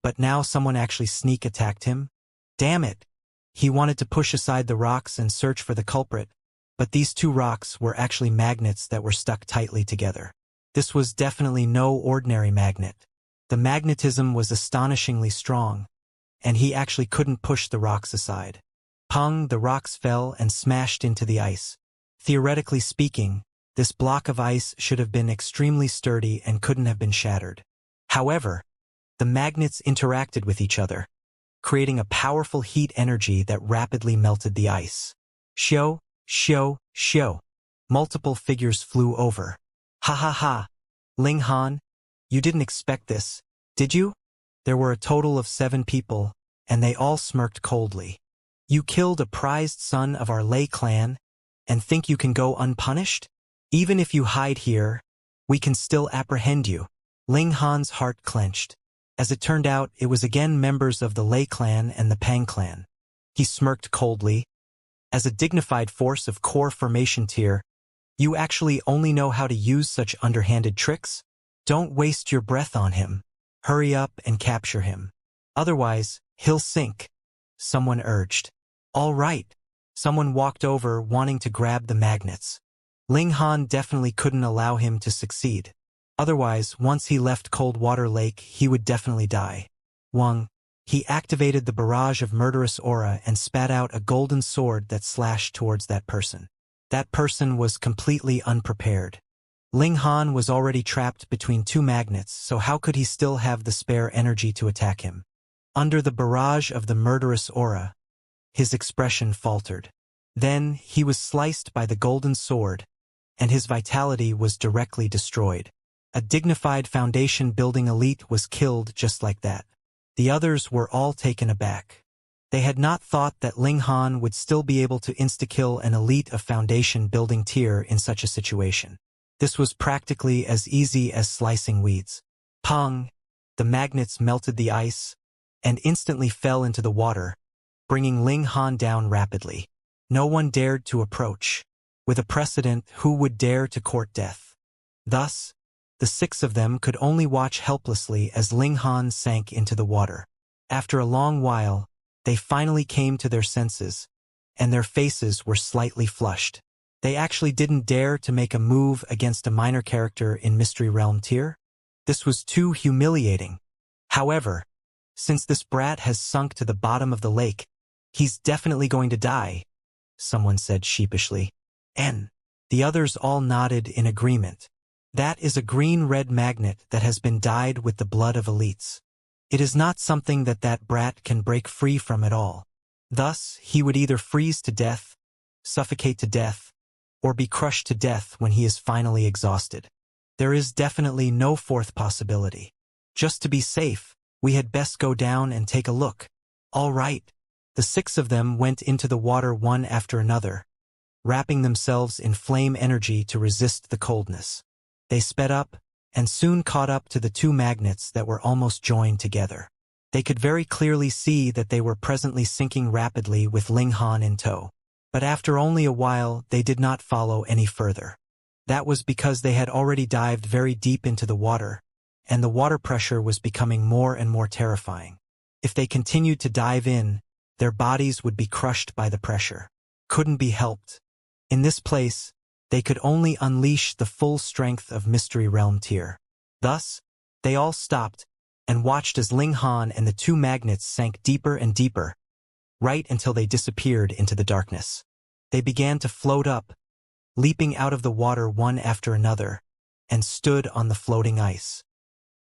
But now someone actually sneak attacked him? Damn it! He wanted to push aside the rocks and search for the culprit, but these 2 rocks were actually magnets that were stuck tightly together. This was definitely no ordinary magnet. The magnetism was astonishingly strong, and he actually couldn't push the rocks aside. Pung, the rocks fell and smashed into the ice. Theoretically speaking, this block of ice should have been extremely sturdy and couldn't have been shattered. However, the magnets interacted with each other, creating a powerful heat energy that rapidly melted the ice. Xiao, Xiao, Xiao. Multiple figures flew over. Ha ha ha. Ling Han, you didn't expect this, did you? There were a total of 7 people, and they all smirked coldly. You killed a prized son of our Lei clan, and think you can go unpunished? Even if you hide here, we can still apprehend you. Ling Han's heart clenched. As it turned out, it was again members of the Lei clan and the Pang clan. He smirked coldly. As a dignified force of core formation tier, you actually only know how to use such underhanded tricks? Don't waste your breath on him. Hurry up and capture him. Otherwise, he'll sink, someone urged. All right. Someone walked over wanting to grab the magnets. Ling Han definitely couldn't allow him to succeed. Otherwise, once he left Coldwater Lake, he would definitely die. Wang. He activated the barrage of murderous aura and spat out a golden sword that slashed towards that person. That person was completely unprepared. Ling Han was already trapped between two magnets, so how could he still have the spare energy to attack him? Under the barrage of the murderous aura, his expression faltered. Then he was sliced by the golden sword, and his vitality was directly destroyed. A dignified foundation-building elite was killed just like that. The others were all taken aback. They had not thought that Ling Han would still be able to insta-kill an elite of foundation-building tier in such a situation. This was practically as easy as slicing weeds. Pong! The magnets melted the ice and instantly fell into the water, bringing Ling Han down rapidly. No one dared to approach. With a precedent, who would dare to court death? Thus, the 6 of them could only watch helplessly as Ling Han sank into the water. After a long while, they finally came to their senses, and their faces were slightly flushed. They actually didn't dare to make a move against a minor character in Mystery Realm tier. This was too humiliating. However, since this brat has sunk to the bottom of the lake, he's definitely going to die, someone said sheepishly. And the others all nodded in agreement. That is a green-red magnet that has been dyed with the blood of elites. It is not something that brat can break free from at all. Thus, he would either freeze to death, suffocate to death, or be crushed to death when he is finally exhausted. There is definitely no fourth possibility. Just to be safe, we had best go down and take a look. All right. The 6 of them went into the water one after another, wrapping themselves in flame energy to resist the coldness. They sped up, and soon caught up to the 2 magnets that were almost joined together. They could very clearly see that they were presently sinking rapidly with Ling Han in tow. But after only a while, they did not follow any further. That was because they had already dived very deep into the water, and the water pressure was becoming more and more terrifying. If they continued to dive in, their bodies would be crushed by the pressure. Couldn't be helped. In this place, they could only unleash the full strength of Mystery Realm tier. Thus, they all stopped and watched as Ling Han and the 2 magnets sank deeper and deeper, right until they disappeared into the darkness. They began to float up, leaping out of the water one after another, and stood on the floating ice.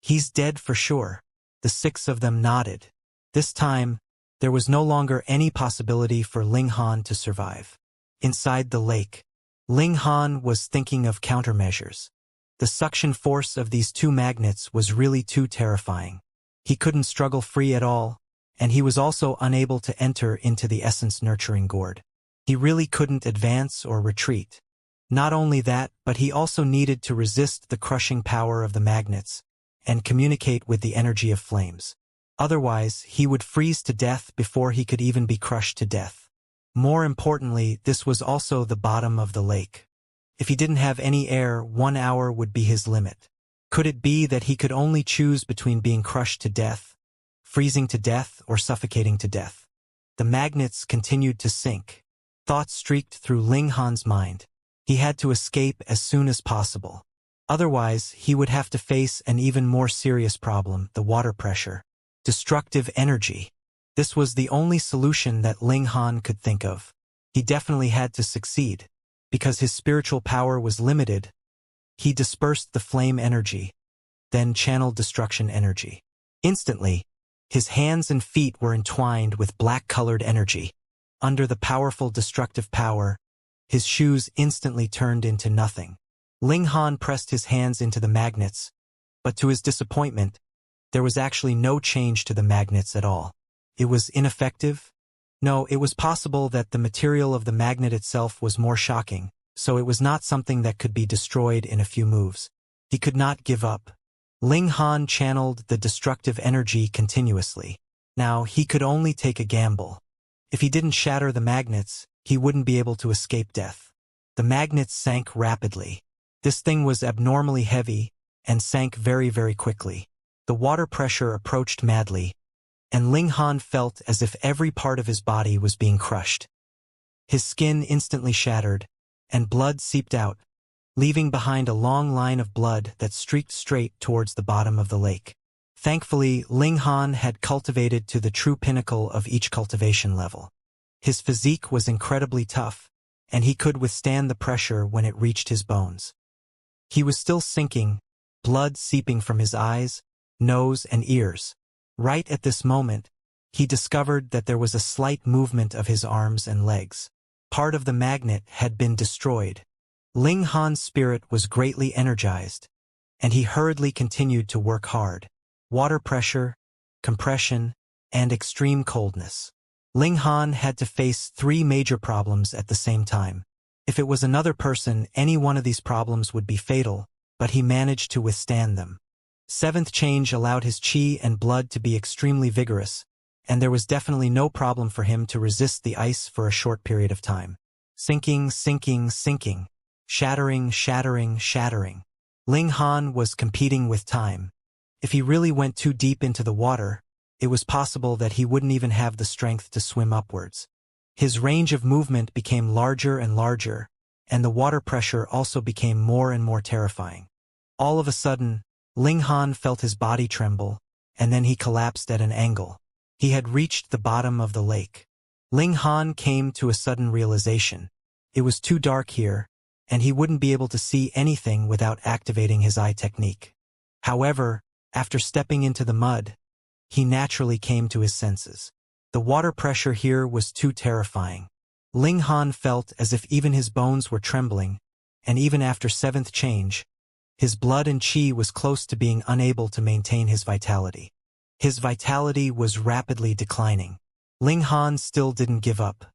He's dead for sure. The 6 of them nodded. This time, there was no longer any possibility for Ling Han to survive. Inside the lake, Ling Han was thinking of countermeasures. The suction force of these 2 magnets was really too terrifying. He couldn't struggle free at all, and he was also unable to enter into the essence nurturing gourd. He really couldn't advance or retreat. Not only that, but he also needed to resist the crushing power of the magnets and communicate with the energy of flames. Otherwise, he would freeze to death before he could even be crushed to death. More importantly, this was also the bottom of the lake. If he didn't have any air, 1 hour would be his limit. Could it be that he could only choose between being crushed to death, freezing to death, or suffocating to death? The magnets continued to sink. Thoughts streaked through Ling Han's mind. He had to escape as soon as possible. Otherwise, he would have to face an even more serious problem, the water pressure. Destructive energy. This was the only solution that Ling Han could think of. He definitely had to succeed. Because his spiritual power was limited, he dispersed the flame energy, then channeled destruction energy. Instantly, his hands and feet were entwined with black-colored energy. Under the powerful destructive power, his shoes instantly turned into nothing. Ling Han pressed his hands into the magnets, but to his disappointment, there was actually no change to the magnets at all. It was ineffective? No, it was possible that the material of the magnet itself was more shocking, so it was not something that could be destroyed in a few moves. He could not give up. Ling Han channeled the destructive energy continuously. Now, he could only take a gamble. If he didn't shatter the magnets, he wouldn't be able to escape death. The magnets sank rapidly. This thing was abnormally heavy and sank very, very quickly. The water pressure approached madly, and Ling Han felt as if every part of his body was being crushed. His skin instantly shattered, and blood seeped out, leaving behind a long line of blood that streaked straight towards the bottom of the lake. Thankfully, Ling Han had cultivated to the true pinnacle of each cultivation level. His physique was incredibly tough, and he could withstand the pressure when it reached his bones. He was still sinking, blood seeping from his eyes, nose, and ears. Right at this moment, he discovered that there was a slight movement of his arms and legs. Part of the magnet had been destroyed. Ling Han's spirit was greatly energized, and he hurriedly continued to work hard. Water pressure, compression, and extreme coldness. Ling Han had to face 3 major problems at the same time. If it was another person, any one of these problems would be fatal, but he managed to withstand them. 7th change allowed his chi and blood to be extremely vigorous, and there was definitely no problem for him to resist the ice for a short period of time. Sinking, sinking, sinking. Shattering, shattering, shattering. Ling Han was competing with time. If he really went too deep into the water, it was possible that he wouldn't even have the strength to swim upwards. His range of movement became larger and larger, and the water pressure also became more and more terrifying. All of a sudden, Ling Han felt his body tremble, and then he collapsed at an angle. He had reached the bottom of the lake. Ling Han came to a sudden realization. It was too dark here, and he wouldn't be able to see anything without activating his eye technique. However, after stepping into the mud, he naturally came to his senses. The water pressure here was too terrifying. Ling Han felt as if even his bones were trembling, and even after 7th change, his blood and chi was close to being unable to maintain his vitality. His vitality was rapidly declining. Ling Han still didn't give up.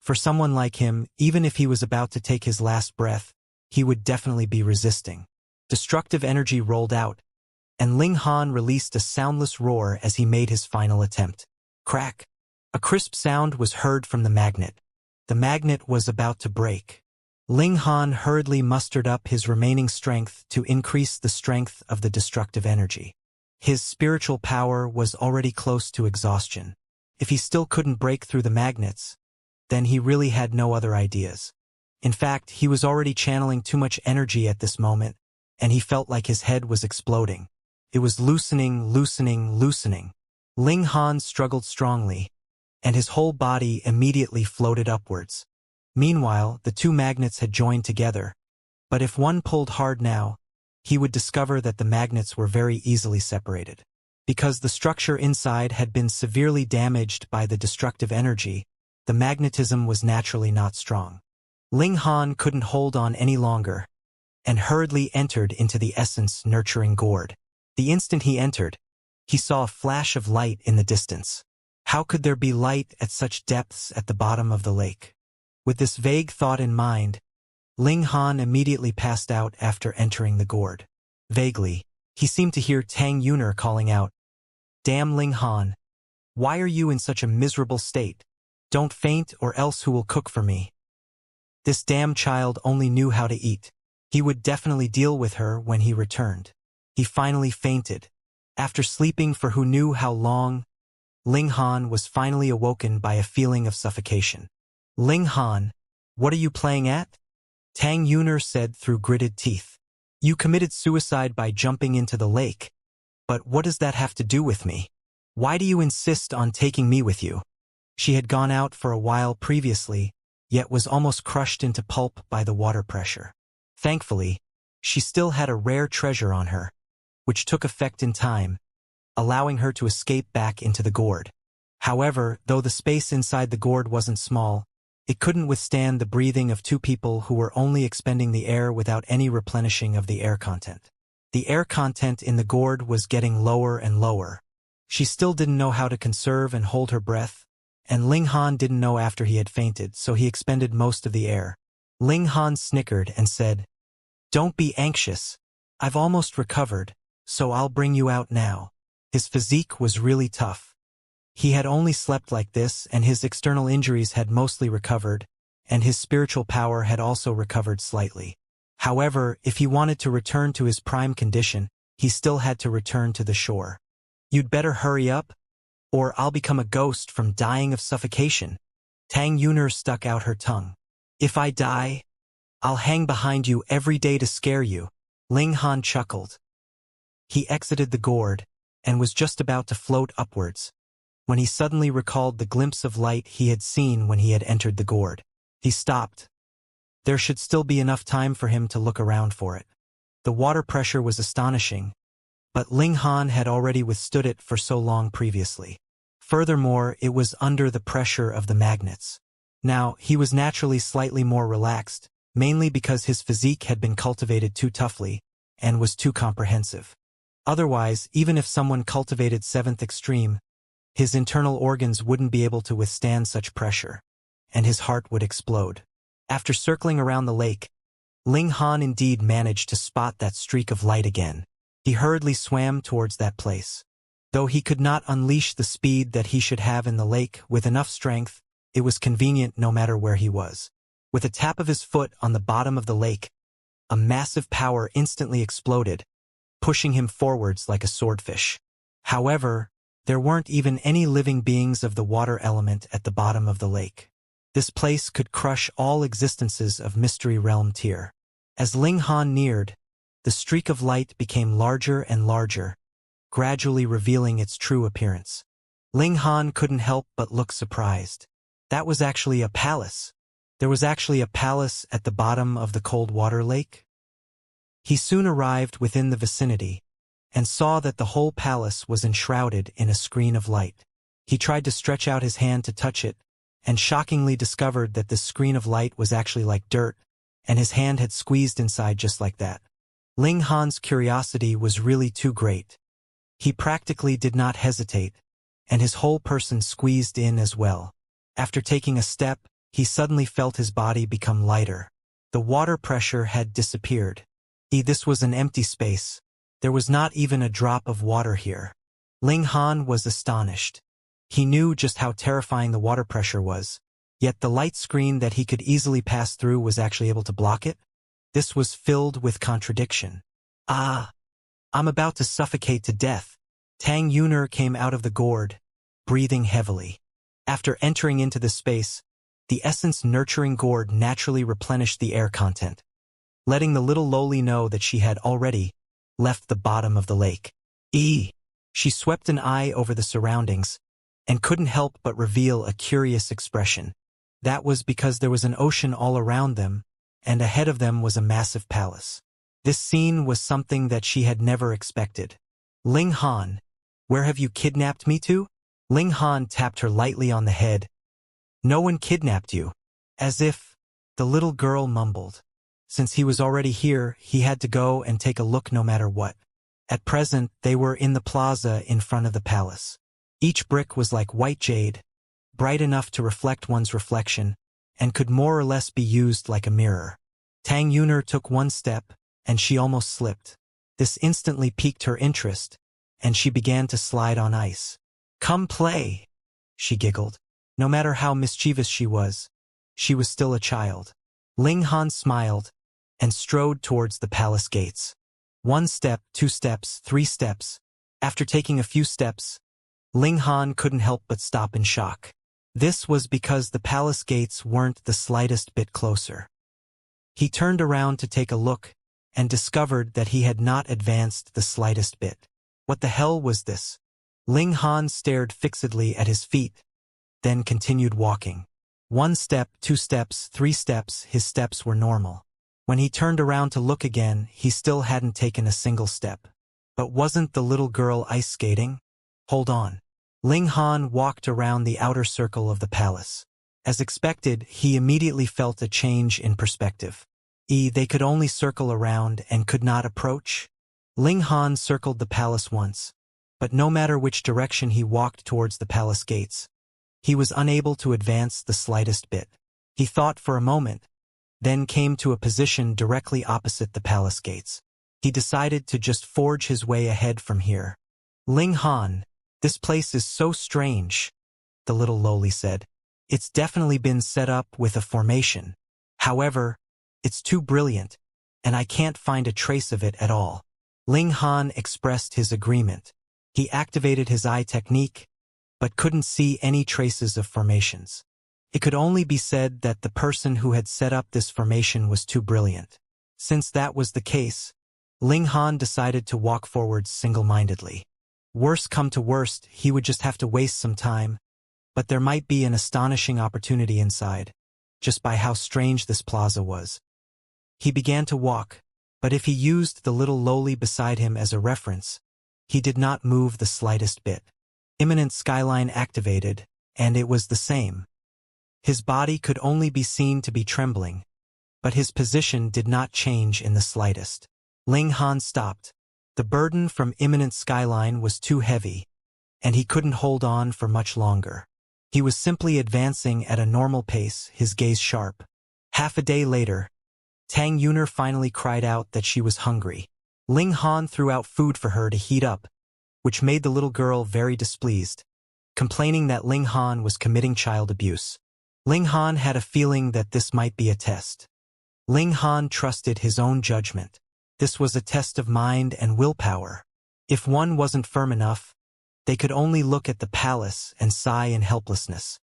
For someone like him, even if he was about to take his last breath, he would definitely be resisting. Destructive energy rolled out, and Ling Han released a soundless roar as he made his final attempt. Crack! A crisp sound was heard from the magnet. The magnet was about to break. Ling Han hurriedly mustered up his remaining strength to increase the strength of the destructive energy. His spiritual power was already close to exhaustion. If he still couldn't break through the magnets, then he really had no other ideas. In fact, he was already channeling too much energy at this moment, and he felt like his head was exploding. It was loosening, loosening, loosening. Ling Han struggled strongly, and his whole body immediately floated upwards. Meanwhile, the 2 magnets had joined together, but if one pulled hard now, he would discover that the magnets were very easily separated. Because the structure inside had been severely damaged by the destructive energy, the magnetism was naturally not strong. Ling Han couldn't hold on any longer, and hurriedly entered into the essence-nurturing gourd. The instant he entered, he saw a flash of light in the distance. How could there be light at such depths at the bottom of the lake? With this vague thought in mind, Ling Han immediately passed out after entering the gourd. Vaguely, he seemed to hear Tang Yuner calling out, "Damn Ling Han! Why are you in such a miserable state? Don't faint or else who will cook for me? This damn child only knew how to eat. He would definitely deal with her when he returned." He finally fainted. After sleeping for who knew how long, Ling Han was finally awoken by a feeling of suffocation. "Ling Han, what are you playing at?" Tang Yuner said through gritted teeth. "You committed suicide by jumping into the lake. But what does that have to do with me? Why do you insist on taking me with you?" She had gone out for a while previously, yet was almost crushed into pulp by the water pressure. Thankfully, she still had a rare treasure on her, which took effect in time, allowing her to escape back into the gourd. However, though the space inside the gourd wasn't small, it couldn't withstand the breathing of 2 people who were only expending the air without any replenishing of the air content. The air content in the gourd was getting lower and lower. She still didn't know how to conserve and hold her breath, and Ling Han didn't know after he had fainted, so he expended most of the air. Ling Han snickered and said, "Don't be anxious. I've almost recovered, so I'll bring you out now." His physique was really tough. He had only slept like this, and his external injuries had mostly recovered, and his spiritual power had also recovered slightly. However, if he wanted to return to his prime condition, he still had to return to the shore. "You'd better hurry up, or I'll become a ghost from dying of suffocation." Tang Yuner stuck out her tongue. "If I die, I'll hang behind you every day to scare you." Ling Han chuckled. He exited the gourd, and was just about to float upwards, when he suddenly recalled the glimpse of light he had seen when he had entered the gourd. He stopped. There should still be enough time for him to look around for it. The water pressure was astonishing, but Ling Han had already withstood it for so long previously. Furthermore, it was under the pressure of the magnets. Now, he was naturally slightly more relaxed, mainly because his physique had been cultivated too toughly, and was too comprehensive. Otherwise, even if someone cultivated 7th extreme, his internal organs wouldn't be able to withstand such pressure, and his heart would explode. After circling around the lake, Ling Han indeed managed to spot that streak of light again. He hurriedly swam towards that place. Though he could not unleash the speed that he should have in the lake with enough strength, it was convenient no matter where he was. With a tap of his foot on the bottom of the lake, a massive power instantly exploded, pushing him forwards like a swordfish. However, there weren't even any living beings of the water element at the bottom of the lake. This place could crush all existences of Mystery Realm tier. As Ling Han neared, the streak of light became larger and larger, gradually revealing its true appearance. Ling Han couldn't help but look surprised. That was actually a palace. There was actually a palace at the bottom of the cold water lake. He soon arrived within the vicinity, and saw that the whole palace was enshrouded in a screen of light. He tried to stretch out his hand to touch it, and shockingly discovered that this screen of light was actually like dirt, and his hand had squeezed inside just like that. Ling Han's curiosity was really too great. He practically did not hesitate, and his whole person squeezed in as well. After taking a step, he suddenly felt his body become lighter. The water pressure had disappeared. This was an empty space. There was not even a drop of water here. Ling Han was astonished. He knew just how terrifying the water pressure was, yet the light screen that he could easily pass through was actually able to block it. This was filled with contradiction. "Ah, I'm about to suffocate to death." Tang Yuner came out of the gourd, breathing heavily. After entering into the space, the essence-nurturing gourd naturally replenished the air content, letting the little lowly know that she had already left the bottom of the lake. She swept an eye over the surroundings, and couldn't help but reveal a curious expression. That was because there was an ocean all around them, and ahead of them was a massive palace. This scene was something that she had never expected. "Ling Han, where have you kidnapped me to?" Ling Han tapped her lightly on the head. "No one kidnapped you." As if, the little girl mumbled. Since he was already here, he had to go and take a look no matter what. At present, they were in the plaza in front of the palace. Each brick was like white jade, bright enough to reflect one's reflection, and could more or less be used like a mirror. Tang Yuner took one step, and she almost slipped. This instantly piqued her interest, and she began to slide on ice. "Come play," she giggled. No matter how mischievous she was still a child. Ling Han smiled, and strode towards the palace gates. 1 step, 2 steps, 3 steps. After taking a few steps, Ling Han couldn't help but stop in shock. This was because the palace gates weren't the slightest bit closer. He turned around to take a look, and discovered that he had not advanced the slightest bit. What the hell was this? Ling Han stared fixedly at his feet, then continued walking. 1 step, 2 steps, 3 steps, his steps were normal. When he turned around to look again, he still hadn't taken a single step. But wasn't the little girl ice skating? Hold on. Ling Han walked around the outer circle of the palace. As expected, he immediately felt a change in perspective. They could only circle around and could not approach? Ling Han circled the palace once, but no matter which direction he walked towards the palace gates, he was unable to advance the slightest bit. He thought for a moment, then came to a position directly opposite the palace gates. He decided to just forge his way ahead from here. Ling Han, This place is so strange, the little lowly said. It's definitely been set up with a formation. However, it's too brilliant, and I can't find a trace of it at all. Ling Han expressed his agreement. He activated his eye technique, but couldn't see any traces of formations. It could only be said that the person who had set up this formation was too brilliant. Since that was the case, Ling Han decided to walk forwards single-mindedly. Worst come to worst, he would just have to waste some time, but there might be an astonishing opportunity inside, just by how strange this plaza was. He began to walk, but if he used the little lowly beside him as a reference, he did not move the slightest bit. Imminent skyline activated, and it was the same. His body could only be seen to be trembling, but his position did not change in the slightest. Ling Han stopped. The burden from imminent skyline was too heavy, and he couldn't hold on for much longer. He was simply advancing at a normal pace, his gaze sharp. Half a day later, Tang Yuner finally cried out that she was hungry. Ling Han threw out food for her to heat up, which made the little girl very displeased, complaining that Ling Han was committing child abuse. Ling Han had a feeling that this might be a test. Ling Han trusted his own judgment. This was a test of mind and willpower. If one wasn't firm enough, they could only look at the palace and sigh in helplessness.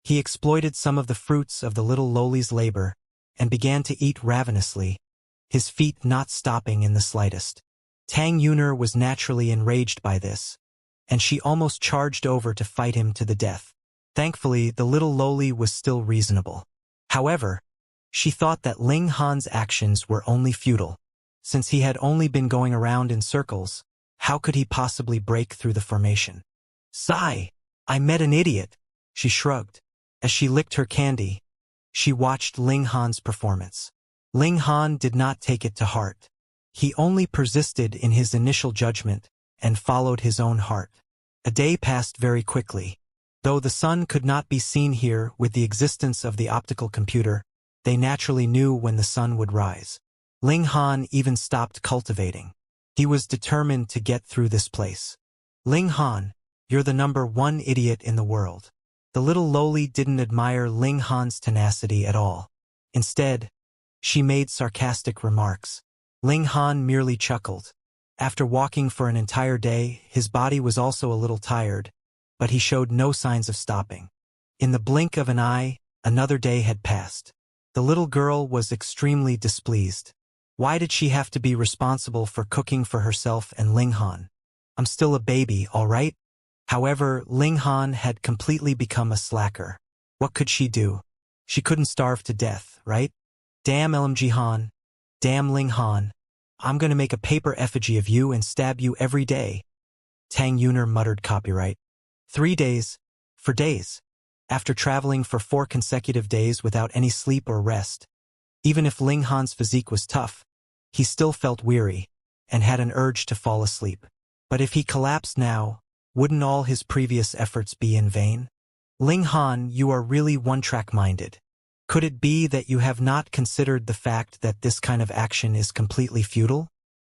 He exploited some of the fruits of the little lowly's labor and began to eat ravenously, his feet not stopping in the slightest. Tang Yuner was naturally enraged by this, and she almost charged over to fight him to the death. Thankfully, the little lowly was still reasonable. However, she thought that Ling Han's actions were only futile. Since he had only been going around in circles, how could he possibly break through the formation? Sigh! I met an idiot, she shrugged. As she licked her candy, she watched Ling Han's performance. Ling Han did not take it to heart. He only persisted in his initial judgment and followed his own heart. A day passed very quickly. Though the sun could not be seen here with the existence of the optical computer, they naturally knew when the sun would rise. Ling Han even stopped cultivating. He was determined to get through this place. Ling Han, you're the #1 idiot in the world. The little lowly didn't admire Ling Han's tenacity at all. Instead, she made sarcastic remarks. Ling Han merely chuckled. After walking for an entire day, his body was also a little tired, but he showed no signs of stopping. In the blink of an eye, another day had passed. The little girl was extremely displeased. Why did she have to be responsible for cooking for herself and Ling Han? I'm still a baby, all right? However, Ling Han had completely become a slacker. What could she do? She couldn't starve to death, right? Damn LMG Han. Damn Ling Han. I'm gonna make a paper effigy of you and stab you every day. Tang Yuner muttered copyright. 3 days. For days. After traveling for 4 consecutive days without any sleep or rest. Even if Ling Han's physique was tough, he still felt weary and had an urge to fall asleep. But if he collapsed now, wouldn't all his previous efforts be in vain? Ling Han, you are really one-track-minded. Could it be that you have not considered the fact that this kind of action is completely futile?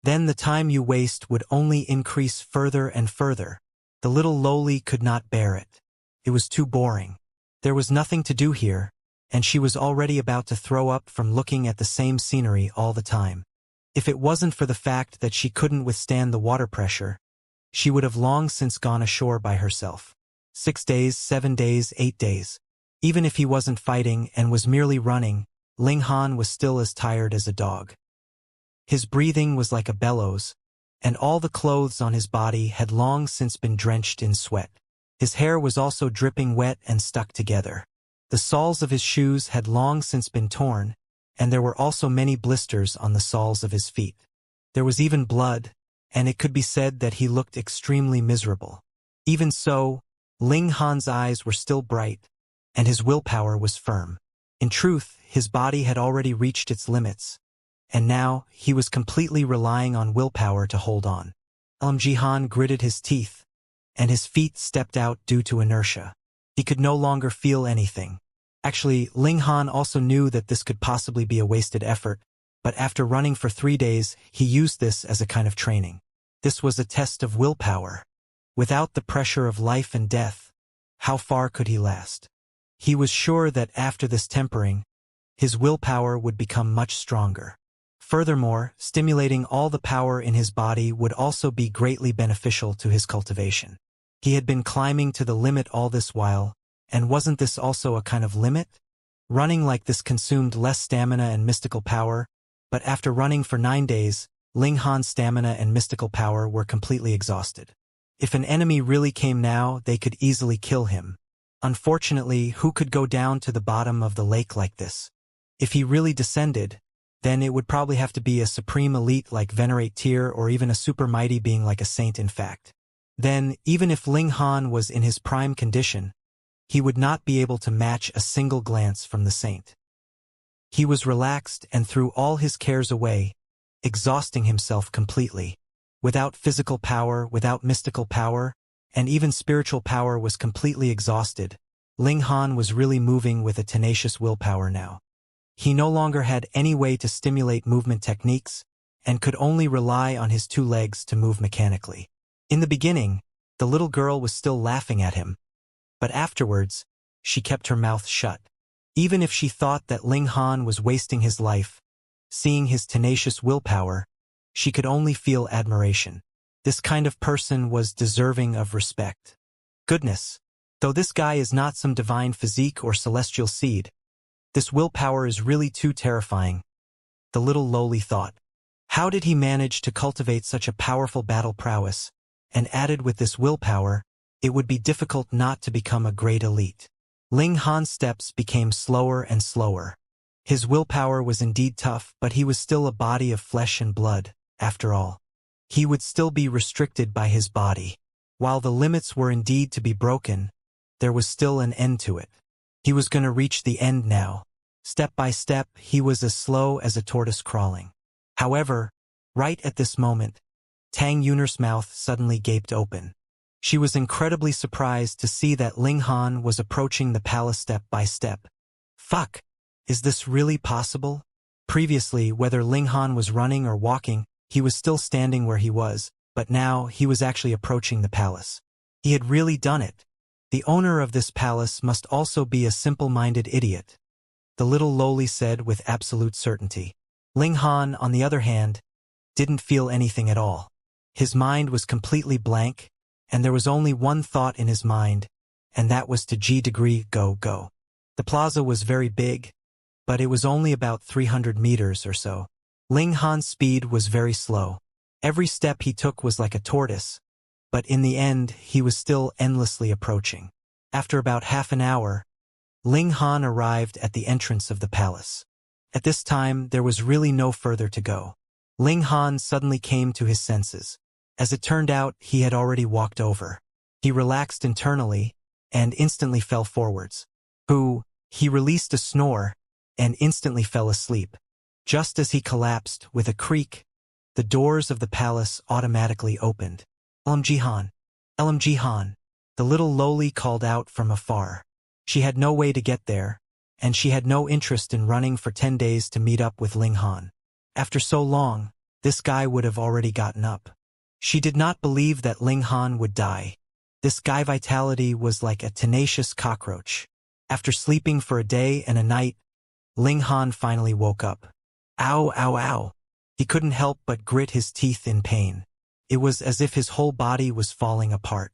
Then the time you waste would only increase further and further. The little lowly could not bear it. It was too boring. There was nothing to do here, and she was already about to throw up from looking at the same scenery all the time. If it wasn't for the fact that she couldn't withstand the water pressure, she would have long since gone ashore by herself. 6 days, 7 days, 8 days. Even if he wasn't fighting and was merely running, Ling Han was still as tired as a dog. His breathing was like a bellows, and all the clothes on his body had long since been drenched in sweat. His hair was also dripping wet and stuck together. The soles of his shoes had long since been torn, and there were also many blisters on the soles of his feet. There was even blood, and it could be said that he looked extremely miserable. Even so, Ling Han's eyes were still bright, and his willpower was firm. In truth, his body had already reached its limits, and now he was completely relying on willpower to hold on. LMG Han gritted his teeth, and his feet stepped out due to inertia. He could no longer feel anything. Actually, Ling Han also knew that this could possibly be a wasted effort, but after running for 3 days, he used this as a kind of training. This was a test of willpower. Without the pressure of life and death, how far could he last? He was sure that after this tempering, his willpower would become much stronger. Furthermore, stimulating all the power in his body would also be greatly beneficial to his cultivation. He had been climbing to the limit all this while, and wasn't this also a kind of limit? Running like this consumed less stamina and mystical power, but after running for 9 days, Ling Han's stamina and mystical power were completely exhausted. If an enemy really came now, they could easily kill him. Unfortunately, who could go down to the bottom of the lake like this? If he really descended, then it would probably have to be a supreme elite like Venerate Tier or even a super mighty being like a saint in fact. Then, even if Ling Han was in his prime condition, he would not be able to match a single glance from the saint. He was relaxed and threw all his cares away, exhausting himself completely. Without physical power, without mystical power, and even spiritual power was completely exhausted, Ling Han was really moving with a tenacious willpower now. He no longer had any way to stimulate movement techniques, and could only rely on his 2 legs to move mechanically. In the beginning, the little girl was still laughing at him, but afterwards, she kept her mouth shut. Even if she thought that Ling Han was wasting his life, seeing his tenacious willpower, she could only feel admiration. This kind of person was deserving of respect. Goodness, though this guy is not some divine physique or celestial seed, this willpower is really too terrifying, the little lowly thought. How did he manage to cultivate such a powerful battle prowess, and added with this willpower, it would be difficult not to become a great elite. Ling Han's steps became slower and slower. His willpower was indeed tough, but he was still a body of flesh and blood, after all. He would still be restricted by his body. While the limits were indeed to be broken, there was still an end to it. He was going to reach the end now. Step by step, he was as slow as a tortoise crawling. However, right at this moment, Tang Yunar's mouth suddenly gaped open. She was incredibly surprised to see that Ling Han was approaching the palace step by step. Fuck! Is this really possible? Previously, whether Ling Han was running or walking, he was still standing where he was, but now he was actually approaching the palace. He had really done it. The owner of this palace must also be a simple-minded idiot, the little lowly said with absolute certainty. Ling Han, on the other hand, didn't feel anything at all. His mind was completely blank, and there was only one thought in his mind, and that was to G-degree go. The plaza was very big, but it was only about 300 meters or so. Ling Han's speed was very slow. Every step he took was like a tortoise, but in the end he was still endlessly approaching. After about half an hour, Ling Han arrived at the entrance of the palace. At this time there was really no further to go. Ling Han suddenly came to his senses. As it turned out, he had already walked over. He relaxed internally, and instantly fell forwards. He released a snore, and instantly fell asleep. Just as he collapsed, with a creak, the doors of the palace automatically opened. LMG Han! LMG Han! The little lowly called out from afar. She had no way to get there, and she had no interest in running for 10 days to meet up with Ling Han. After so long, this guy would have already gotten up. She did not believe that Ling Han would die. This guy vitality was like a tenacious cockroach. After sleeping for a day and a night, Ling Han finally woke up. Ow, ow, ow. He couldn't help but grit his teeth in pain. It was as if his whole body was falling apart.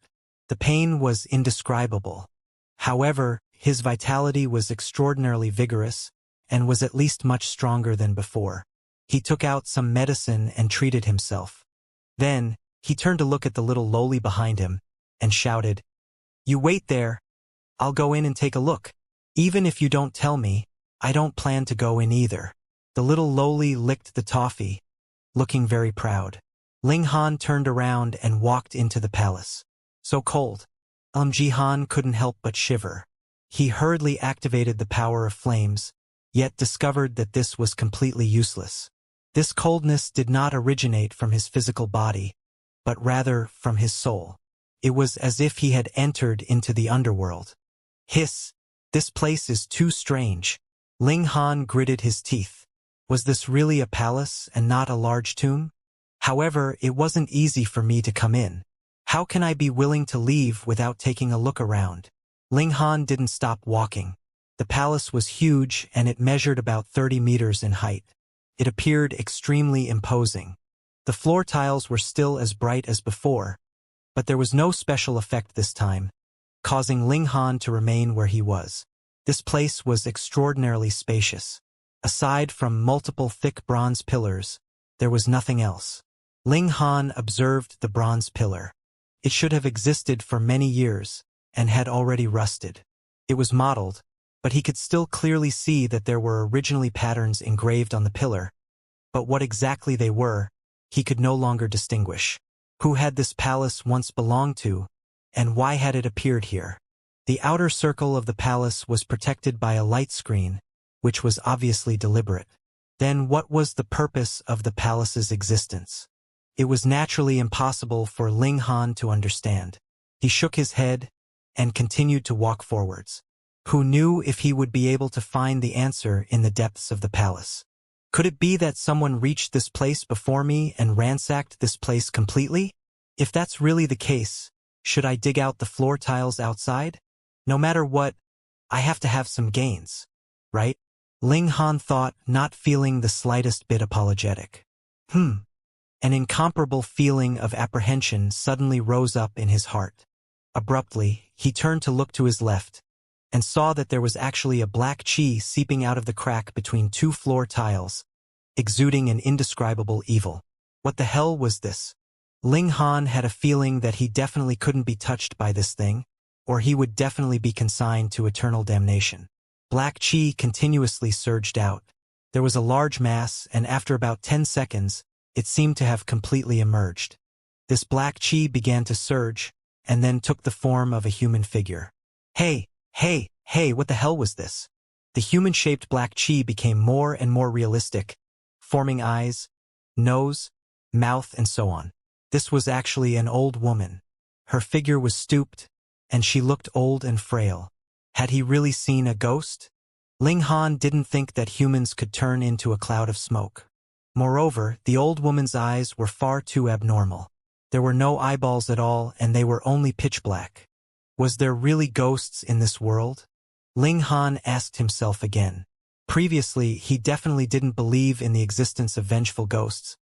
The pain was indescribable. However, his vitality was extraordinarily vigorous, and was at least much stronger than before. He took out some medicine and treated himself. Then, he turned to look at the little lowly behind him, and shouted, "You wait there. I'll go in and take a look. Even if you don't tell me, I don't plan to go in either." The little lowly licked the toffee, looking very proud. Ling Han turned around and walked into the palace. So cold. Ji Han couldn't help but shiver. He hurriedly activated the power of flames, yet discovered that this was completely useless. This coldness did not originate from his physical body, but rather from his soul. It was as if he had entered into the underworld. Hiss! This place is too strange. Ling Han gritted his teeth. Was this really a palace and not a large tomb? However, it wasn't easy for me to come in. How can I be willing to leave without taking a look around? Ling Han didn't stop walking. The palace was huge and it measured about 30 meters in height. It appeared extremely imposing. The floor tiles were still as bright as before, but there was no special effect this time, causing Ling Han to remain where he was. This place was extraordinarily spacious. Aside from multiple thick bronze pillars, there was nothing else. Ling Han observed the bronze pillar. It should have existed for many years and had already rusted. It was modeled, but he could still clearly see that there were originally patterns engraved on the pillar, but what exactly they were, he could no longer distinguish. Who had this palace once belonged to, and why had it appeared here? The outer circle of the palace was protected by a light screen, which was obviously deliberate. Then what was the purpose of the palace's existence? It was naturally impossible for Ling Han to understand. He shook his head and continued to walk forwards. Who knew if he would be able to find the answer in the depths of the palace? Could it be that someone reached this place before me and ransacked this place completely? If that's really the case, should I dig out the floor tiles outside? No matter what, I have to have some gains, right? Ling Han thought, not feeling the slightest bit apologetic. An incomparable feeling of apprehension suddenly rose up in his heart. Abruptly, he turned to look to his left, and saw that there was actually a black chi seeping out of the crack between two floor tiles, exuding an indescribable evil. What the hell was this? Ling Han had a feeling that he definitely couldn't be touched by this thing, or he would definitely be consigned to eternal damnation. Black chi continuously surged out. There was a large mass, and after about 10 seconds, it seemed to have completely emerged. This black chi began to surge, and then took the form of a human figure. Hey, what the hell was this? The human-shaped black chi became more and more realistic, forming eyes, nose, mouth, and so on. This was actually an old woman. Her figure was stooped, and she looked old and frail. Had he really seen a ghost? Ling Han didn't think that humans could turn into a cloud of smoke. Moreover, the old woman's eyes were far too abnormal. There were no eyeballs at all, and they were only pitch black. Was there really ghosts in this world? Ling Han asked himself again. Previously, he definitely didn't believe in the existence of vengeful ghosts,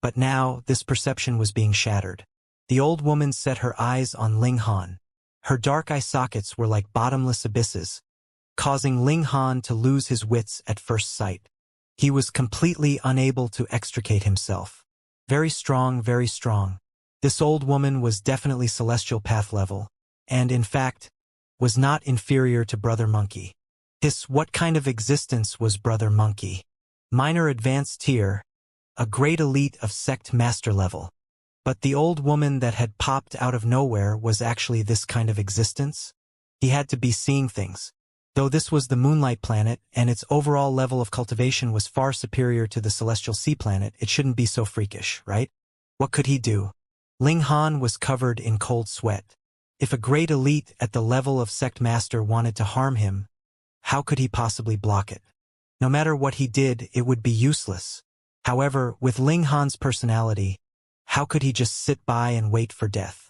but now this perception was being shattered. The old woman set her eyes on Ling Han. Her dark eye sockets were like bottomless abysses, causing Ling Han to lose his wits at first sight. He was completely unable to extricate himself. Very strong, very strong. This old woman was definitely celestial path level, and in fact, was not inferior to Brother Monkey. What kind of existence was Brother Monkey? Minor advanced tier, a great elite of sect master level. But the old woman that had popped out of nowhere was actually this kind of existence? He had to be seeing things. Though this was the Moonlight planet, and its overall level of cultivation was far superior to the Celestial Sea planet, it shouldn't be so freakish, right? What could he do? Ling Han was covered in cold sweat. If a great elite at the level of Sect Master wanted to harm him, how could he possibly block it? No matter what he did, it would be useless. However, with Ling Han's personality, how could he just sit by and wait for death?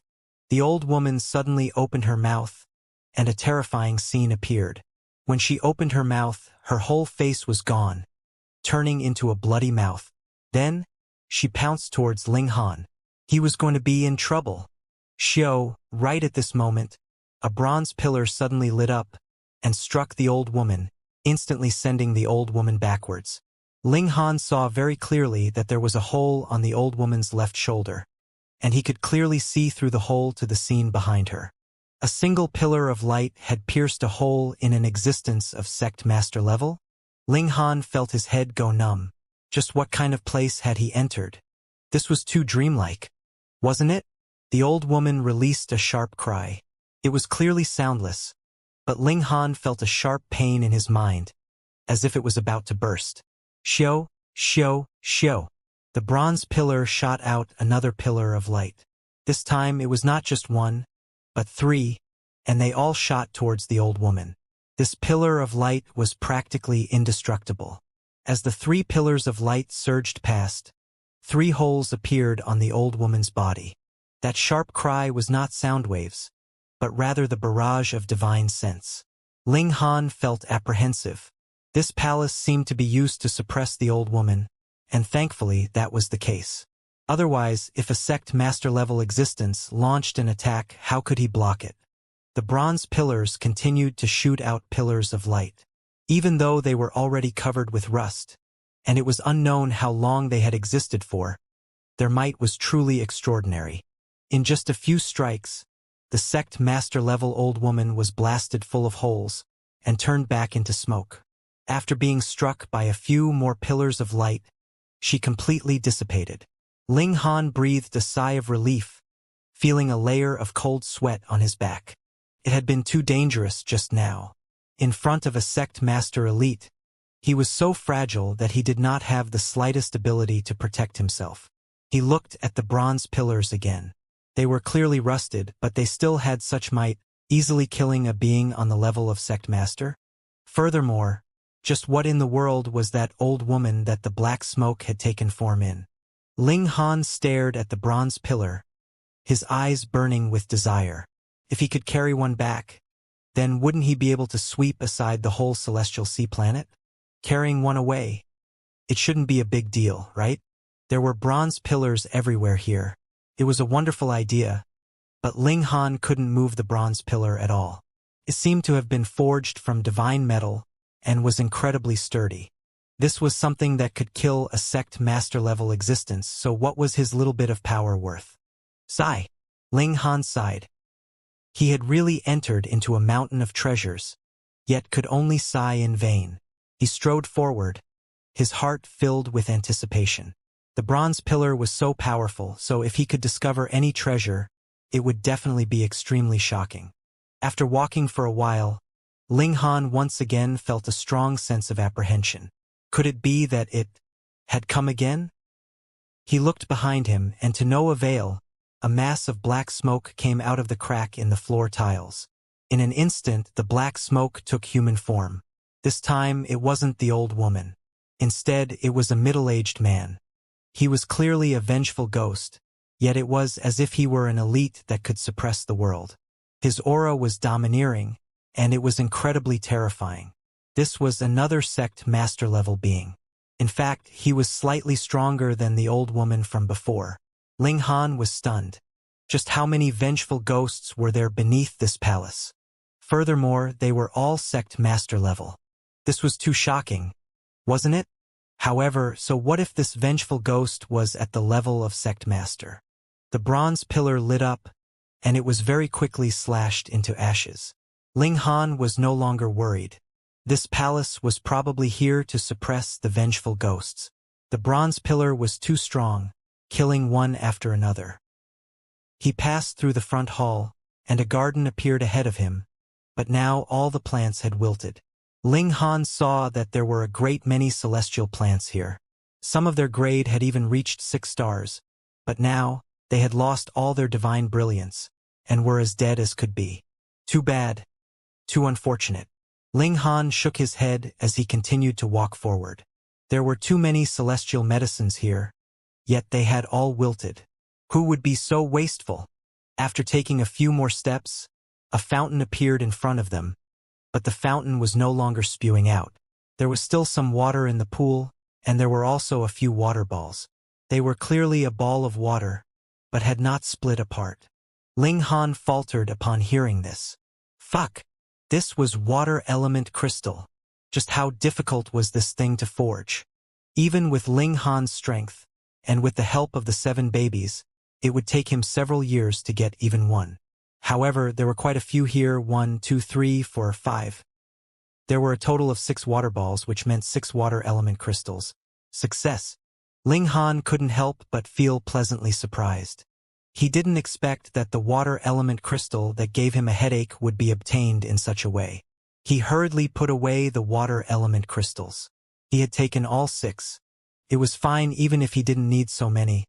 The old woman suddenly opened her mouth, and a terrifying scene appeared. When she opened her mouth, her whole face was gone, turning into a bloody mouth. Then, she pounced towards Ling Han. He was going to be in trouble. Right at this moment, a bronze pillar suddenly lit up and struck the old woman, instantly sending the old woman backwards. Ling Han saw very clearly that there was a hole on the old woman's left shoulder, and he could clearly see through the hole to the scene behind her. A single pillar of light had pierced a hole in an existence of sect master level? Ling Han felt his head go numb. Just what kind of place had he entered? This was too dreamlike, wasn't it? The old woman released a sharp cry. It was clearly soundless, but Ling Han felt a sharp pain in his mind, as if it was about to burst. Shio. The bronze pillar shot out another pillar of light. This time it was not just one, but three, and they all shot towards the old woman. This pillar of light was practically indestructible. As the three pillars of light surged past, three holes appeared on the old woman's body. That sharp cry was not sound waves, but rather the barrage of divine sense. Ling Han felt apprehensive. This palace seemed to be used to suppress the old woman, and thankfully that was the case. Otherwise, if a sect master-level existence launched an attack, how could he block it? The bronze pillars continued to shoot out pillars of light, even though they were already covered with rust, and it was unknown how long they had existed for. Their might was truly extraordinary. In just a few strikes, the sect master-level old woman was blasted full of holes and turned back into smoke. After being struck by a few more pillars of light, she completely dissipated. Ling Han breathed a sigh of relief, feeling a layer of cold sweat on his back. It had been too dangerous just now. In front of a sect master elite, he was so fragile that he did not have the slightest ability to protect himself. He looked at the bronze pillars again. They were clearly rusted, but they still had such might, easily killing a being on the level of sect master. Furthermore, just what in the world was that old woman that the black smoke had taken form in? Ling Han stared at the bronze pillar, his eyes burning with desire. If he could carry one back, then wouldn't he be able to sweep aside the whole celestial sea planet? Carrying one away, it shouldn't be a big deal, right? There were bronze pillars everywhere here. It was a wonderful idea, but Ling Han couldn't move the bronze pillar at all. It seemed to have been forged from divine metal and was incredibly sturdy. This was something that could kill a sect master-level existence, so what was his little bit of power worth? Sigh. Ling Han sighed. He had really entered into a mountain of treasures, yet could only sigh in vain. He strode forward, his heart filled with anticipation. The bronze pillar was so powerful, so if he could discover any treasure, it would definitely be extremely shocking. After walking for a while, Ling Han once again felt a strong sense of apprehension. Could it be that it had come again? He looked behind him, and to no avail, a mass of black smoke came out of the crack in the floor tiles. In an instant, the black smoke took human form. This time, it wasn't the old woman. Instead, it was a middle-aged man. He was clearly a vengeful ghost, yet it was as if he were an elite that could suppress the world. His aura was domineering, and it was incredibly terrifying. This was another sect master-level being. In fact, he was slightly stronger than the old woman from before. Ling Han was stunned. Just how many vengeful ghosts were there beneath this palace? Furthermore, they were all sect master-level. This was too shocking, wasn't it? However, so what if this vengeful ghost was at the level of sect master? The bronze pillar lit up, and it was very quickly slashed into ashes. Ling Han was no longer worried. This palace was probably here to suppress the vengeful ghosts. The bronze pillar was too strong, killing one after another. He passed through the front hall, and a garden appeared ahead of him, but now all the plants had wilted. Ling Han saw that there were a great many celestial plants here. Some of their grade had even reached 6 stars, but now, they had lost all their divine brilliance, and were as dead as could be. Too bad. Too unfortunate. Ling Han shook his head as he continued to walk forward. There were too many celestial medicines here, yet they had all wilted. Who would be so wasteful? After taking a few more steps, a fountain appeared in front of them, but the fountain was no longer spewing out. There was still some water in the pool, and there were also a few water balls. They were clearly a ball of water, but had not split apart. Ling Han faltered upon hearing this. Fuck! This was water element crystal. Just how difficult was this thing to forge? Even with Ling Han's strength, and with the help of the 7 babies, it would take him several years to get even one. However, there were quite a few here, 1, 2, 3, 4, 5. There were a total of 6 water balls, which meant 6 water element crystals. Success. Ling Han couldn't help but feel pleasantly surprised. He didn't expect that the water element crystal that gave him a headache would be obtained in such a way. He hurriedly put away the water element crystals. He had taken all 6. It was fine even if he didn't need so many.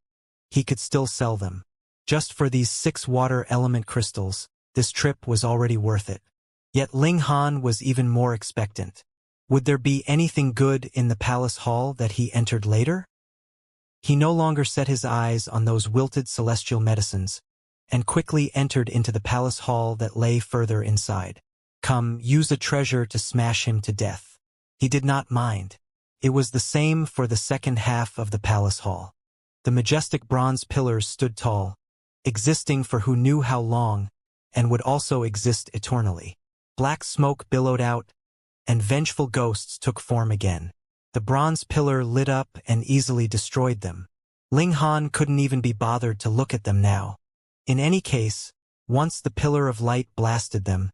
He could still sell them. Just for these 6 water element crystals, this trip was already worth it. Yet Ling Han was even more expectant. Would there be anything good in the palace hall that he entered later? He no longer set his eyes on those wilted celestial medicines, and quickly entered into the palace hall that lay further inside. Come, use a treasure to smash him to death. He did not mind. It was the same for the second half of the palace hall. The majestic bronze pillars stood tall, existing for who knew how long, and would also exist eternally. Black smoke billowed out, and vengeful ghosts took form again. The bronze pillar lit up and easily destroyed them. Ling Han couldn't even be bothered to look at them now. In any case, once the pillar of light blasted them,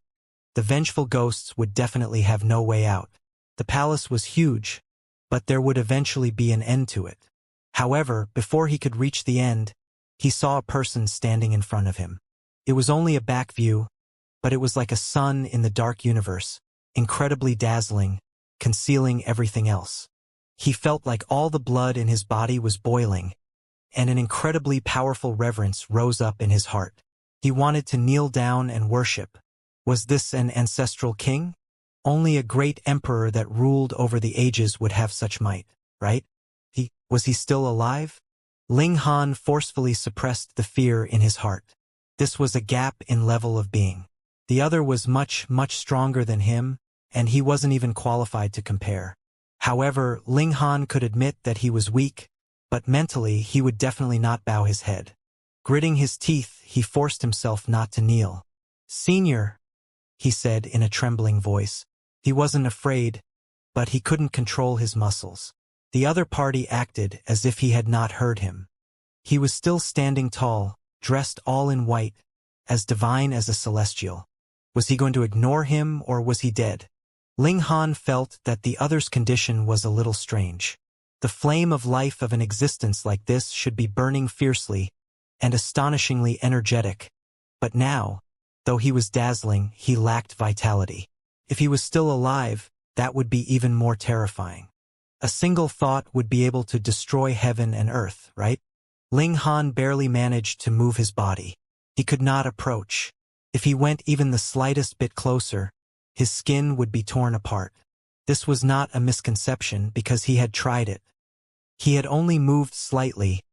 the vengeful ghosts would definitely have no way out. The palace was huge, but there would eventually be an end to it. However, before he could reach the end, he saw a person standing in front of him. It was only a back view, but it was like a sun in the dark universe, incredibly dazzling, concealing everything else. He felt like all the blood in his body was boiling, and an incredibly powerful reverence rose up in his heart. He wanted to kneel down and worship. Was this an ancestral king? Only a great emperor that ruled over the ages would have such might, right? Was he still alive? Ling Han forcefully suppressed the fear in his heart. This was a gap in level of being. The other was much, much stronger than him, and he wasn't even qualified to compare. However, Ling Han could admit that he was weak, but mentally he would definitely not bow his head. Gritting his teeth, he forced himself not to kneel. "Senior," he said in a trembling voice. He wasn't afraid, but he couldn't control his muscles. The other party acted as if he had not heard him. He was still standing tall, dressed all in white, as divine as a celestial. Was he going to ignore him, or was he dead? Ling Han felt that the other's condition was a little strange. The flame of life of an existence like this should be burning fiercely and astonishingly energetic. But now, though he was dazzling, he lacked vitality. If he was still alive, that would be even more terrifying. A single thought would be able to destroy heaven and earth, right? Ling Han barely managed to move his body. He could not approach. If he went even the slightest bit closer, his skin would be torn apart. This was not a misconception because he had tried it. He had only moved slightly,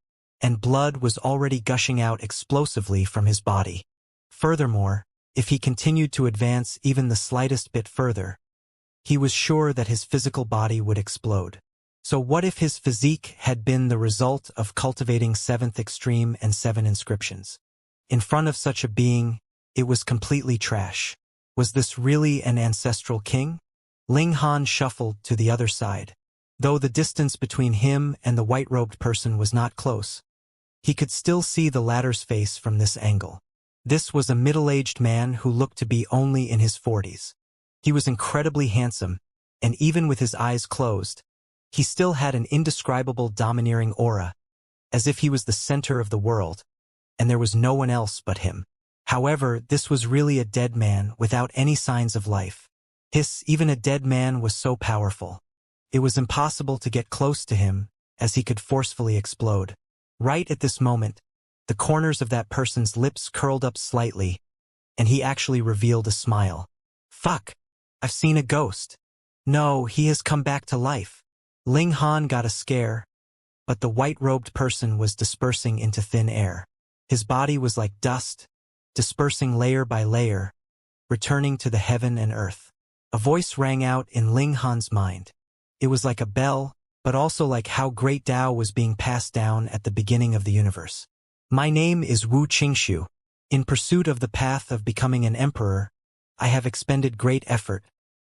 and blood was already gushing out explosively from his body. Furthermore, if he continued to advance even the slightest bit further, he was sure that his physical body would explode. So what if his physique had been the result of cultivating 7th extreme and 7 inscriptions? In front of such a being, it was completely trash. Was this really an ancestral king? Ling Han shuffled to the other side. Though the distance between him and the white-robed person was not close, he could still see the latter's face from this angle. This was a middle-aged man who looked to be only in his 40s. He was incredibly handsome, and even with his eyes closed, he still had an indescribable domineering aura, as if he was the center of the world, and there was no one else but him. However, this was really a dead man without any signs of life. Even a dead man was so powerful. It was impossible to get close to him, as he could forcefully explode. Right at this moment, the corners of that person's lips curled up slightly, and he actually revealed a smile. "Fuck! I've seen a ghost. No, he has come back to life." Ling Han got a scare, but the white-robed person was dispersing into thin air. His body was like dust, dispersing layer by layer, returning to the heaven and earth. A voice rang out in Ling Han's mind. It was like a bell, but also like how great Tao was being passed down at the beginning of the universe. "My name is Wu Qingshu. In pursuit of the path of becoming an emperor, I have expended great effort,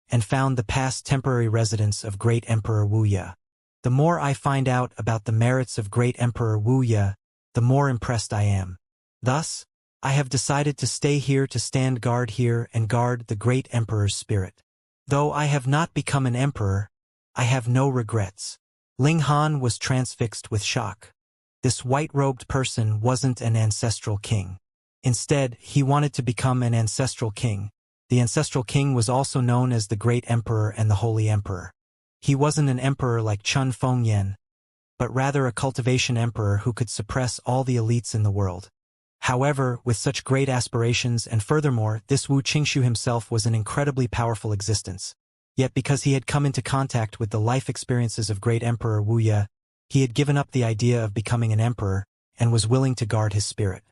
and found the past temporary residence of Great Emperor Wuxia. The more I find out about the merits of Great Emperor Wuxia, the more impressed I am. Thus, I have decided to stay here to stand guard here and guard the Great Emperor's spirit. Though I have not become an emperor, I have no regrets." Ling Han was transfixed with shock. This white-robed person wasn't an ancestral king. Instead, he wanted to become an ancestral king. The ancestral king was also known as the Great Emperor and the Holy Emperor. He wasn't an emperor like Chun Fengyan, but rather a cultivation emperor who could suppress all the elites in the world. However, with such great aspirations, and furthermore, this Wu Qingshu himself was an incredibly powerful existence. Yet because he had come into contact with the life experiences of Great Emperor Wuxia, he had given up the idea of becoming an emperor and was willing to guard his spirit.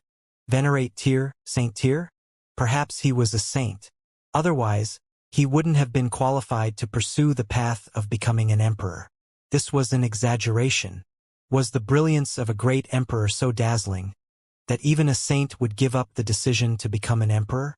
Venerate Tyr, Saint Tyr? Perhaps he was a saint. Otherwise, he wouldn't have been qualified to pursue the path of becoming an emperor. This was an exaggeration. Was the brilliance of a great emperor so dazzling that even a saint would give up the decision to become an emperor?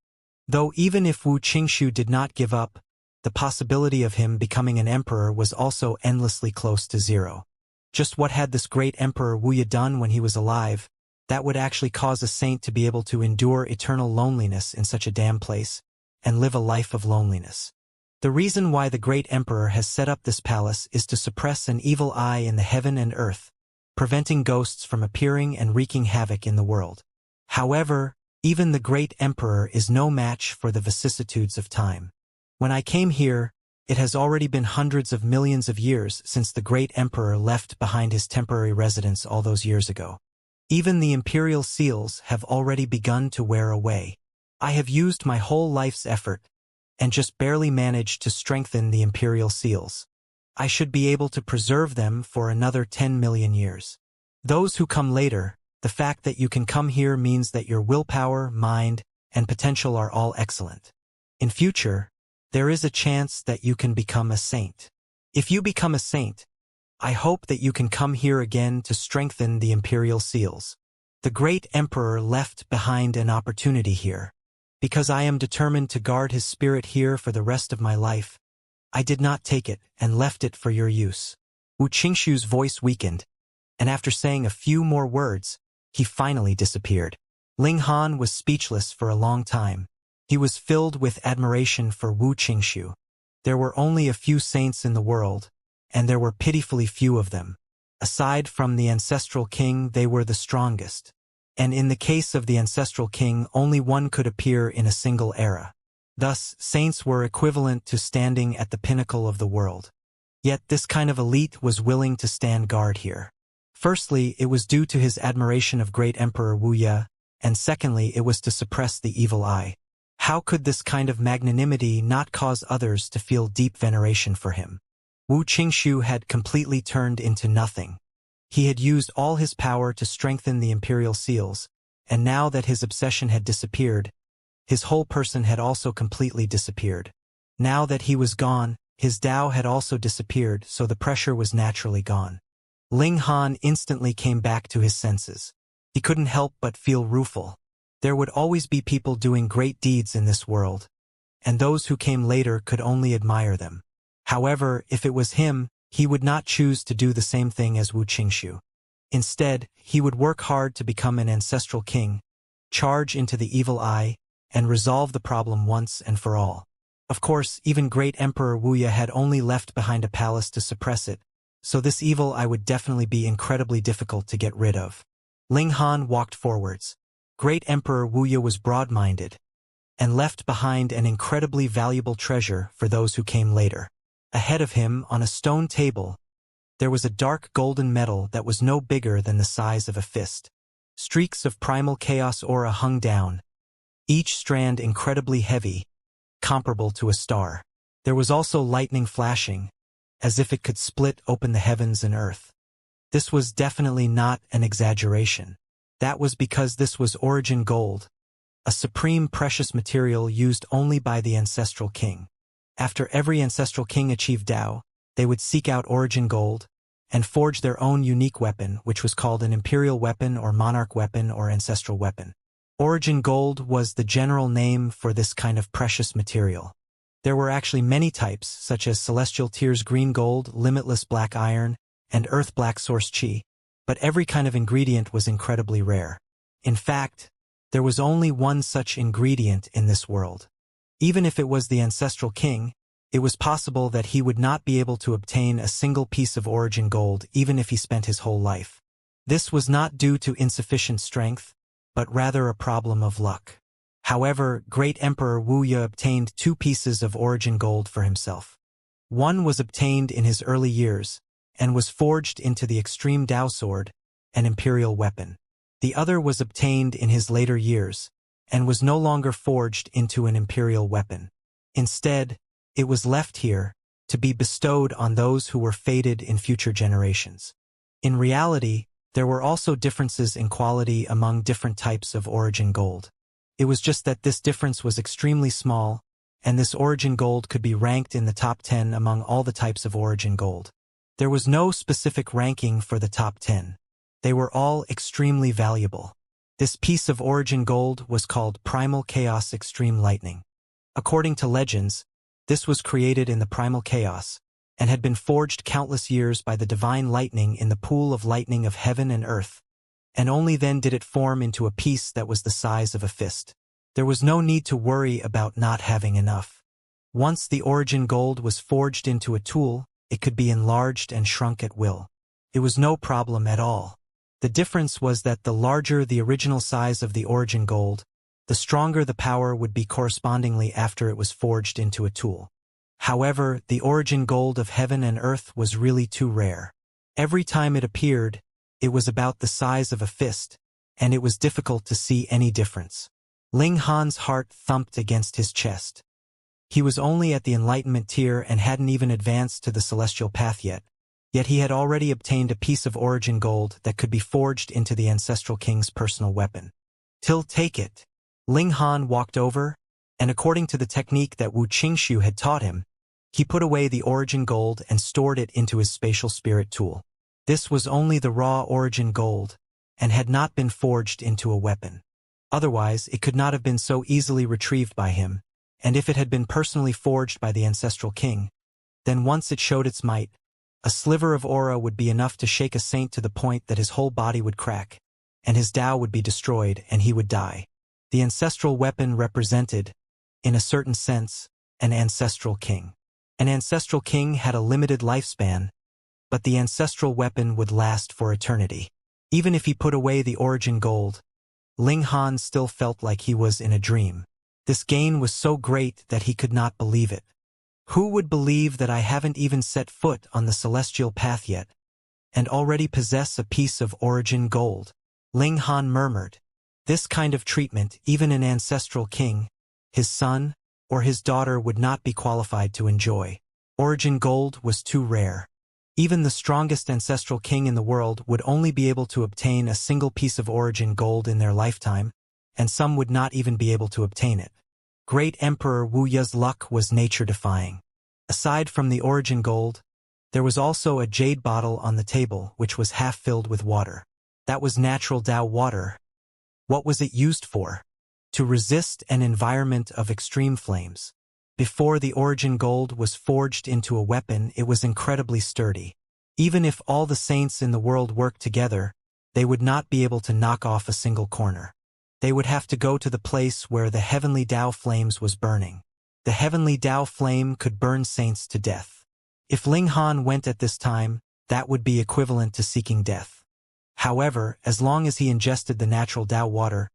Though even if Wu Qingxu did not give up, the possibility of him becoming an emperor was also endlessly close to zero. Just what had this great emperor Wuya done when he was alive that would actually cause a saint to be able to endure eternal loneliness in such a damn place and live a life of loneliness? The reason why the great emperor has set up this palace is to suppress an evil eye in the heaven and earth, preventing ghosts from appearing and wreaking havoc in the world. However, even the great emperor is no match for the vicissitudes of time. When I came here, it has already been hundreds of millions of years since the great emperor left behind his temporary residence all those years ago. Even the imperial seals have already begun to wear away. I have used my whole life's effort and just barely managed to strengthen the imperial seals. I should be able to preserve them for another 10 million years. Those who come later, the fact that you can come here means that your willpower, mind, and potential are all excellent. In future, there is a chance that you can become a saint. If you become a saint, I hope that you can come here again to strengthen the imperial seals. The great emperor left behind an opportunity here. Because I am determined to guard his spirit here for the rest of my life, I did not take it and left it for your use. Wu Qingxu's voice weakened, and after saying a few more words, he finally disappeared. Ling Han was speechless for a long time. He was filled with admiration for Wu Qingxu. There were only a few saints in the world, and there were pitifully few of them. Aside from the ancestral king, they were the strongest. And in the case of the ancestral king, only one could appear in a single era. Thus, saints were equivalent to standing at the pinnacle of the world. Yet this kind of elite was willing to stand guard here. Firstly, it was due to his admiration of great Emperor Wuya, and secondly, it was to suppress the evil eye. How could this kind of magnanimity not cause others to feel deep veneration for him? Wu Qingxu had completely turned into nothing. He had used all his power to strengthen the imperial seals, and now that his obsession had disappeared, his whole person had also completely disappeared. Now that he was gone, his Dao had also disappeared, so the pressure was naturally gone. Ling Han instantly came back to his senses. He couldn't help but feel rueful. There would always be people doing great deeds in this world, and those who came later could only admire them. However, if it was him, he would not choose to do the same thing as Wu Qingxu. Instead, he would work hard to become an ancestral king, charge into the evil eye, and resolve the problem once and for all. Of course, even great Emperor Wuya had only left behind a palace to suppress it, so this evil eye would definitely be incredibly difficult to get rid of. Ling Han walked forwards. Great Emperor Wuya was broad-minded, and left behind an incredibly valuable treasure for those who came later. Ahead of him, on a stone table, there was a dark golden metal that was no bigger than the size of a fist. Streaks of primal chaos aura hung down, each strand incredibly heavy, comparable to a star. There was also lightning flashing, as if it could split open the heavens and earth. This was definitely not an exaggeration. That was because this was origin gold, a supreme precious material used only by the ancestral king. After every ancestral king achieved Dao, they would seek out origin gold and forge their own unique weapon, which was called an imperial weapon or monarch weapon or ancestral weapon. Origin gold was the general name for this kind of precious material. There were actually many types, such as celestial tears green gold, limitless black iron, and earth black source chi, but every kind of ingredient was incredibly rare. In fact, there was only one such ingredient in this world. Even if it was the ancestral king, it was possible that he would not be able to obtain a single piece of origin gold even if he spent his whole life. This was not due to insufficient strength, but rather a problem of luck. However, great Emperor Wuya obtained 2 pieces of origin gold for himself. One was obtained in his early years, and was forged into the extreme Dao sword, an imperial weapon. The other was obtained in his later years, and was no longer forged into an imperial weapon. Instead, it was left here, to be bestowed on those who were fated in future generations. In reality, There were also differences in quality among different types of origin gold. It was just that this difference was extremely small, and this origin gold could be ranked in the top 10 among all the types of origin gold. There was no specific ranking for the top 10. They were all extremely valuable. This piece of origin gold was called Primal Chaos Extreme Lightning. According to legends, this was created in the Primal Chaos, and had been forged countless years by the divine lightning in the pool of lightning of heaven and earth, and only then did it form into a piece that was the size of a fist. There was no need to worry about not having enough. Once the origin gold was forged into a tool, it could be enlarged and shrunk at will. It was no problem at all. The difference was that the larger the original size of the origin gold, the stronger the power would be correspondingly after it was forged into a tool. However, the origin gold of heaven and earth was really too rare. Every time it appeared, it was about the size of a fist, and it was difficult to see any difference. Ling Han's heart thumped against his chest. He was only at the enlightenment tier and hadn't even advanced to the celestial path yet he had already obtained a piece of origin gold that could be forged into the ancestral king's personal weapon. Take it. Ling Han walked over, and according to the technique that Xianxia had taught him, he put away the origin gold and stored it into his spatial spirit tool. This was only the raw origin gold, and had not been forged into a weapon. Otherwise, it could not have been so easily retrieved by him, and if it had been personally forged by the ancestral king, then once it showed its might, a sliver of aura would be enough to shake a saint to the point that his whole body would crack, and his Tao would be destroyed and he would die. The ancestral weapon represented, in a certain sense, an ancestral king. An ancestral king had a limited lifespan, but the ancestral weapon would last for eternity. Even if he put away the origin gold, Ling Han still felt like he was in a dream. This gain was so great that he could not believe it. Who would believe that I haven't even set foot on the celestial path yet, and already possess a piece of origin gold? Ling Han murmured. This kind of treatment, even an ancestral king, his son, or his daughter would not be qualified to enjoy. Origin gold was too rare. Even the strongest ancestral king in the world would only be able to obtain a single piece of origin gold in their lifetime, and some would not even be able to obtain it. Great Emperor Wuxia's luck was nature-defying. Aside from the origin gold, there was also a jade bottle on the table which was half filled with water. That was natural Tao water. What was it used for? To resist an environment of extreme flames. Before the origin gold was forged into a weapon, it was incredibly sturdy. Even if all the saints in the world worked together, they would not be able to knock off a single corner. They would have to go to the place where the heavenly Tao flames was burning. The heavenly Tao flame could burn saints to death. If Ling Han went at this time, that would be equivalent to seeking death. However, as long as he ingested the natural Tao water,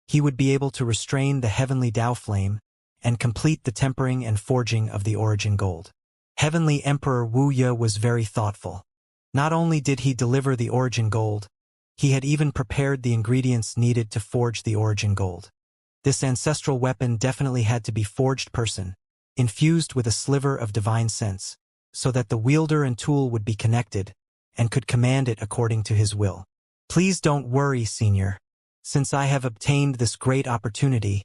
he would be able to restrain the heavenly Tao flame and complete the tempering and forging of the origin gold. Heavenly Emperor Wuxia was very thoughtful. Not only did he deliver the origin gold, he had even prepared the ingredients needed to forge the origin gold. This ancestral weapon definitely had to be forged person, infused with a sliver of divine sense, so that the wielder and tool would be connected, and could command it according to his will. Please don't worry, Senior. Since I have obtained this great opportunity,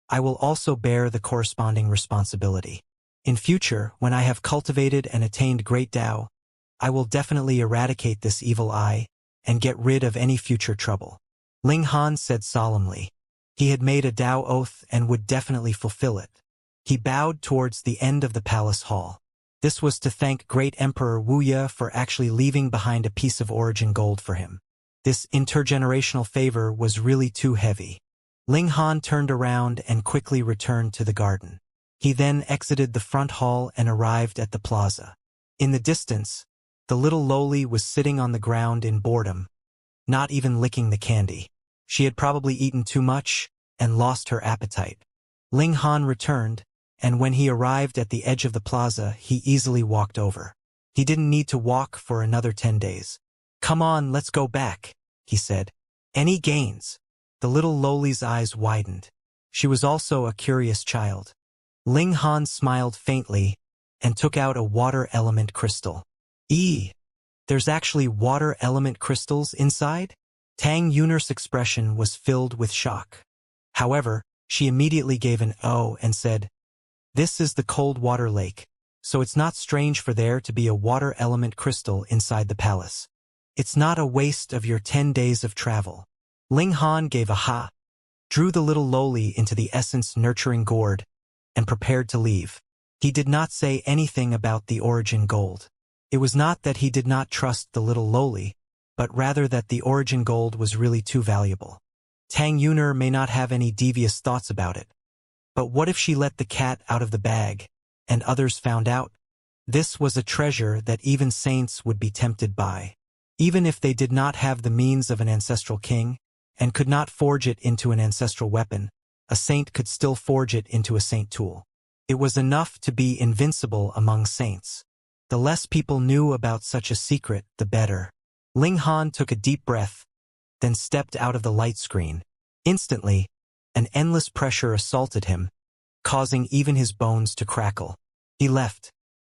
I will also bear the corresponding responsibility. In future, when I have cultivated and attained great Tao, I will definitely eradicate this evil eye, and get rid of any future trouble. Ling Han said solemnly. He had made a Tao oath and would definitely fulfill it. He bowed towards the end of the palace hall. This was to thank great Emperor Wuxia for actually leaving behind a piece of origin gold for him. This intergenerational favor was really too heavy. Ling Han turned around and quickly returned to the garden. He then exited the front hall and arrived at the plaza. In the distance, the little lowly was sitting on the ground in boredom, not even licking the candy. She had probably eaten too much and lost her appetite. Ling Han returned, and when he arrived at the edge of the plaza, he easily walked over. He didn't need to walk for another 10 days. Come on, let's go back, he said. Any gains? The little lowly's eyes widened. She was also a curious child. Ling Han smiled faintly and took out a water element crystal. There's actually water element crystals inside? Tang Yunar's expression was filled with shock. However, she immediately gave an "oh" and said, "This is the cold water lake, so it's not strange for there to be a water element crystal inside the palace. It's not a waste of your 10 days of travel." Ling Han gave a ha, drew the little lowly into the essence-nurturing gourd, and prepared to leave. He did not say anything about the origin gold. It was not that he did not trust the little lowly, but rather that the origin gold was really too valuable. Tang Yunar may not have any devious thoughts about it. But what if she let the cat out of the bag, and others found out? This was a treasure that even saints would be tempted by. Even if they did not have the means of an ancestral king, and could not forge it into an ancestral weapon, a saint could still forge it into a saint tool. It was enough to be invincible among saints. The less people knew about such a secret, the better. Ling Han took a deep breath, then stepped out of the light screen. Instantly, an endless pressure assaulted him, causing even his bones to crackle. He left.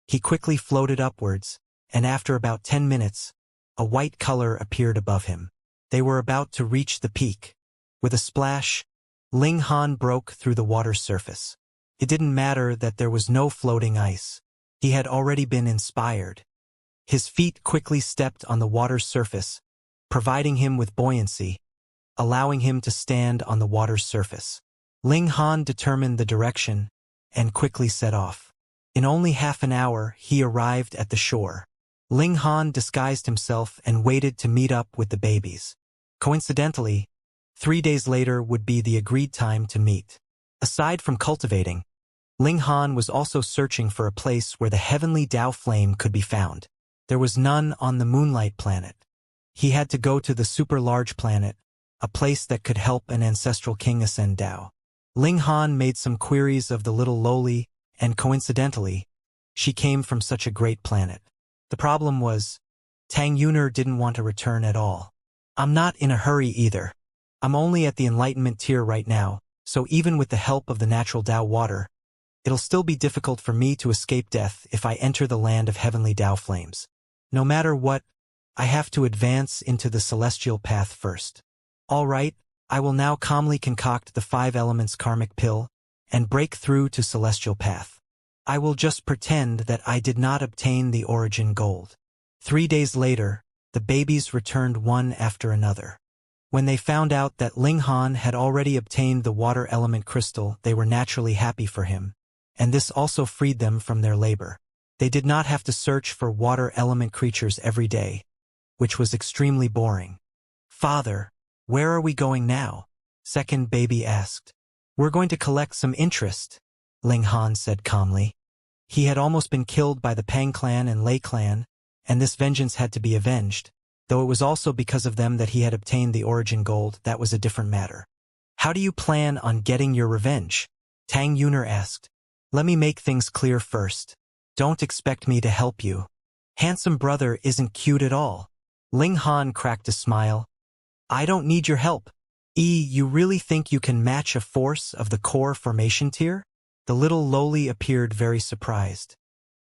He quickly floated upwards, and after about 10 minutes, a white color appeared above him. They were about to reach the peak. With a splash, Ling Han broke through the water's surface. It didn't matter that there was no floating ice. He had already been inspired. His feet quickly stepped on the water's surface, providing him with buoyancy, allowing him to stand on the water's surface. Ling Han determined the direction and quickly set off. In only half an hour, he arrived at the shore. Ling Han disguised himself and waited to meet up with the babies. Coincidentally, 3 days later would be the agreed time to meet. Aside from cultivating, Ling Han was also searching for a place where the heavenly Tao flame could be found. There was none on the Moonlight planet. He had to go to the super-large planet, a place that could help an ancestral king ascend Tao. Ling Han made some queries of the little lowly, and coincidentally, she came from such a great planet. The problem was, Tang Yunar didn't want to return at all. "I'm not in a hurry either. I'm only at the enlightenment tier right now, so even with the help of the natural Tao water, it'll still be difficult for me to escape death if I enter the land of heavenly Tao flames. No matter what, I have to advance into the celestial path first. All right, I will now calmly concoct the 5 elements karmic pill and break through to celestial path. I will just pretend that I did not obtain the origin gold." 3 days later, the babies returned one after another. When they found out that Ling Han had already obtained the water element crystal, they were naturally happy for him, and this also freed them from their labor. They did not have to search for water element creatures every day, which was extremely boring. "Father, where are we going now?" second baby asked. "We're going to collect some interest," Ling Han said calmly. He had almost been killed by the Pang clan and Lei clan, and this vengeance had to be avenged. Though it was also because of them that he had obtained the origin gold, that was a different matter. "How do you plan on getting your revenge?" Tang Yunar asked. "Let me make things clear first. Don't expect me to help you. Handsome brother isn't cute at all." Ling Han cracked a smile. "I don't need your help. You really think you can match a force of the core formation tier?" The little lowly appeared very surprised.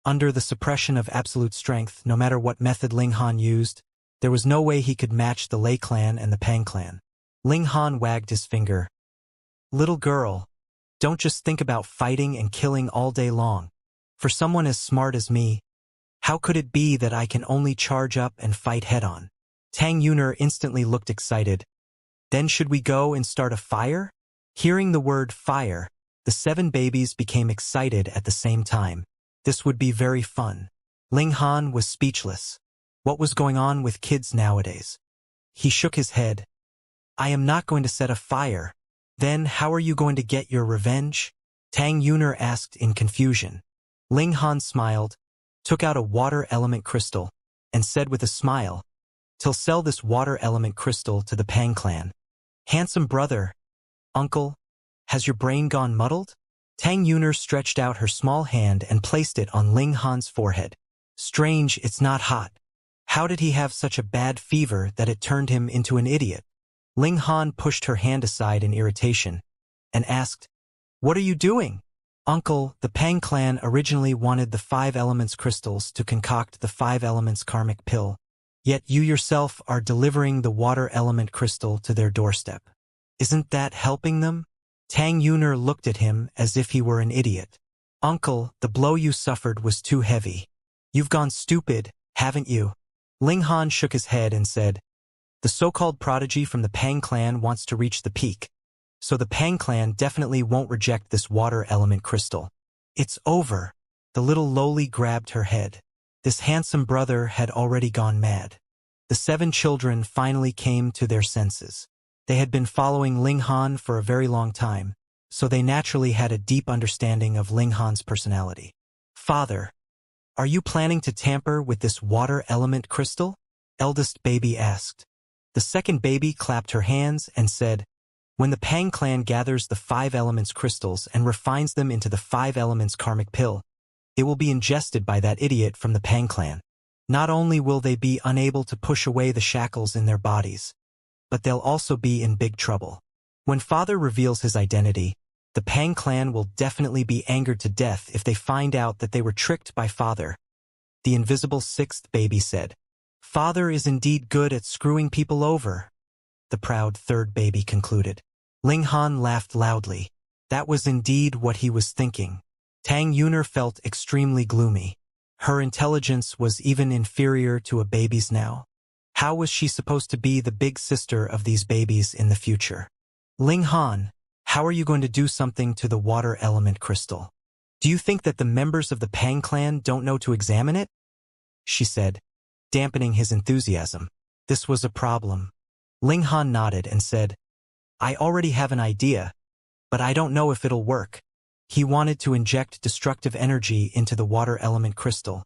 Under the suppression of absolute strength, no matter what method Ling Han used, there was no way he could match the Lei clan and the Pang clan. Ling Han wagged his finger. "Little girl, don't just think about fighting and killing all day long. For someone as smart as me, how could it be that I can only charge up and fight head-on?" Tang Yunar instantly looked excited. "Then should we go and start a fire?" Hearing the word fire, the 7 babies became excited at the same time. This would be very fun. Ling Han was speechless. What was going on with kids nowadays? He shook his head. "I am not going to set a fire. Then how are you going to get your revenge?" Tang Yunar asked in confusion. Ling Han smiled, took out a water element crystal, and said with a smile, "Till sell this water element crystal to the Pang clan." "Handsome brother, uncle, has your brain gone muddled?" Tang Yunar stretched out her small hand and placed it on Ling Han's forehead. "Strange, it's not hot. How did he have such a bad fever that it turned him into an idiot?" Ling Han pushed her hand aside in irritation and asked, "What are you doing?" "Uncle, the Pang clan originally wanted the 5 elements crystals to concoct the 5 elements karmic pill, Yet you yourself are delivering the water element crystal to their doorstep. Isn't that helping them? Tang Yuner looked at him as if he were an idiot. Uncle, the blow you suffered was too heavy. You've gone stupid, haven't you? Ling Han shook his head and said, the so-called prodigy from the Pang clan wants to reach the peak, so the Pang clan definitely won't reject this water element crystal. It's over. The little lowly grabbed her head. This handsome brother had already gone mad. The 7 children finally came to their senses. They had been following Ling Han for a very long time, so they naturally had a deep understanding of Ling Han's personality. Father, are you planning to tamper with this water element crystal? Eldest baby asked. The second baby clapped her hands and said, when the Pang clan gathers the 5 elements crystals and refines them into the 5 elements karmic pill, it will be ingested by that idiot from the Pang clan. Not only will they be unable to push away the shackles in their bodies, but they'll also be in big trouble. When father reveals his identity, the Pang clan will definitely be angered to death if they find out that they were tricked by father. The invisible 6th baby said, father is indeed good at screwing people over. The proud 3rd baby concluded. Ling Han laughed loudly. That was indeed what he was thinking. Tang Yuner felt extremely gloomy. Her intelligence was even inferior to a baby's now. How was she supposed to be the big sister of these babies in the future? Ling Han, how are you going to do something to the water element crystal? Do you think that the members of the Pang clan don't know to examine it? She said, dampening his enthusiasm. This was a problem. Ling Han nodded and said, I already have an idea, but I don't know if it'll work. He wanted to inject destructive energy into the water element crystal,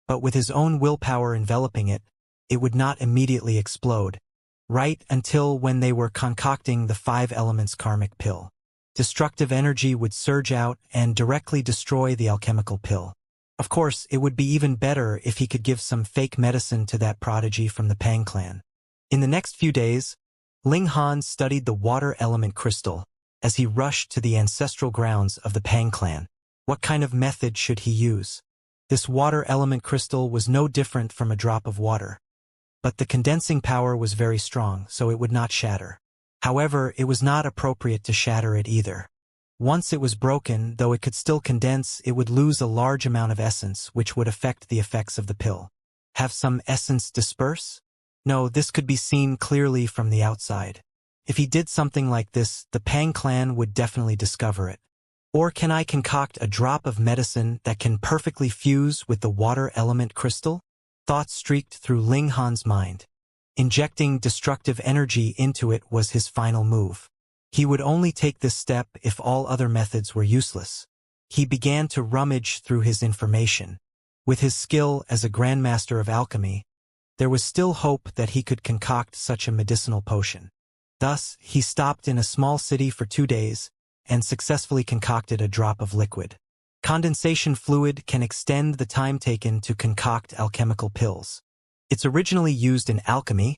but with his own willpower enveloping it, it would not immediately explode, right until when they were concocting the 5 elements karmic pill. Destructive energy would surge out and directly destroy the alchemical pill. Of course, it would be even better if he could give some fake medicine to that prodigy from the Pang clan. In the next few days, Ling Han studied the water element crystal as he rushed to the ancestral grounds of the Pang clan. What kind of method should he use? This water element crystal was no different from a drop of water, but the condensing power was very strong, so it would not shatter. However, it was not appropriate to shatter it either. Once it was broken, though it could still condense, it would lose a large amount of essence, which would affect the effects of the pill. Have some essence disperse? No, this could be seen clearly from the outside. If he did something like this, the Pang clan would definitely discover it. Or can I concoct a drop of medicine that can perfectly fuse with the water element crystal? Thoughts streaked through Ling Han's mind. Injecting destructive energy into it was his final move. He would only take this step if all other methods were useless. He began to rummage through his information. With his skill as a grandmaster of alchemy, there was still hope that he could concoct such a medicinal potion. Thus, he stopped in a small city for 2 days and successfully concocted a drop of liquid. Condensation fluid can extend the time taken to concoct alchemical pills. It's originally used in alchemy,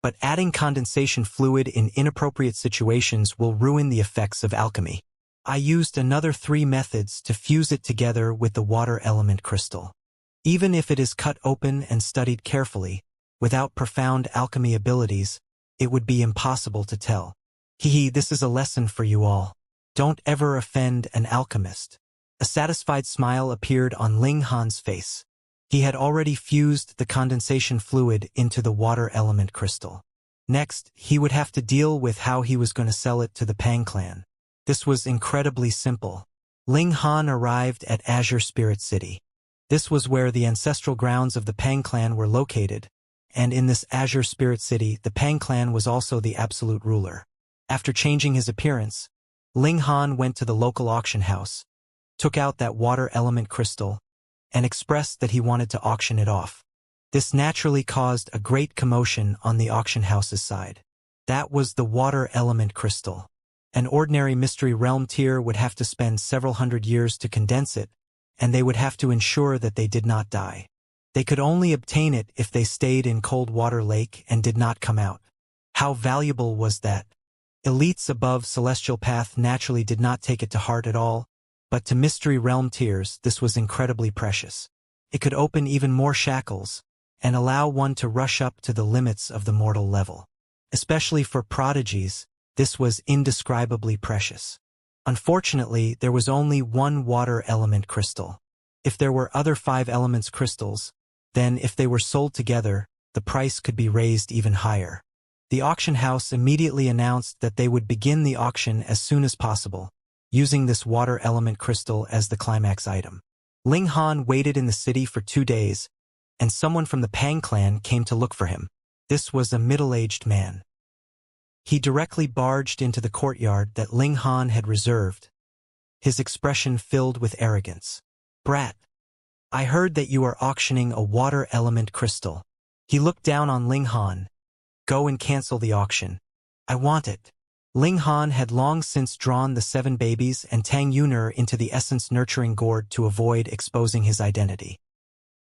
but adding condensation fluid in inappropriate situations will ruin the effects of alchemy. I used another 3 methods to fuse it together with the water element crystal. Even if it is cut open and studied carefully, without profound alchemy abilities, it would be impossible to tell. This is a lesson for you all. Don't ever offend an alchemist. A satisfied smile appeared on Ling Han's face. He had already fused the condensation fluid into the water element crystal. Next, he would have to deal with how he was going to sell it to the Pang clan. This was incredibly simple. Ling Han arrived at Azure Spirit City. This was where the ancestral grounds of the Pang clan were located, and in this Azure Spirit City, the Pang clan was also the absolute ruler. After changing his appearance, Ling Han went to the local auction house, took out that water element crystal, and expressed that he wanted to auction it off. This naturally caused a great commotion on the auction house's side. That was the water element crystal. An ordinary Mystery Realm tier would have to spend several hundred years to condense it, and they would have to ensure that they did not die. They could only obtain it if they stayed in Cold Water Lake and did not come out. How valuable was that? Elites above Celestial Path naturally did not take it to heart at all, but to Mystery Realm tiers this was incredibly precious. It could open even more shackles, and allow one to rush up to the limits of the mortal level. Especially for prodigies, this was indescribably precious. Unfortunately, there was only one water element crystal. If there were other 5 elements crystals, then if they were sold together, the price could be raised even higher. The auction house immediately announced that they would begin the auction as soon as possible, using this water element crystal as the climax item. Ling Han waited in the city for 2 days, and someone from the Pang clan came to look for him. This was a middle-aged man. He directly barged into the courtyard that Ling Han had reserved, his expression filled with arrogance. "Brat, I heard that you are auctioning a water element crystal." He looked down on Ling Han. "Go and cancel the auction. I want it." Ling Han had long since drawn the 7 babies and Tang Yuner into the essence-nurturing gourd to avoid exposing his identity.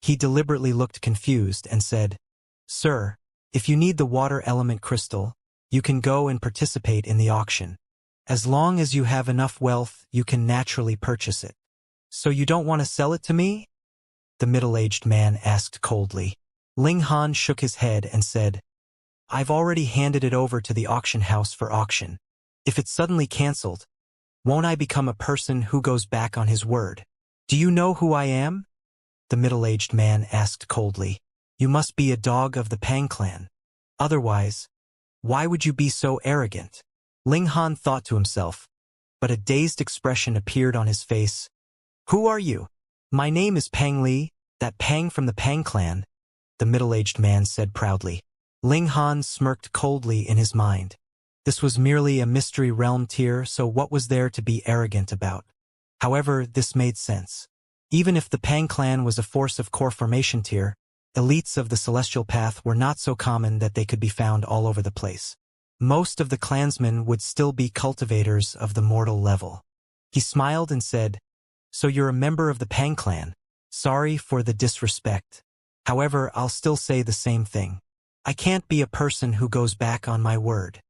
He deliberately looked confused and said, "Sir, if you need the water element crystal, you can go and participate in the auction. As long as you have enough wealth, you can naturally purchase it." "So you don't want to sell it to me?" the middle-aged man asked coldly. Ling Han shook his head and said, "I've already handed it over to the auction house for auction. If it's suddenly cancelled, won't I become a person who goes back on his word?" "Do you know who I am?" the middle-aged man asked coldly. "You must be a dog of the Pang clan. Otherwise, why would you be so arrogant?" Ling Han thought to himself, but a dazed expression appeared on his face. "Who are you?" "My name is Pang Li, that Pang from the Pang clan," the middle-aged man said proudly. Ling Han smirked coldly in his mind. This was merely a mystery realm tier, so what was there to be arrogant about? However, this made sense. Even if the Pang clan was a force of core formation tier, elites of the celestial path were not so common that they could be found all over the place. Most of the clansmen would still be cultivators of the mortal level. He smiled and said, "So you're a member of the Pang clan. Sorry for the disrespect. However, I'll still say the same thing. I can't be a person who goes back on my word."